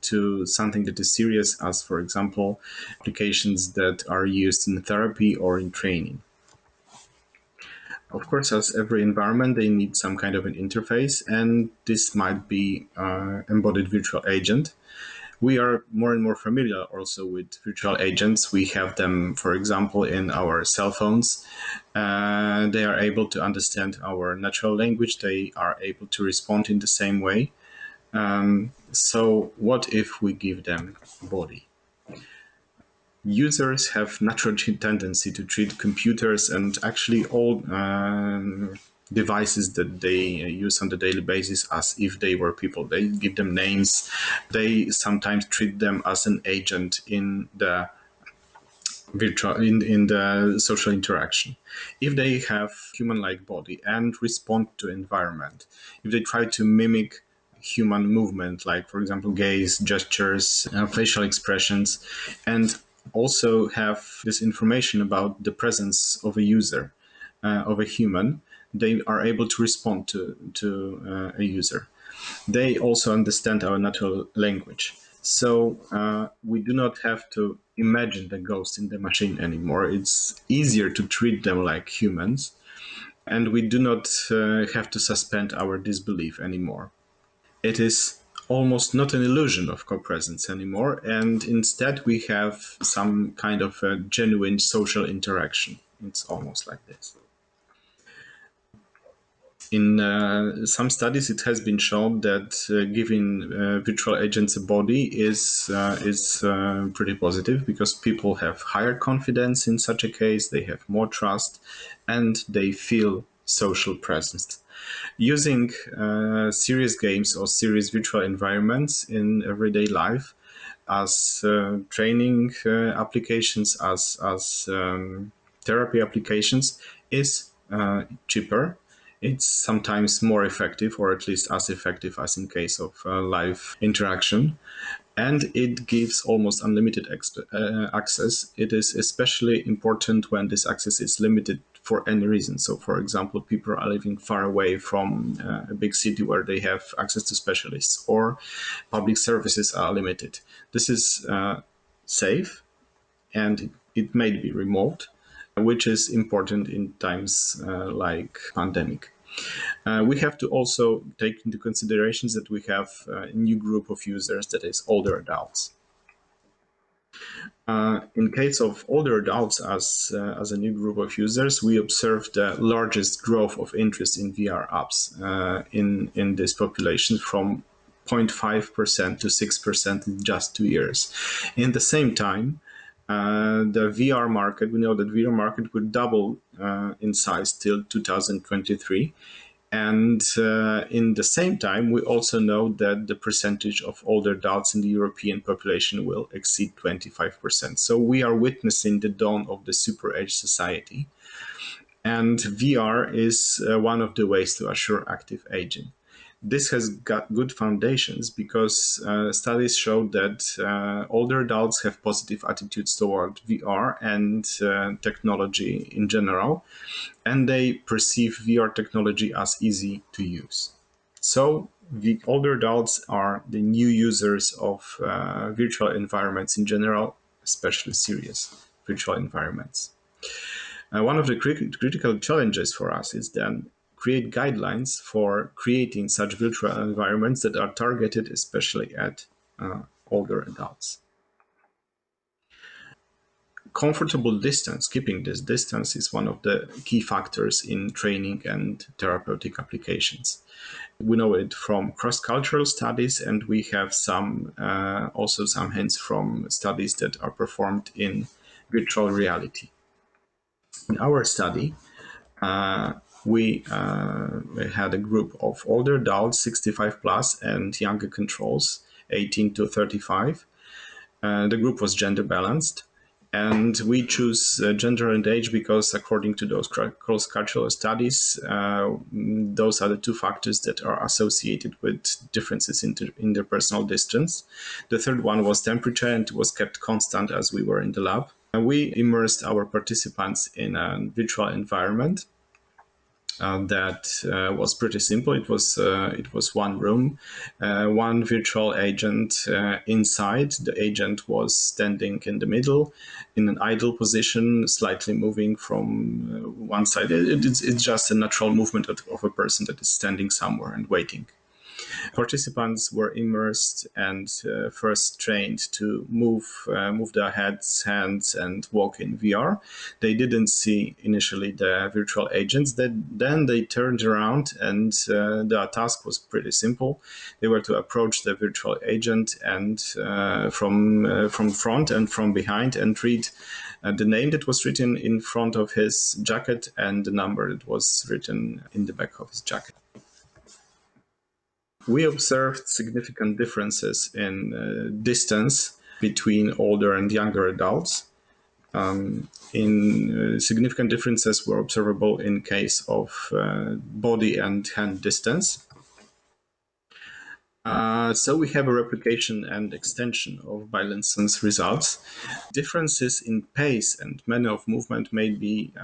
to something that is serious, as for example, applications that are used in therapy or in training. Of course, as every environment, they need some kind of an interface, and this might be embodied virtual agent. We are more and more familiar also with virtual agents. We have them, for example, in our cell phones. They are able to understand our natural language. They are able to respond in the same way. So what if we give them a body? Users have natural tendency to treat computers and actually all devices that they use on a daily basis as if they were people. They give them names. They sometimes treat them as an agent in the virtual in the social interaction. If they have human-like body and respond to environment, if they try to mimic human movement, like for example gaze, gestures, facial expressions, and also have this information about the presence of a user, of a human, they are able to respond to a user. They also understand our natural language. So we do not have to imagine the ghost in the machine anymore. It's easier to treat them like humans, and we do not have to suspend our disbelief anymore. It is almost not an illusion of co-presence anymore, and instead we have some kind of a genuine social interaction. It's almost like this. In some studies, it has been shown that giving virtual agents a body is pretty positive, because people have higher confidence in such a case, they have more trust, and they feel social presence. Using serious games or serious virtual environments in everyday life as training applications, as therapy applications is cheaper. It's sometimes more effective, or at least as effective as in case of live interaction. and it gives almost unlimited access. It is especially important when this access is limited for any reason. So, for example, people are living far away from a big city where they have access to specialists, or public services are limited. This is safe, and it may be remote, which is important in times like pandemic. We have to also take into considerations that we have a new group of users, that is older adults. In case of older adults as a new group of users, we observed the largest growth of interest in VR apps in this population, from 0.5% to 6% in just 2 years. In the same time, the VR market, we know that VR market would double in size till 2023. And in the same time, we also know that the percentage of older adults in the European population will exceed 25%. So we are witnessing the dawn of the super age society. And VR is one of the ways to assure active aging. This has got good foundations because studies show that older adults have positive attitudes toward VR and technology in general, and they perceive VR technology as easy to use. So the older adults are the new users of virtual environments in general, especially serious virtual environments. One of the critical challenges for us is then create guidelines for creating such virtual environments that are targeted especially at older adults. Comfortable distance, keeping this distance, is one of the key factors in training and therapeutic applications. We know it from cross-cultural studies, and we have also some hints from studies that are performed in virtual reality. In our study, we had a group of older adults, 65 plus, and younger controls, 18 to 35. The group was gender balanced, and we choose gender and age because, according to those cross-cultural studies, those are the two factors that are associated with differences in interpersonal distance. The third one was temperature, and it was kept constant as we were in the lab. And we immersed our participants in a virtual environment that was pretty simple. It was one room, one virtual agent inside. The agent was standing in the middle in an idle position, slightly moving from one side. It's just a natural movement of a person that is standing somewhere and waiting. Participants were immersed and first trained to move their heads, hands, and walk in VR. They didn't see initially the virtual agents. Then they turned around, and their task was pretty simple. They were to approach the virtual agent and from front and from behind, and read the name that was written in front of his jacket and the number that was written in the back of his jacket. We observed significant differences in distance between older and younger adults. Significant differences were observable in case of body and hand distance. So we have a replication and extension of Beilensen's results. Differences in pace and manner of movement may be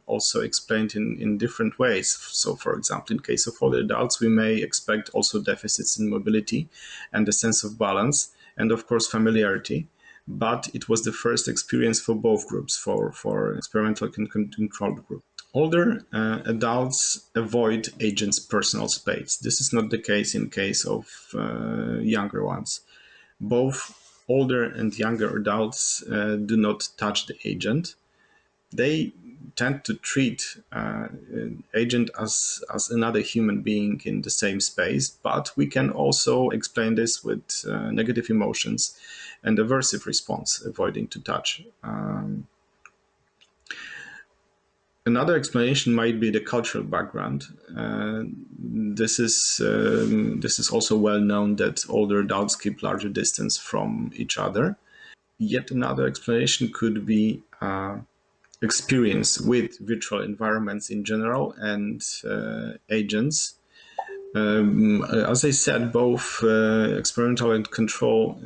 also explained in different ways. So, for example, in case of older adults, we may expect also deficits in mobility and a sense of balance, and of course familiarity. But it was the first experience for both groups, for experimental and controlled group. Older adults avoid agents' personal space. This is not the case in case of younger ones. Both older and younger adults do not touch the agent. They tend to treat agent as another human being in the same space, but we can also explain this with negative emotions and aversive response, avoiding to touch. Another explanation might be the cultural background. This is also well known that older adults keep larger distance from each other. Yet another explanation could be experience with virtual environments in general and agents. As I said, both experimental and control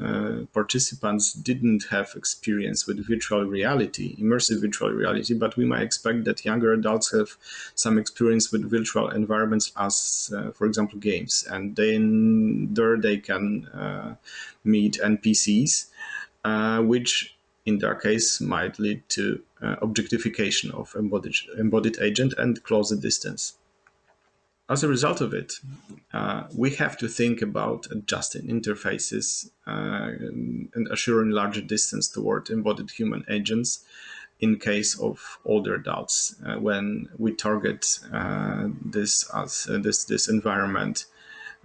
participants didn't have experience with virtual reality, immersive virtual reality, but we might expect that younger adults have some experience with virtual environments as, for example, games. And then there they can meet NPCs, which in their case might lead to objectification of embodied agent and closer distance. As a result of it, we have to think about adjusting interfaces and assuring larger distance toward embodied human agents in case of older adults when we target this as this environment,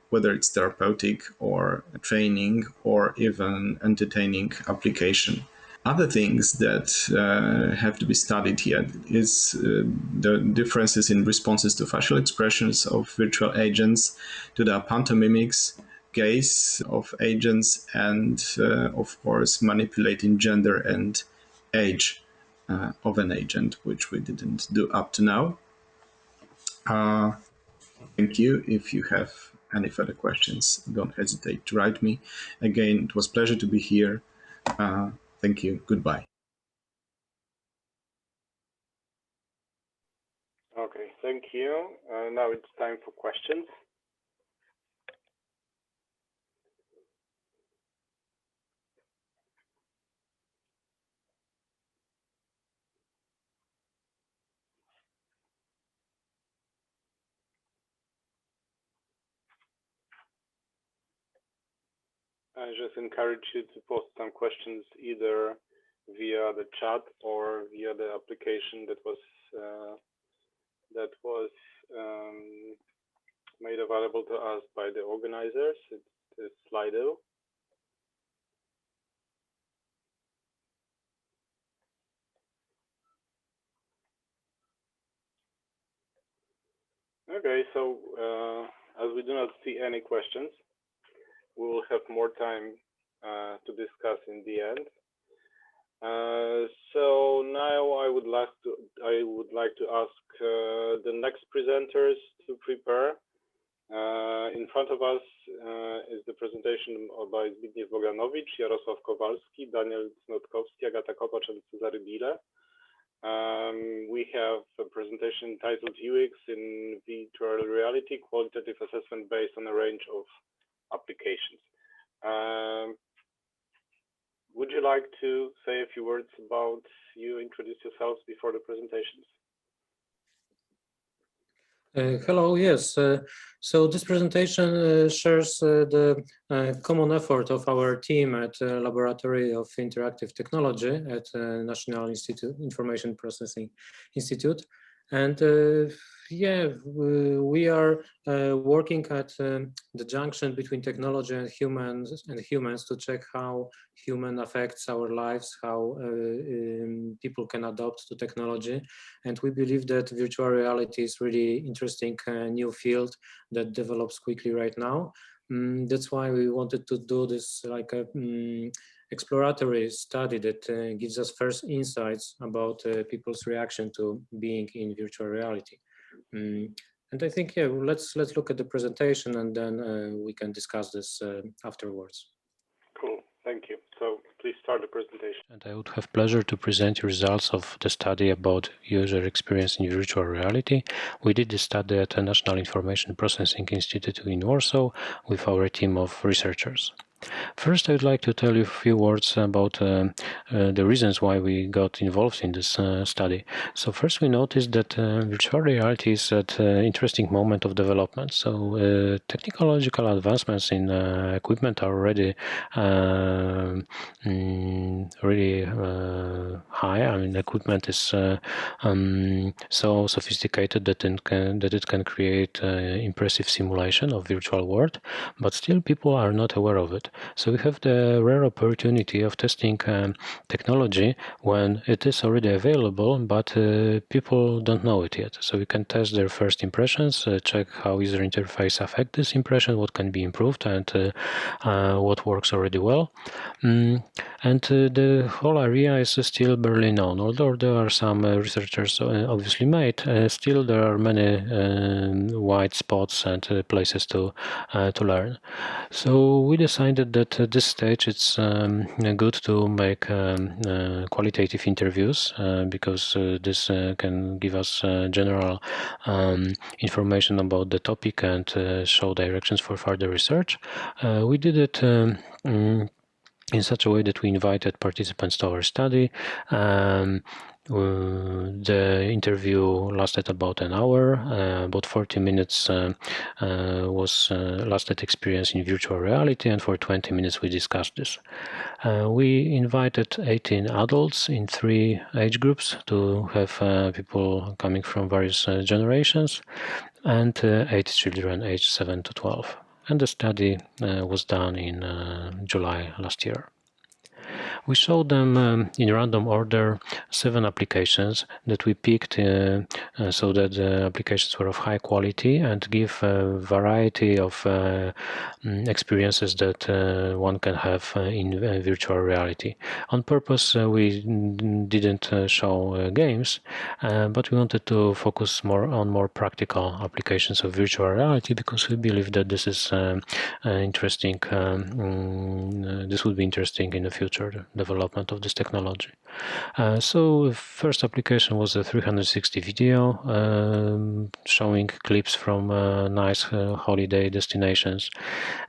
whether it's therapeutic or training or even entertaining application. Other things that have to be studied here is the differences in responses to facial expressions of virtual agents, to the pantomimics, gaze of agents, and of course manipulating gender and age of an agent, which we didn't do up to now. Thank you. If you have any further questions, don't hesitate to write me. Again, it was a pleasure to be here. Thank you. Goodbye. Okay, thank you. Now it's time for questions. I just encourage you to post some questions either via the chat or via the application that was made available to us by the organizers. It's Slido. Okay, so as we do not see any questions, we will have more time to discuss in the end. So now I would like to ask the next presenters to prepare. In front of us is the presentation by Zbigniew Boganowicz, Jarosław Kowalski, Daniel Cnotkowski, Agata Kopacz, and Cezary Bile. We have a presentation titled UX in Virtual Reality, Qualitative Assessment based on a range of applications. Would you like to say a few words about you, introduce yourselves before the presentations? Hello, yes. So this presentation shares the common effort of our team at Laboratory of Interactive Technology at National Information Processing Institute. And yeah, we are working at the junction between technology and humans to check how human affects our lives, how people can adopt to technology. And we believe that virtual reality is really interesting new field that develops quickly right now. That's why we wanted to do this like a exploratory study that gives us first insights about people's reaction to being in virtual reality. And I think, yeah, let's look at the presentation and then we can discuss this afterwards. Cool, thank you. So please start the presentation. And I would have pleasure to present you results of the study about user experience in virtual reality. We did this study at the National Information Processing Institute in Warsaw with our team of researchers. First, I would like to tell you a few words about the reasons why we got involved in this study. So first, we noticed that virtual reality is at an interesting moment of development. So technological advancements in equipment are already really high. I mean, equipment is so sophisticated that it can create impressive simulation of virtual world, but still people are not aware of it. yet. So we have the rare opportunity of testing technology when it is already available, but people don't know it yet. So we can test their first impressions, check how user interface affect this impression, what can be improved, and what works already well. And the whole area is still barely known. Although there are some researchers obviously made, still there are many white spots and places to learn. So we decided that at this stage it's good to make qualitative interviews because this can give us general information about the topic and show directions for further research. We did it in such a way that we invited participants to our study. The interview lasted about an hour. About 40 minutes was lasted experience in virtual reality, and for 20 minutes we discussed this. We invited 18 adults in 3 age groups to have people coming from various generations, and 8 children aged 7 to 12. And the study was done in July last year. We showed them in random order 7 applications that we picked so that the applications were of high quality and give a variety of experiences that one can have in virtual reality. On purpose, we didn't show games, but we wanted to focus on more practical applications of virtual reality because we believe that this is interesting. This would be interesting in the future development of this technology. So first application was a 360 video showing clips from nice holiday destinations.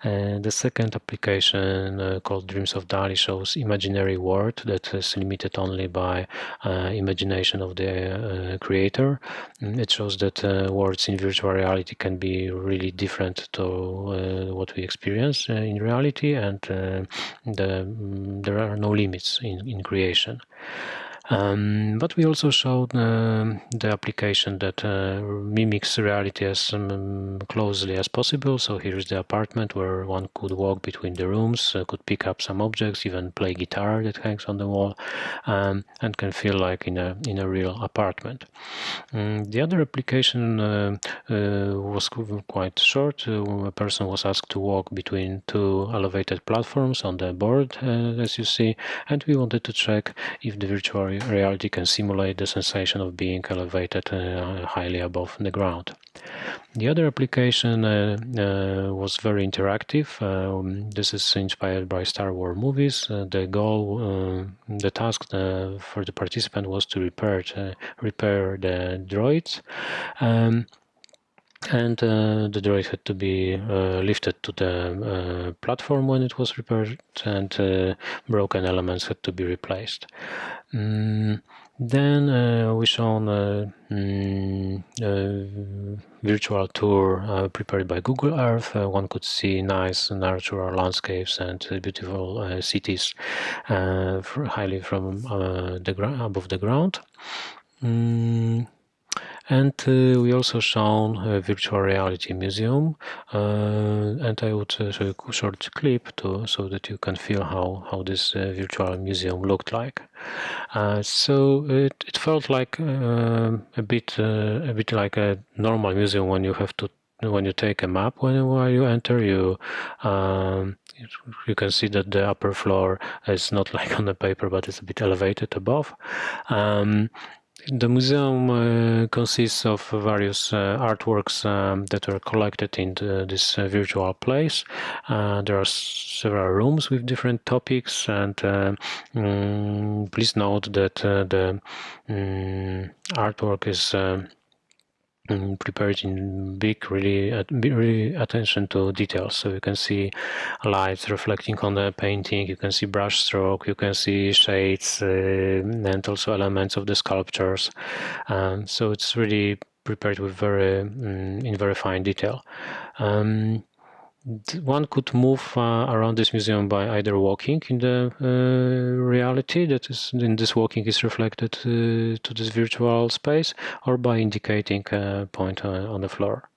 The second application called Dreams of Dali shows imaginary world that is limited only by imagination of the creator. It shows that worlds in virtual reality can be really different to what we experience in reality, and there are no limits in creation. But we also showed the application that mimics reality as closely as possible. So here is the apartment where one could walk between the rooms, could pick up some objects, even play guitar that hangs on the wall, and can feel like in a real apartment. The other application was quite short. A person was asked to walk between 2 elevated platforms on the board, as you see, and we wanted to check if the virtual reality can simulate the sensation of being elevated highly above the ground. The other application was very interactive. This is inspired by Star Wars movies. The goal, the task for the participant was to repair the droids. And the droid had to be lifted to the platform when it was repaired, and broken elements had to be replaced. Then we shown a virtual tour prepared by Google Earth. One could see nice natural landscapes and beautiful cities highly from above the ground. And we also shown a virtual reality museum, and I would show you a short clip so that you can feel how this virtual museum looked like. So it felt like a bit like a normal museum when you take a map while you enter. You can see that the upper floor is not like on the paper, but it's a bit elevated above. The museum consists of various artworks that are collected in this virtual place. There are several rooms with different topics, and please note that the artwork is prepared in big, really attention to details. So you can see lights reflecting on the painting, you can see brush stroke, you can see shades, and also elements of the sculptures. So it's really prepared with in very fine detail. One could move around this museum by either walking in the reality that is in this walking is reflected to this virtual space, or by indicating a point on the floor.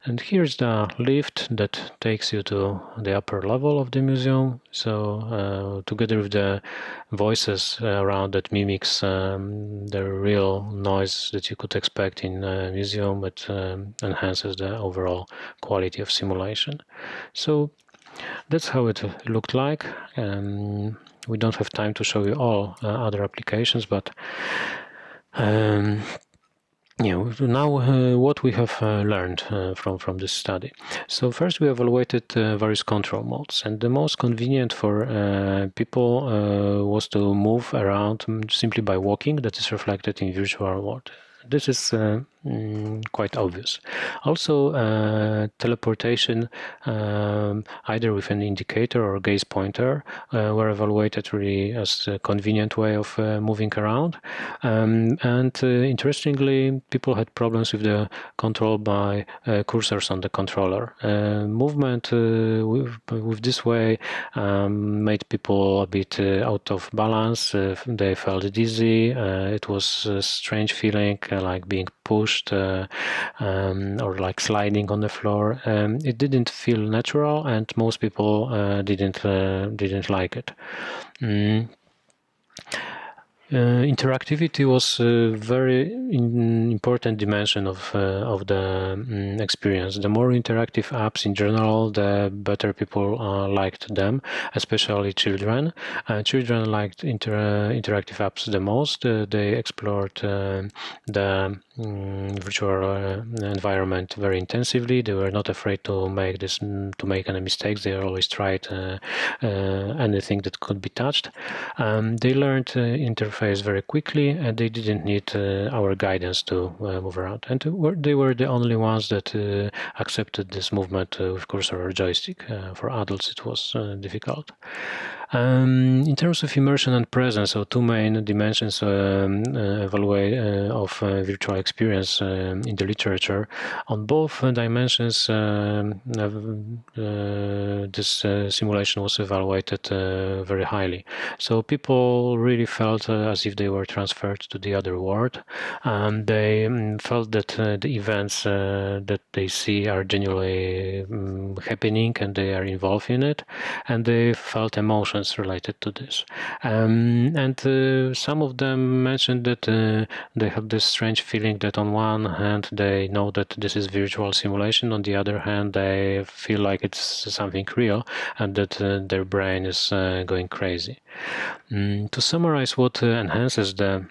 And here's the lift that takes you to the upper level of the museum. So together with the voices around that mimics the real noise that you could expect in a museum, but enhances the overall quality of simulation. So that's how it looked like. We don't have time to show you all other applications, but now what we have learned from this study. So first we evaluated various control modes, and the most convenient for people was to move around simply by walking. That is reflected in virtual world. This is quite obvious. Also, teleportation, either with an indicator or gaze pointer, were evaluated really as a convenient way of moving around. And interestingly, people had problems with the control by cursors on the controller. Movement with this way made people a bit out of balance. They felt dizzy. It was a strange feeling, like being pushed or like sliding on the floor. It didn't feel natural, and most people didn't like it. Interactivity was a very important dimension of the experience. The more interactive apps in general, the better people liked them, especially children. Children liked interactive apps the most. They explored the virtual environment very intensively. They were not afraid to make any mistakes. They always tried anything that could be touched. They learned interface very quickly, and they didn't need our guidance to move around. And they were the only ones that accepted this movement with cursor or joystick. For adults, it was difficult. In terms of immersion and presence, so two main dimensions of virtual experience in the literature. On both dimensions, this simulation was evaluated very highly. So people really felt as if they were transferred to the other world. They felt that the events that they see are genuinely happening, and they are involved in it, and they felt emotions related to this. And some of them mentioned that they have this strange feeling that on one hand they know that this is virtual simulation, on the other hand they feel like it's something real, and that their brain is going crazy. To summarize what enhances the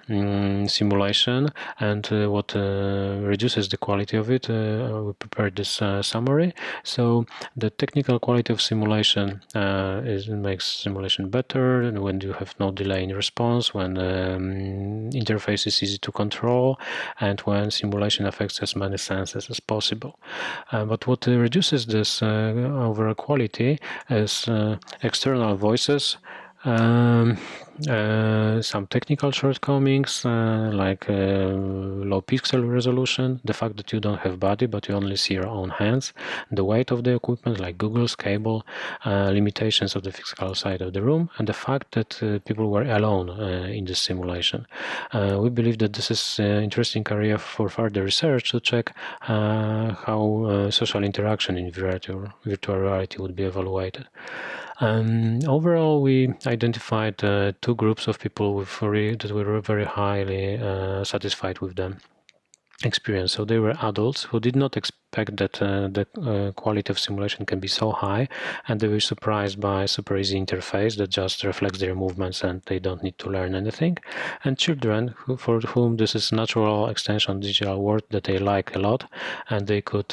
simulation and what reduces the quality of it, we prepared this summary. So the technical quality of simulation makes simulation better, and when you have no delay in response, when interface is easy to control, and when simulation affects as many senses as possible. But what reduces this overall quality is external voices, some technical shortcomings like low pixel resolution, the fact that you don't have body but you only see your own hands, the weight of the equipment like Google's cable, limitations of the physical side of the room, and the fact that people were alone in this simulation. We believe that this is an interesting area for further research to check how social interaction in virtual reality would be evaluated. Overall, we identified two groups of people that were very highly satisfied with them experience. So they were adults who did not expect that the quality of simulation can be so high, and they were surprised by super easy interface that just reflects their movements and they don't need to learn anything. And children for whom this is natural extension of the digital world that they like a lot, and they could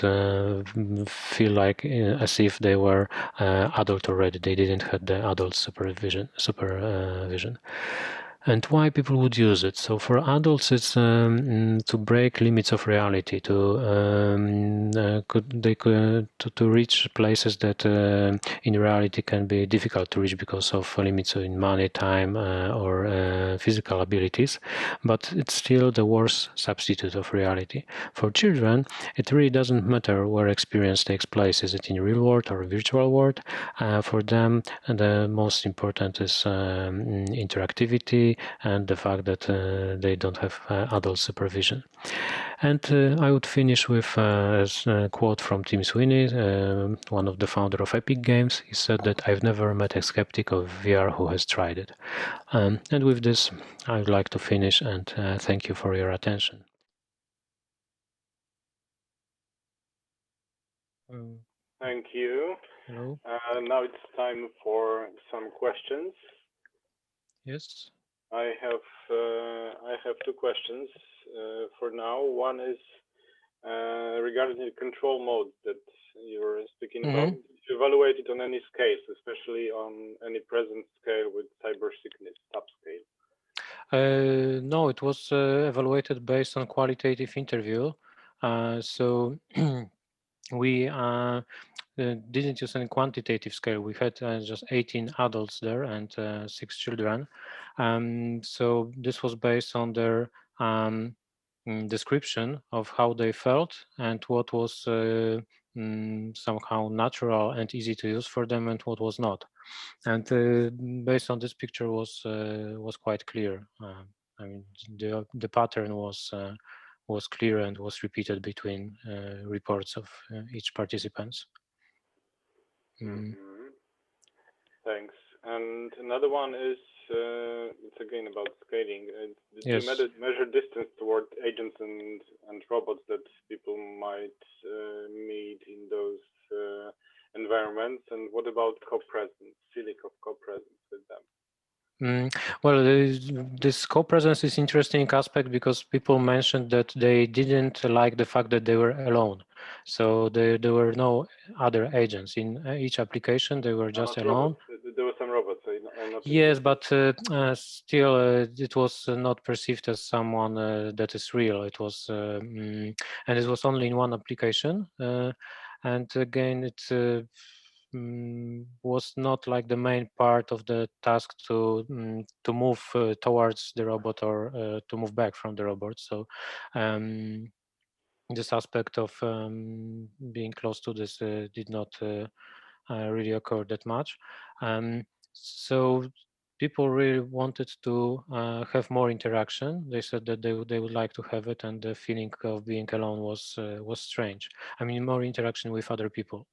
feel like as if they were adult already. They didn't have the adult supervision. And why people would use it? So for adults, it's to break limits of reality, to reach places that in reality can be difficult to reach because of limits in money, time, or physical abilities. But it's still the worst substitute of reality. For children, it really doesn't matter where experience takes place. Is it in real world or virtual world? For them, the most important is interactivity, reality and the fact that they don't have adult supervision. And I would finish with a quote from Tim Sweeney, one of the founder of Epic Games. He said that I've never met a skeptic of VR who has tried it. And with this, I would like to finish and thank you for your attention. Thank you. Hello. Now it's time for some questions. Yes. I have two questions for now. One is regarding the control mode that you were speaking about. You evaluate it on any scales, especially on any present scale with cyber sickness subscale. No, it was evaluated based on qualitative interview. So we didn't use any quantitative scale. We had just 18 adults there and 6 children. So this was based on their description of how they felt and what was somehow natural and easy to use for them and what was not. And based on this picture was quite clear. I mean, the pattern was clear and was repeated between reports of each participants. Thanks. And another one is it's again about scaling. Yes. You measure distance toward agents and robots that people might meet in those environments. And what about co-presence, feeling of co-presence with them? Well, this co-presence is interesting aspect because people mentioned that they didn't like the fact that they were alone. So there were no other agents in each application. They were just alone. There were some robots. Yes, but still, it was not perceived as someone that is real. It was, and it was only in one application. And again, it was not like the main part of the task to move towards the robot or to move back from the robot. So this aspect of being close to this did not really occur that much. So people really wanted to have more interaction. They said that they would like to have it, and the feeling of being alone was strange. I mean, more interaction with other people.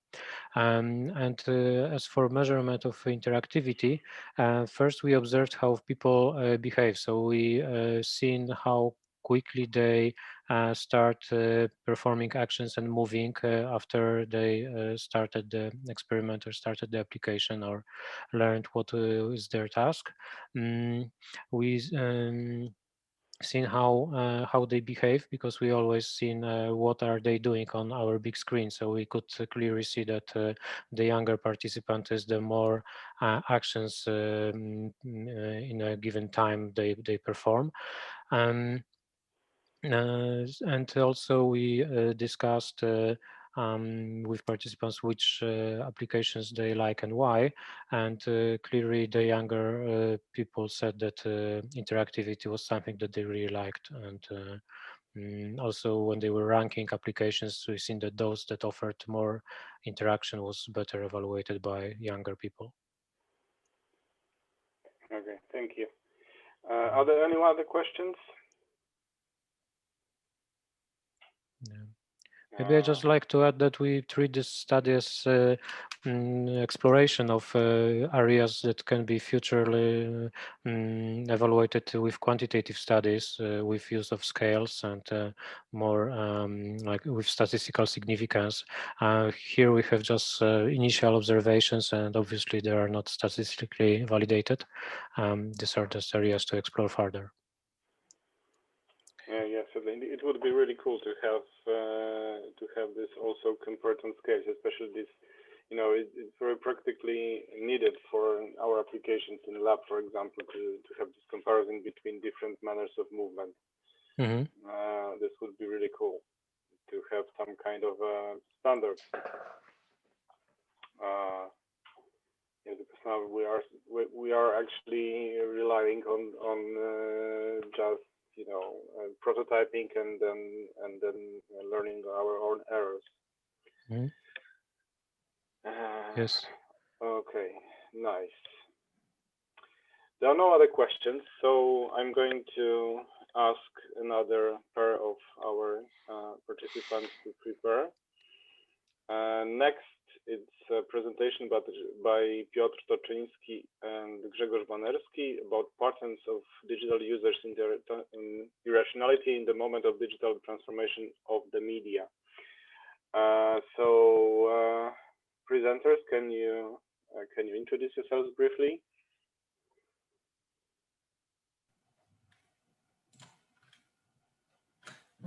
And as for measurement of interactivity, first we observed how people behave. So we seen how quickly they start performing actions and moving after they started the experiment or started the application or learned what is their task. We seen how they behave because we always seen what are they doing on our big screen, so we could clearly see that the younger participant is the more actions in a given time they perform. And also we discussed with participants which applications they like and why, and clearly the younger people said that interactivity was something that they really liked, and also when they were ranking applications, we've seen that those that offered more interaction was better evaluated by younger people. Okay, thank you. Are there any other questions? Maybe I just like to add that we treat this study as exploration of areas that can be futurely evaluated with quantitative studies with use of scales and more like with statistical significance. Here we have just initial observations, and obviously they are not statistically validated. These are just areas to explore further. Yes, it would be really cool to have this also compared on scales, especially this. You know, it's very practically needed for our applications in the lab, for example, to have this comparison between different manners of movement. This would be really cool to have some kind of standard. Yeah, because now we are actually relying on just prototyping and then learning our own errors. Yes. Okay, nice. There are no other questions, so I'm going to ask another pair of our participants to prepare. Next, it's a presentation by Piotr Toczyński and Grzegorz Banerski about patterns of digital users in irrationality in the moment of digital transformation of the media. Presenters, can you introduce yourselves briefly?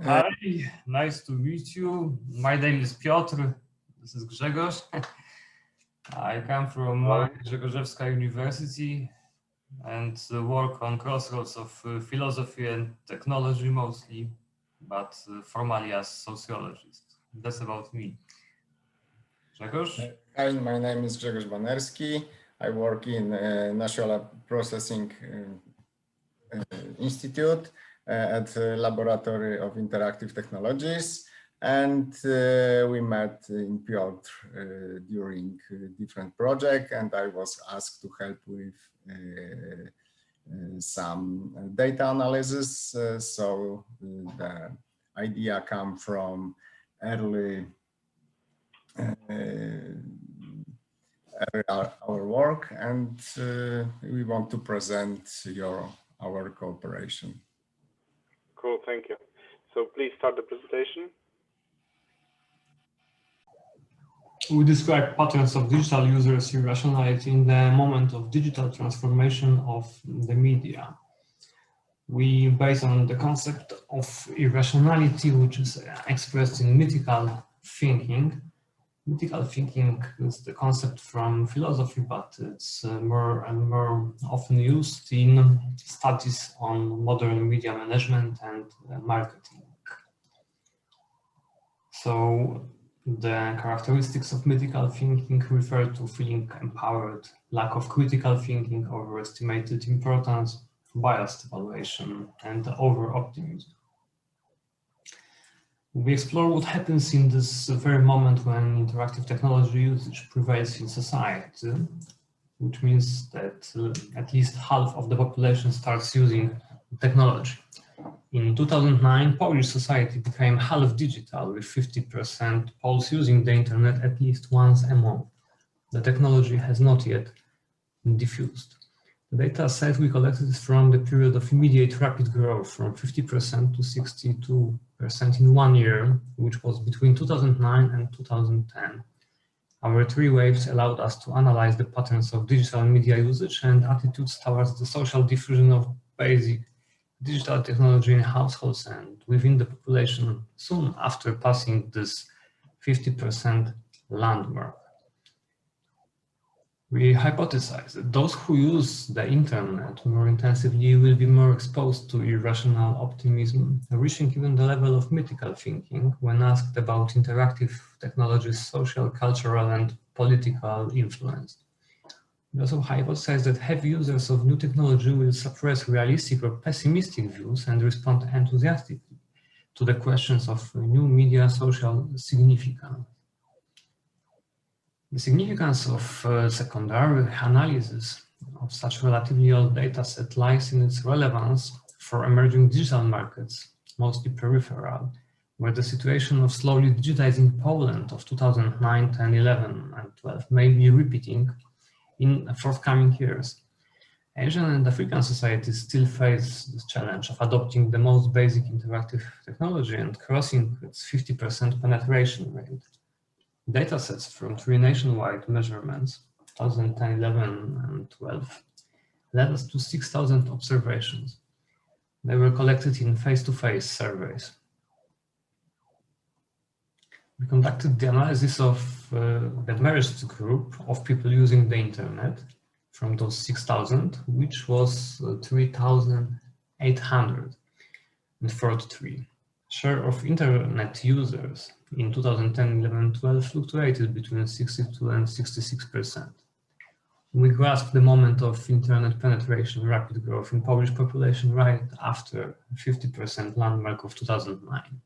Hi, nice to meet you. My name is Piotr. This is Grzegorz. I come from Grzegorzewska University and work on crossroads of philosophy and technology mostly, but formally as sociologist. That's about me. Grzegorz? Hi, my name is Grzegorz Banerski. I work in National Processing Institute at the Laboratory of Interactive Technologies, and we met in Piotr during different projects, and I was asked to help with some data analysis. So the idea came from early our work, and we want to present our cooperation. Cool, thank you. So please start the presentation. We describe patterns of digital users' irrationality in the moment of digital transformation of the media. We base on the concept of irrationality, which is expressed in mythical thinking. Mythical thinking is the concept from philosophy, but it's more and more often used in studies on modern media management and marketing. So the characteristics of mythical thinking refer to feeling empowered, lack of critical thinking, overestimated importance, biased evaluation, and over-optimism. We explore what happens in this very moment when interactive technology usage prevails in society, which means that at least half of the population starts using technology. In 2009, Polish society became half digital, with 50% Poles using the internet at least once a month. The technology has not yet diffused. The data set we collected is from the period of immediate rapid growth, from 50% to 62% in 1 year, which was between 2009 and 2010. Our 3 waves allowed us to analyze the patterns of digital media usage and attitudes towards the social diffusion of basic digital technology in households and within the population soon after passing this 50% landmark. We hypothesize that those who use the internet more intensively will be more exposed to irrational optimism, reaching even the level of mythical thinking when asked about interactive technology's social, cultural, and political influence. We also hypothesize that heavy users of new technology will suppress realistic or pessimistic views and respond enthusiastically to the questions of new media social significance. The significance of secondary analysis of such relatively old data set lies in its relevance for emerging digital markets, mostly peripheral, where the situation of slowly digitizing Poland of 2009, 10, 11, and 12 may be repeating in forthcoming years. Asian and African societies still face this challenge of adopting the most basic interactive technology and crossing its 50% penetration rate. Datasets from 3 nationwide measurements, 2010, 11, and 12, led us to 6,000 observations. They were collected in face-to-face surveys. We conducted the analysis of the merged group of people using the internet from those 6,000, which was 3,843. Share of internet users in 2010, 11, 12 fluctuated between 62 and 66%. We grasped the moment of internet penetration rapid growth in Polish population right after 50% landmark of 2009.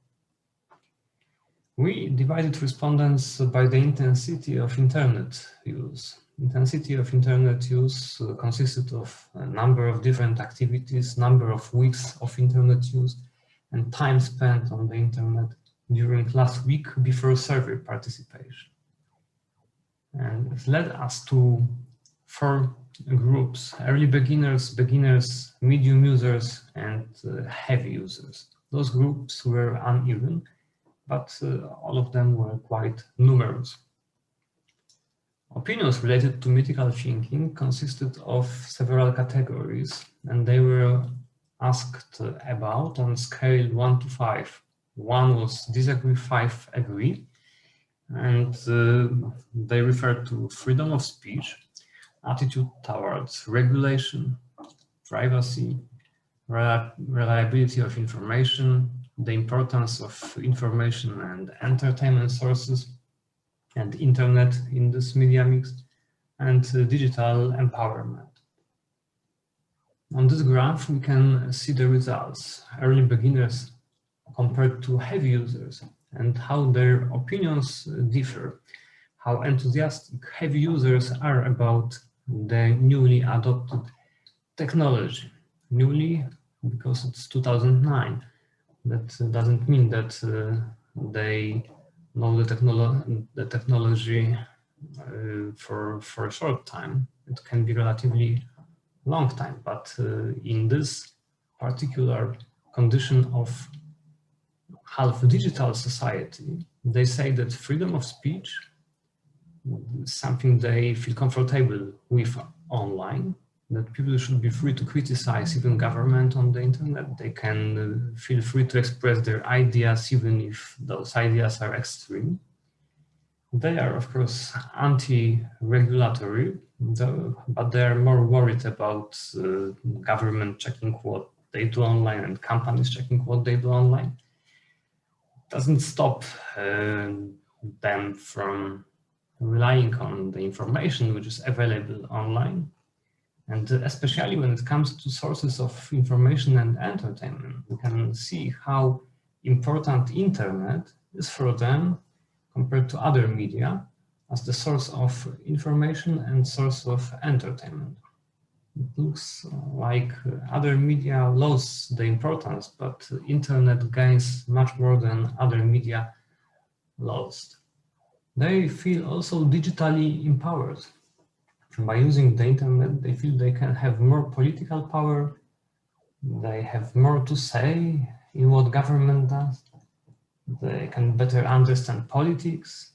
We divided respondents by the intensity of internet use. intensity of internet use consisted of a number of different activities, number of weeks of internet use, and time spent on the internet during last week before survey participation. And it led us to 4 groups: early beginners, beginners, medium users, and heavy users. Those groups were uneven, but all of them were quite numerous. Opinions related to mythical thinking consisted of several categories, and they were asked about on a scale 1 to 5. 1 was disagree, 5 agree, and they referred to freedom of speech, attitude towards regulation, privacy, reliability of information, the importance of information and entertainment sources, and internet in this media mix, and digital empowerment. On this graph, we can see the results: early beginners compared to heavy users, and how their opinions differ, how enthusiastic heavy users are about the newly adopted technology. Newly, because it's 2009. That doesn't mean that they know the technology for a short time. It can be relatively long time, but in this particular condition of half digital society, they say that freedom of speech is something they feel comfortable with online, that people should be free to criticize even government on the internet. They can feel free to express their ideas, even if those ideas are extreme. They are, of course, anti-regulatory, but they are more worried about government checking what they do online and companies checking what they do online. Doesn't stop them from relying on the information which is available online. And especially when it comes to sources of information and entertainment, we can see how important internet is for them compared to other media as the source of information and source of entertainment. It looks like other media lose the importance, but internet gains much more than other media lost. They feel also digitally empowered. By using the internet, they feel they can have more political power, they have more to say in what government does, they can better understand politics,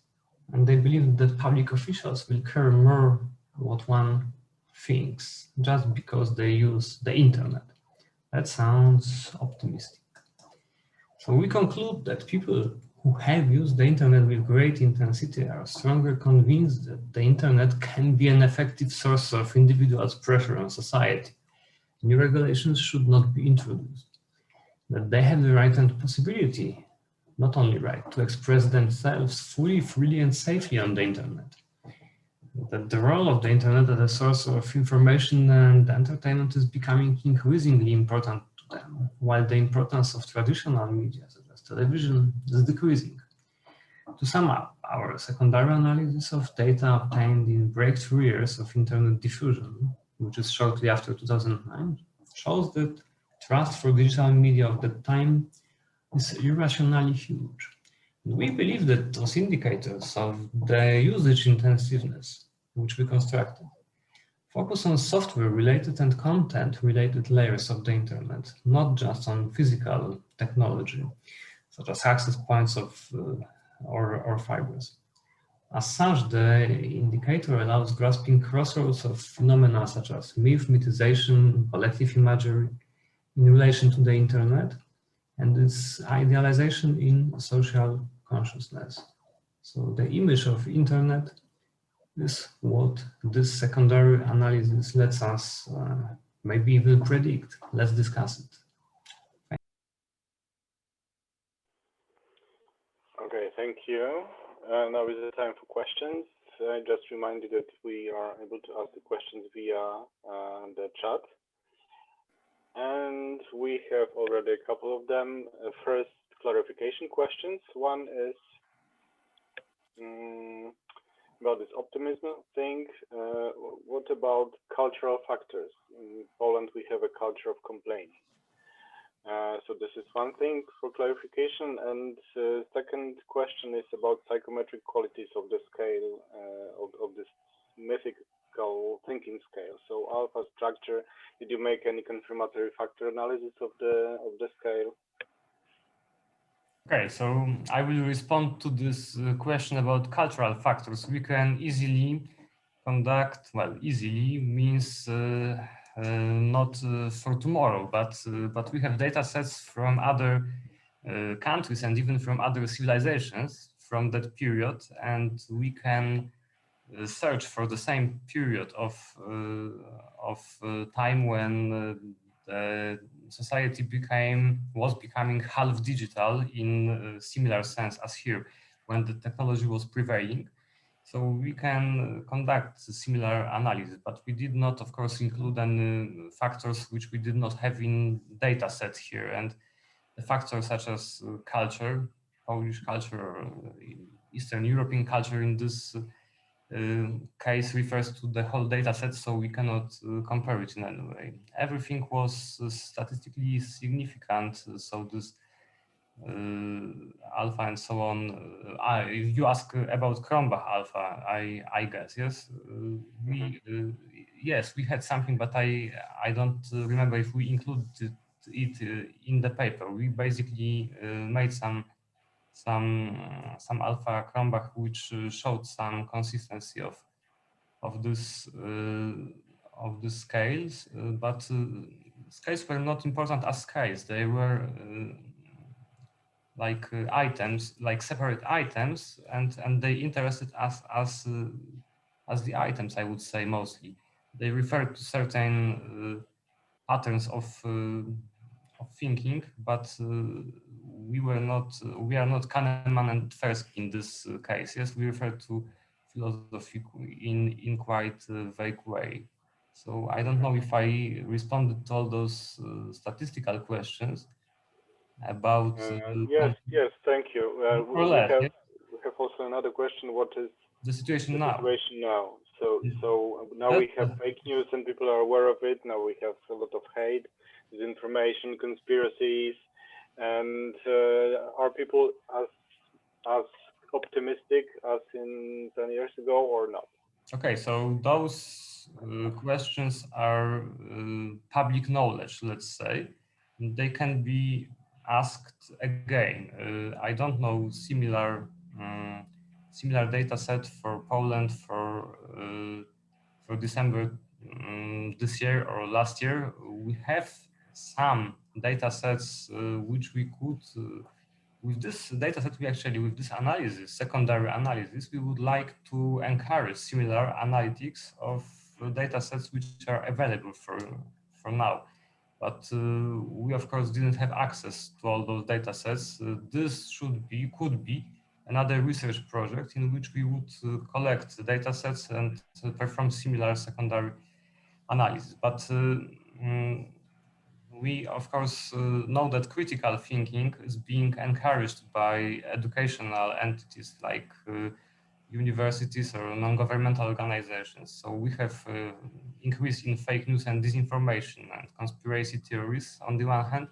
and they believe that public officials will care more what one thinks just because they use the internet. That sounds optimistic. So we conclude that people who have used the internet with great intensity are stronger convinced that the internet can be an effective source of individuals' pressure on society. New regulations should not be introduced. That they have the right and possibility, not only right, to express themselves fully, freely, and safely on the internet. That the role of the internet as a source of information and entertainment is becoming increasingly important to them, while the importance of traditional media, such as television, is decreasing. To sum up, our secondary analysis of data obtained in breakthrough years of internet diffusion, which is shortly after 2009, shows that trust for digital media of that time is irrationally huge. We believe that those indicators of the usage intensiveness, which we constructed, focus on software-related and content-related layers of the internet, not just on physical technology, such as access points or fibers. As such, the indicator allows grasping crossroads of phenomena such as myth, mythization, collective imagery in relation to the internet, and its idealization in social consciousness. So the image of internet is what this secondary analysis lets us maybe even predict. Let's discuss it. Okay, thank you. Now is the time for questions. I just remind you that we are able to ask the questions via the chat. And we have already a couple of them. First, clarification questions. One is, about this optimism thing. What about cultural factors? In Poland, we have a culture of complaining. So this is one thing for clarification. And second question is about psychometric qualities of the scale of this mythical thinking scale. So alpha structure. Did you make any confirmatory factor analysis of the scale? Okay, so I will respond to this question about cultural factors. We can easily conduct, well, easily means not for tomorrow, but we have data sets from other countries and even from other civilizations from that period, and we can search for the same period of time when society was becoming half digital in a similar sense as here, when the technology was prevailing. So we can conduct similar analysis, but we did not, of course, include any factors which we did not have in data set here. And the factors such as culture, Polish culture, Eastern European culture in this case refers to the whole data set, so we cannot compare it in any way. Everything was statistically significant, so this alpha and so on. You ask about Cronbach alpha, I guess, yes? Yes, we had something, but I don't remember if we included it in the paper. We basically made some alpha Cronbach which showed some consistency of this scales, but scales were not important as scales. They were like items, like separate items, and they interested us as the items, I would say, mostly. They referred to certain patterns of thinking, but we are not Kahneman and Tversky in this case. Yes, we refer to philosophy in quite a vague way. So I don't know if I responded to all those statistical questions about. Yes, thank you. We have also another question. What is the situation now? So now we have fake news and people are aware of it. Now we have a lot of hate, disinformation, conspiracies, and are people as optimistic as in 10 years ago or not? Okay, so those questions are public knowledge, let's say. They can be asked again. I don't know similar data set for Poland for December this year or last year. We have some data sets which we could with this data set, with this analysis, secondary analysis, we would like to encourage similar analytics of data sets which are available for now. But we, of course, didn't have access to all those data sets. This could be another research project in which we would collect data sets and perform similar secondary analysis. But we, of course, know that critical thinking is being encouraged by educational entities like universities or non-governmental organizations. So we have increase in fake news and disinformation and conspiracy theories on the one hand,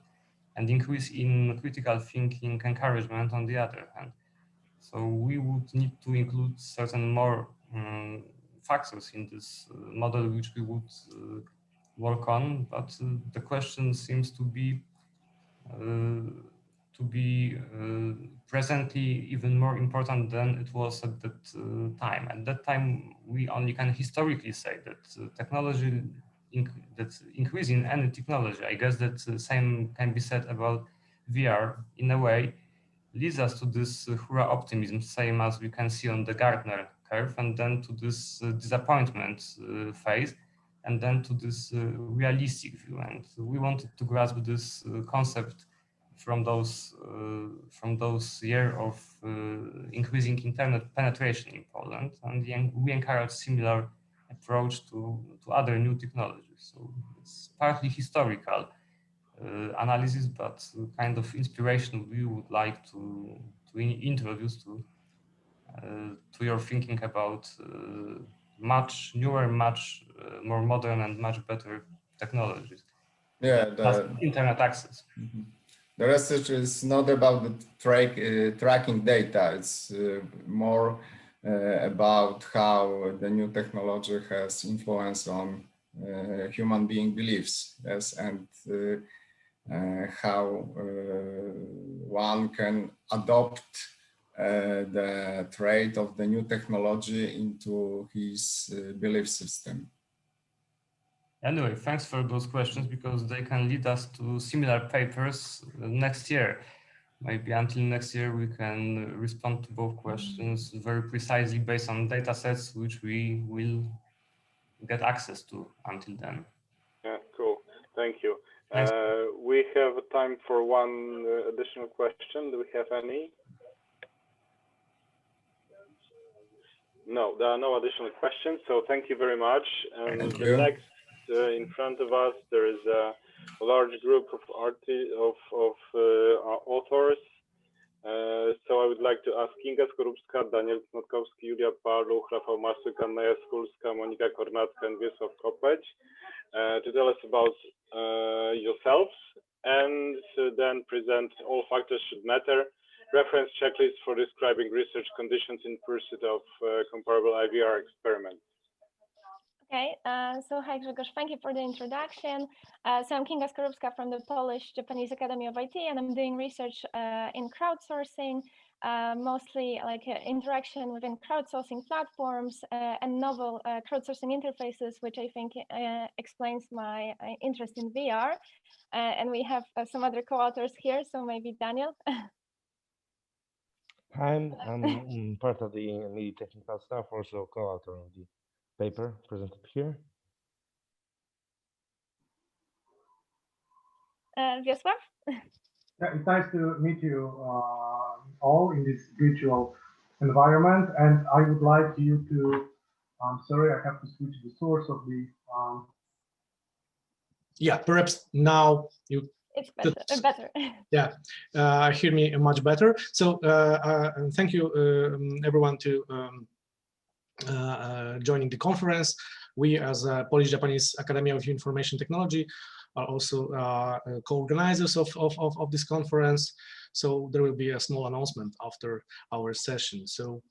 and increase in critical thinking encouragement on the other hand. So we would need to include certain more factors in this model which we would work on, but the question seems to be presently even more important than it was at that time. At that time, we only can historically say that technology, that increase in any technology, I guess that the same can be said about VR in a way, leads us to this hurrah optimism, same as we can see on the Gartner curve, and then to this disappointment phase, and then to this realistic view. And we wanted to grasp this concept from those years of increasing internet penetration in Poland, and we encourage similar approach to other new technologies. So it's partly historical analysis, but kind of inspiration we would like to introduce to to your thinking about much newer, much more modern and much better technologies. Yeah, internet access. The research is not about the tracking data. It's more about how the new technology has influence on human being beliefs, yes, and how one can adopt the trait of the new technology into his belief system. Anyway, thanks for those questions, because they can lead us to similar papers next year. Maybe until next year we can respond to both questions very precisely based on data sets which we will get access to until then. Yeah, cool. Thank you. We have time for one additional question. Do we have any? No, there are no additional questions. So thank you very much. And next, in front of us, there is a large group of authors. So I would like to ask Kinga Skorupska, Daniel Knotkowski, Julia Paluch, Rafał Masyk, Anna Jaskulska, Monika Kornacka, and Wiesław Kopeć to tell us about yourselves, and then present all factors should matter, reference checklists for describing research conditions in pursuit of comparable IVR experiments. Okay, so hi Grzegorz, thank you for the introduction. So I'm Kinga Skorupska from the Polish-Japanese Academy of IT, and I'm doing research in crowdsourcing, mostly like interaction within crowdsourcing platforms and novel crowdsourcing interfaces, which I think explains my interest in VR. And we have some other co-authors here, so maybe Daniel. I'm part of the MIDI technical staff, also co-author of the paper presented here. Wiesław? Yeah, it's nice to meet you all in this virtual environment, and I would like you to, sorry, I have to switch the source of the, yeah, perhaps now you it's better. Yeah, hear me much better. So thank you everyone to joining the conference. We as a Polish-Japanese Academy of Information Technology are also co-organizers of this conference. So there will be a small announcement after our session. So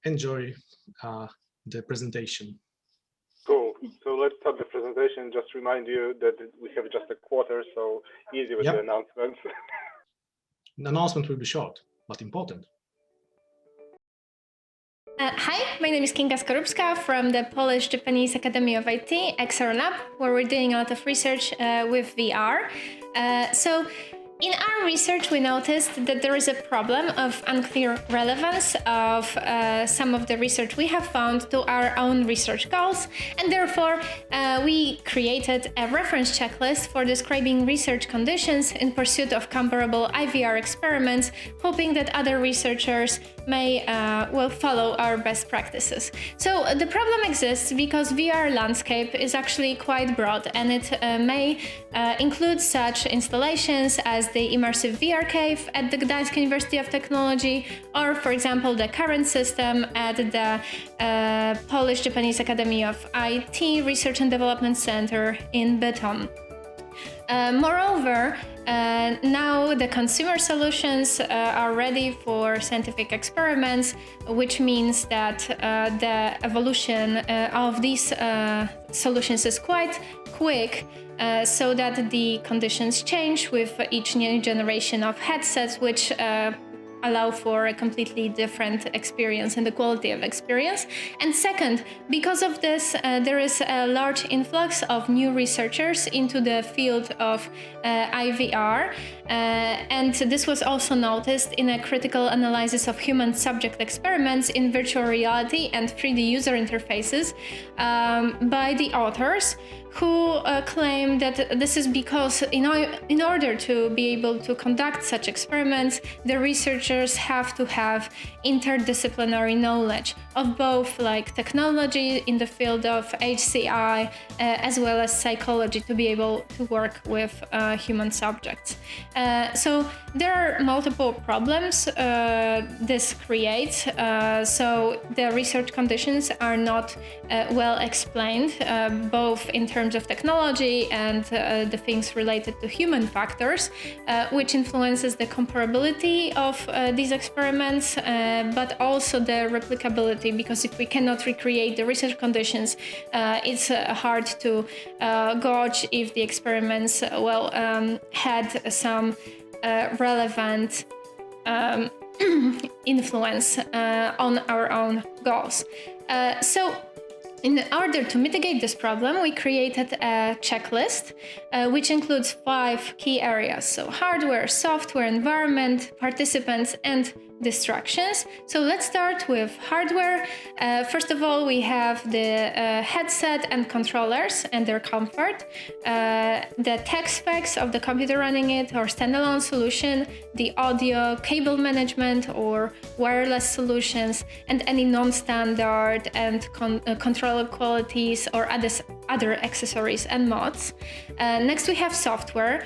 enjoy the presentation. Cool. So let's start the presentation. Just remind you that we have just a quarter, so easy with the announcements. The announcement will be short, but important. Hi, my name is Kinga Skorupska from the Polish-Japanese Academy of IT, XR Lab, where we're doing a lot of research with VR. So in our research, we noticed that there is a problem of unclear relevance of some of the research we have found to our own research goals, and therefore we created a reference checklist for describing research conditions in pursuit of comparable IVR experiments, hoping that other researchers may will follow our best practices. So the problem exists because VR landscape is actually quite broad, and it may include such installations as the Immersive VR Cave at the Gdańsk University of Technology, or for example the current system at the Polish-Japanese Academy of IT Research and Development Center in Bytom. Moreover, now the consumer solutions are ready for scientific experiments, which means that the evolution of these solutions is quite quick, so that the conditions change with each new generation of headsets, which allow for a completely different experience and the quality of experience. And second, because of this, there is a large influx of new researchers into the field of IVR, and this was also noticed in a critical analysis of human subject experiments in virtual reality and 3D user interfaces by the authors, who claim that this is because in order to be able to conduct such experiments, the researchers have to have interdisciplinary knowledge of both like technology in the field of HCI as well as psychology to be able to work with human subjects. So there are multiple problems this creates. So the research conditions are not well explained, both in terms of technology and the things related to human factors, which influences the comparability of these experiments, but also the replicability, because if we cannot recreate the research conditions, it's hard to gauge if the experiments had some relevant influence on our own goals. So in order to mitigate this problem, we created a checklist, which includes 5 key areas. So hardware, software, environment, participants, and distractions. So let's start with hardware. First of all, we have the headset and controllers and their comfort, the tech specs of the computer running it or standalone solution, the audio, cable management or wireless solutions, and any non-standard and controller qualities or other accessories and mods. Next, we have software,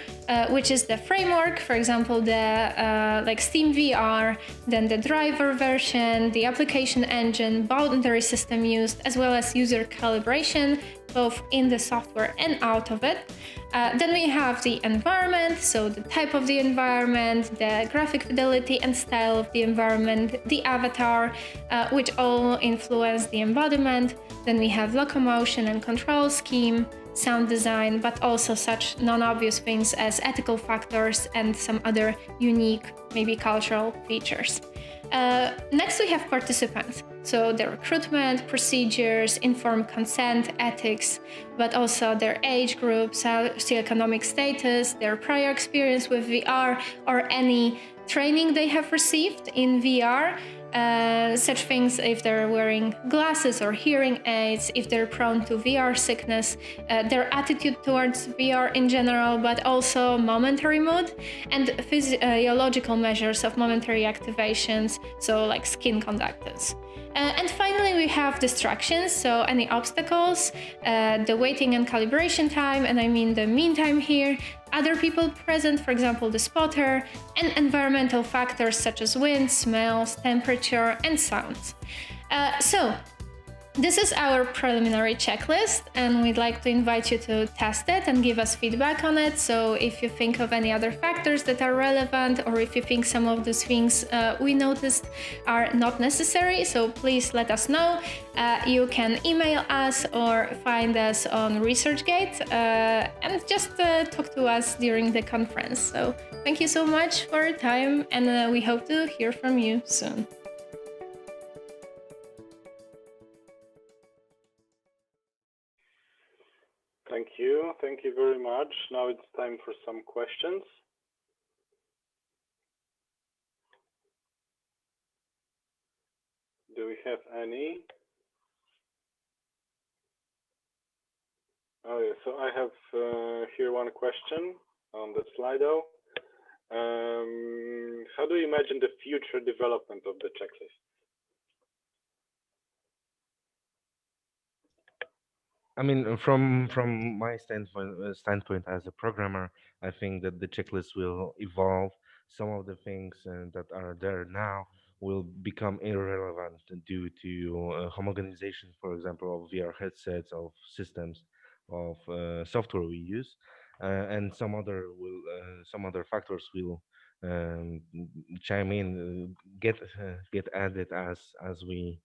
which is the framework, for example, the like Steam VR, then the driver version, the application engine, boundary system used, as well as user calibration, both in the software and out of it. Then we have the environment, so the type of the environment, the graphic fidelity and style of the environment, the avatar, which all influence the embodiment. Then we have locomotion and control scheme, sound design, but also such non-obvious things as ethical factors and some other unique, maybe cultural features. Next, we have participants. So the recruitment, procedures, informed consent, ethics, but also their age group, socioeconomic status, their prior experience with VR, or any training they have received in VR. Such things if they're wearing glasses or hearing aids, if they're prone to VR sickness, their attitude towards VR in general, but also momentary mood and physiological measures of momentary activations, so like skin conductance. And finally, we have distractions, so any obstacles, the waiting and calibration time, and I mean the mean time here, other people present, for example, the spotter, and environmental factors such as wind, smells, temperature, and sounds. So this is our preliminary checklist, and we'd like to invite you to test it and give us feedback on it. So if you think of any other factors that are relevant, or if you think some of those things we noticed are not necessary, so please let us know. You can email us or find us on ResearchGate and just talk to us during the conference. So thank you so much for your time, and we hope to hear from you soon. Thank you very much. Now it's time for some questions. Do we have any? Oh yeah, so I have here one question on the Slido. How do you imagine the future development of the checklist? I mean, from my standpoint as a programmer, I think that the checklist will evolve. Some of the things that are there now will become irrelevant due to homogenization, for example, of VR headsets, of systems, of software we use, and some other factors will chime in, get added as we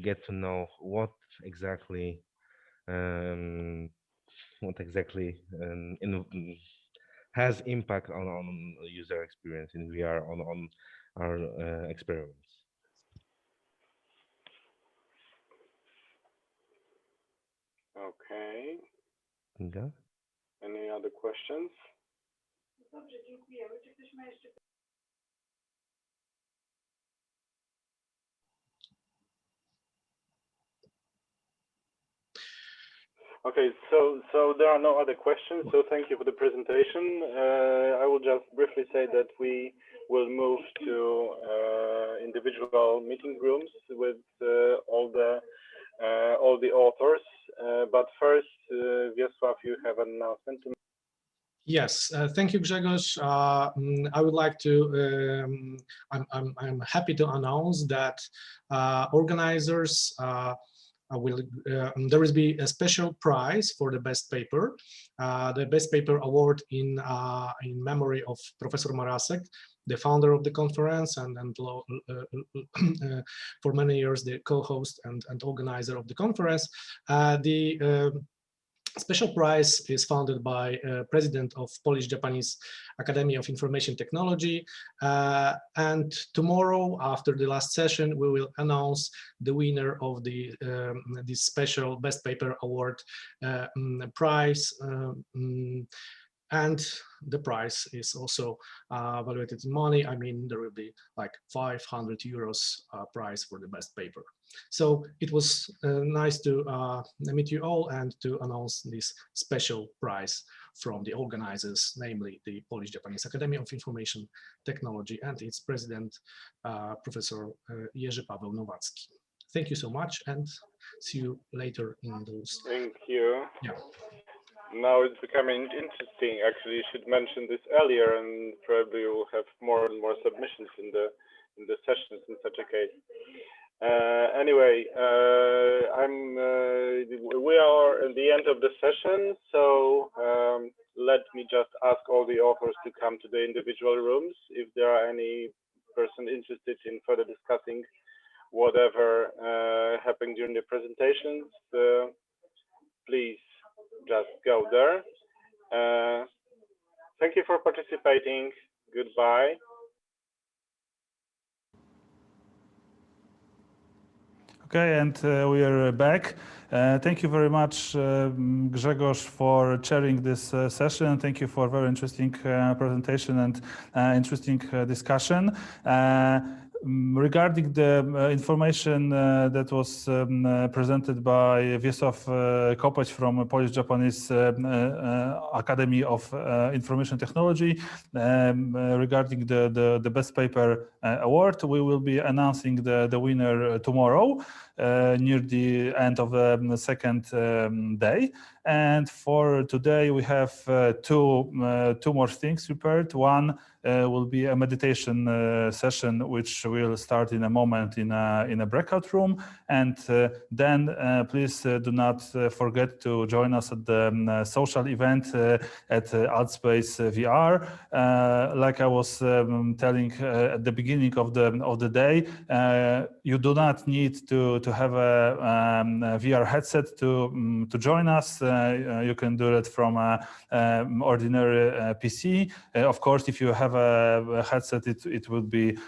get to know what exactly has impact on user experience in VR on our experiments. Okay. Okay. Any other questions? Okay, so there are no other questions. So thank you for the presentation. I will just briefly say that we will move to individual meeting rooms with all the authors. But first, Wiesław, you have an announcement to make. Yes, thank you, Grzegorz. I would like to, I'm happy to announce that organizers there will be a special prize for the best paper. The best paper award in memory of Professor Marasek, the founder of the conference and for many years the co-host and organizer of the conference. Special prize is founded by president of Polish-Japanese Academy of Information Technology. And tomorrow, after the last session, we will announce the winner of the this special Best Paper Award prize. And the prize is also evaluated in money. I mean, there will be like 500 euros prize for the best paper. So it was nice to meet you all and to announce this special prize from the organizers, namely the Polish-Japanese Academy of Information Technology and its president, Professor Jerzy Paweł Nowacki. Thank you so much and see you later in those. Thank you. Yeah. Now it's becoming interesting. Actually, you should mention this earlier, and probably we'll have more and more submissions in the sessions in such a case. Anyway, we are at the end of the session, so let me just ask all the authors to come to the individual rooms. If there are any person interested in further discussing whatever happened during the presentations, please just go there. Thank you for participating. Goodbye. Okay, and we are back. Thank you very much, Grzegorz, for chairing this session. Thank you for a very interesting presentation and interesting discussion. Regarding the information that was presented by Wiesław Kopeć from Polish-Japanese Academy of Information Technology regarding the Best Paper Award, we will be announcing the winner tomorrow near the end of the second day. And for today, we have two more things prepared. One will be a meditation session, which will start in a moment in a breakout room. And then please do not forget to join us at the social event at Altspace VR. Like I was telling at the beginning of the day, you do not need to have a VR headset to join us. You can do it from an ordinary PC. Of course, if you have a headset, it would be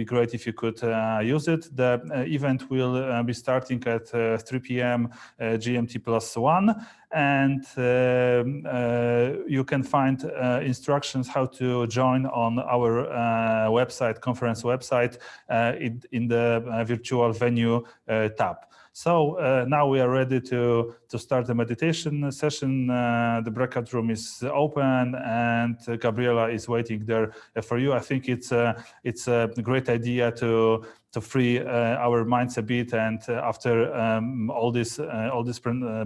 great if you could use it. The event will be starting at 3 p.m. GMT +1, and you can find instructions how to join on our website, conference website, in the virtual venue tab. So now we are ready to start the meditation session. The breakout room is open, and Gabriela is waiting there for you. I think it's a great idea to free our minds a bit, and after all these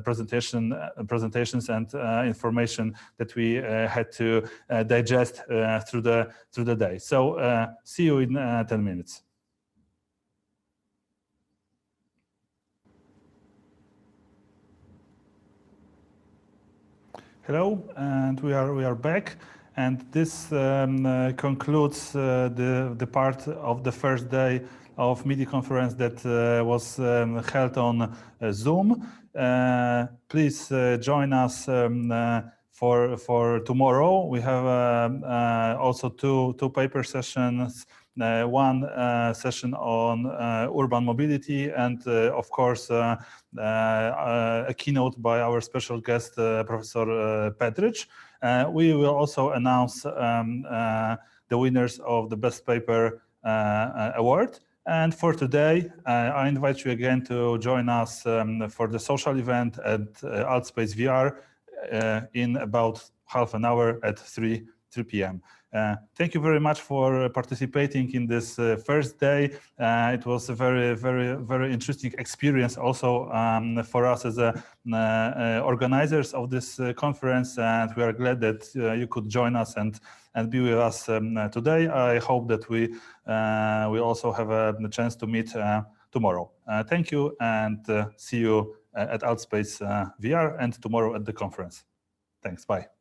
presentations and information that we had to digest through the day. So see you in 10 minutes. Hello, and we are back, and this concludes the part of the first day of MIDI conference that was held on Zoom. Please join us for tomorrow. We have also two paper sessions. One session on urban mobility, and of course a keynote by our special guest, Professor Petrich. We will also announce the winners of the Best Paper Award. And for today, I invite you again to join us for the social event at Altspace VR in about half an hour at 3 p.m. Thank you very much for participating in this first day. It was a very interesting experience also for us as organizers of this conference, and we are glad that you could join us and be with us today. I hope that we will also have a chance to meet tomorrow. Thank you, and see you at Altspace VR and tomorrow at the conference. Thanks, bye.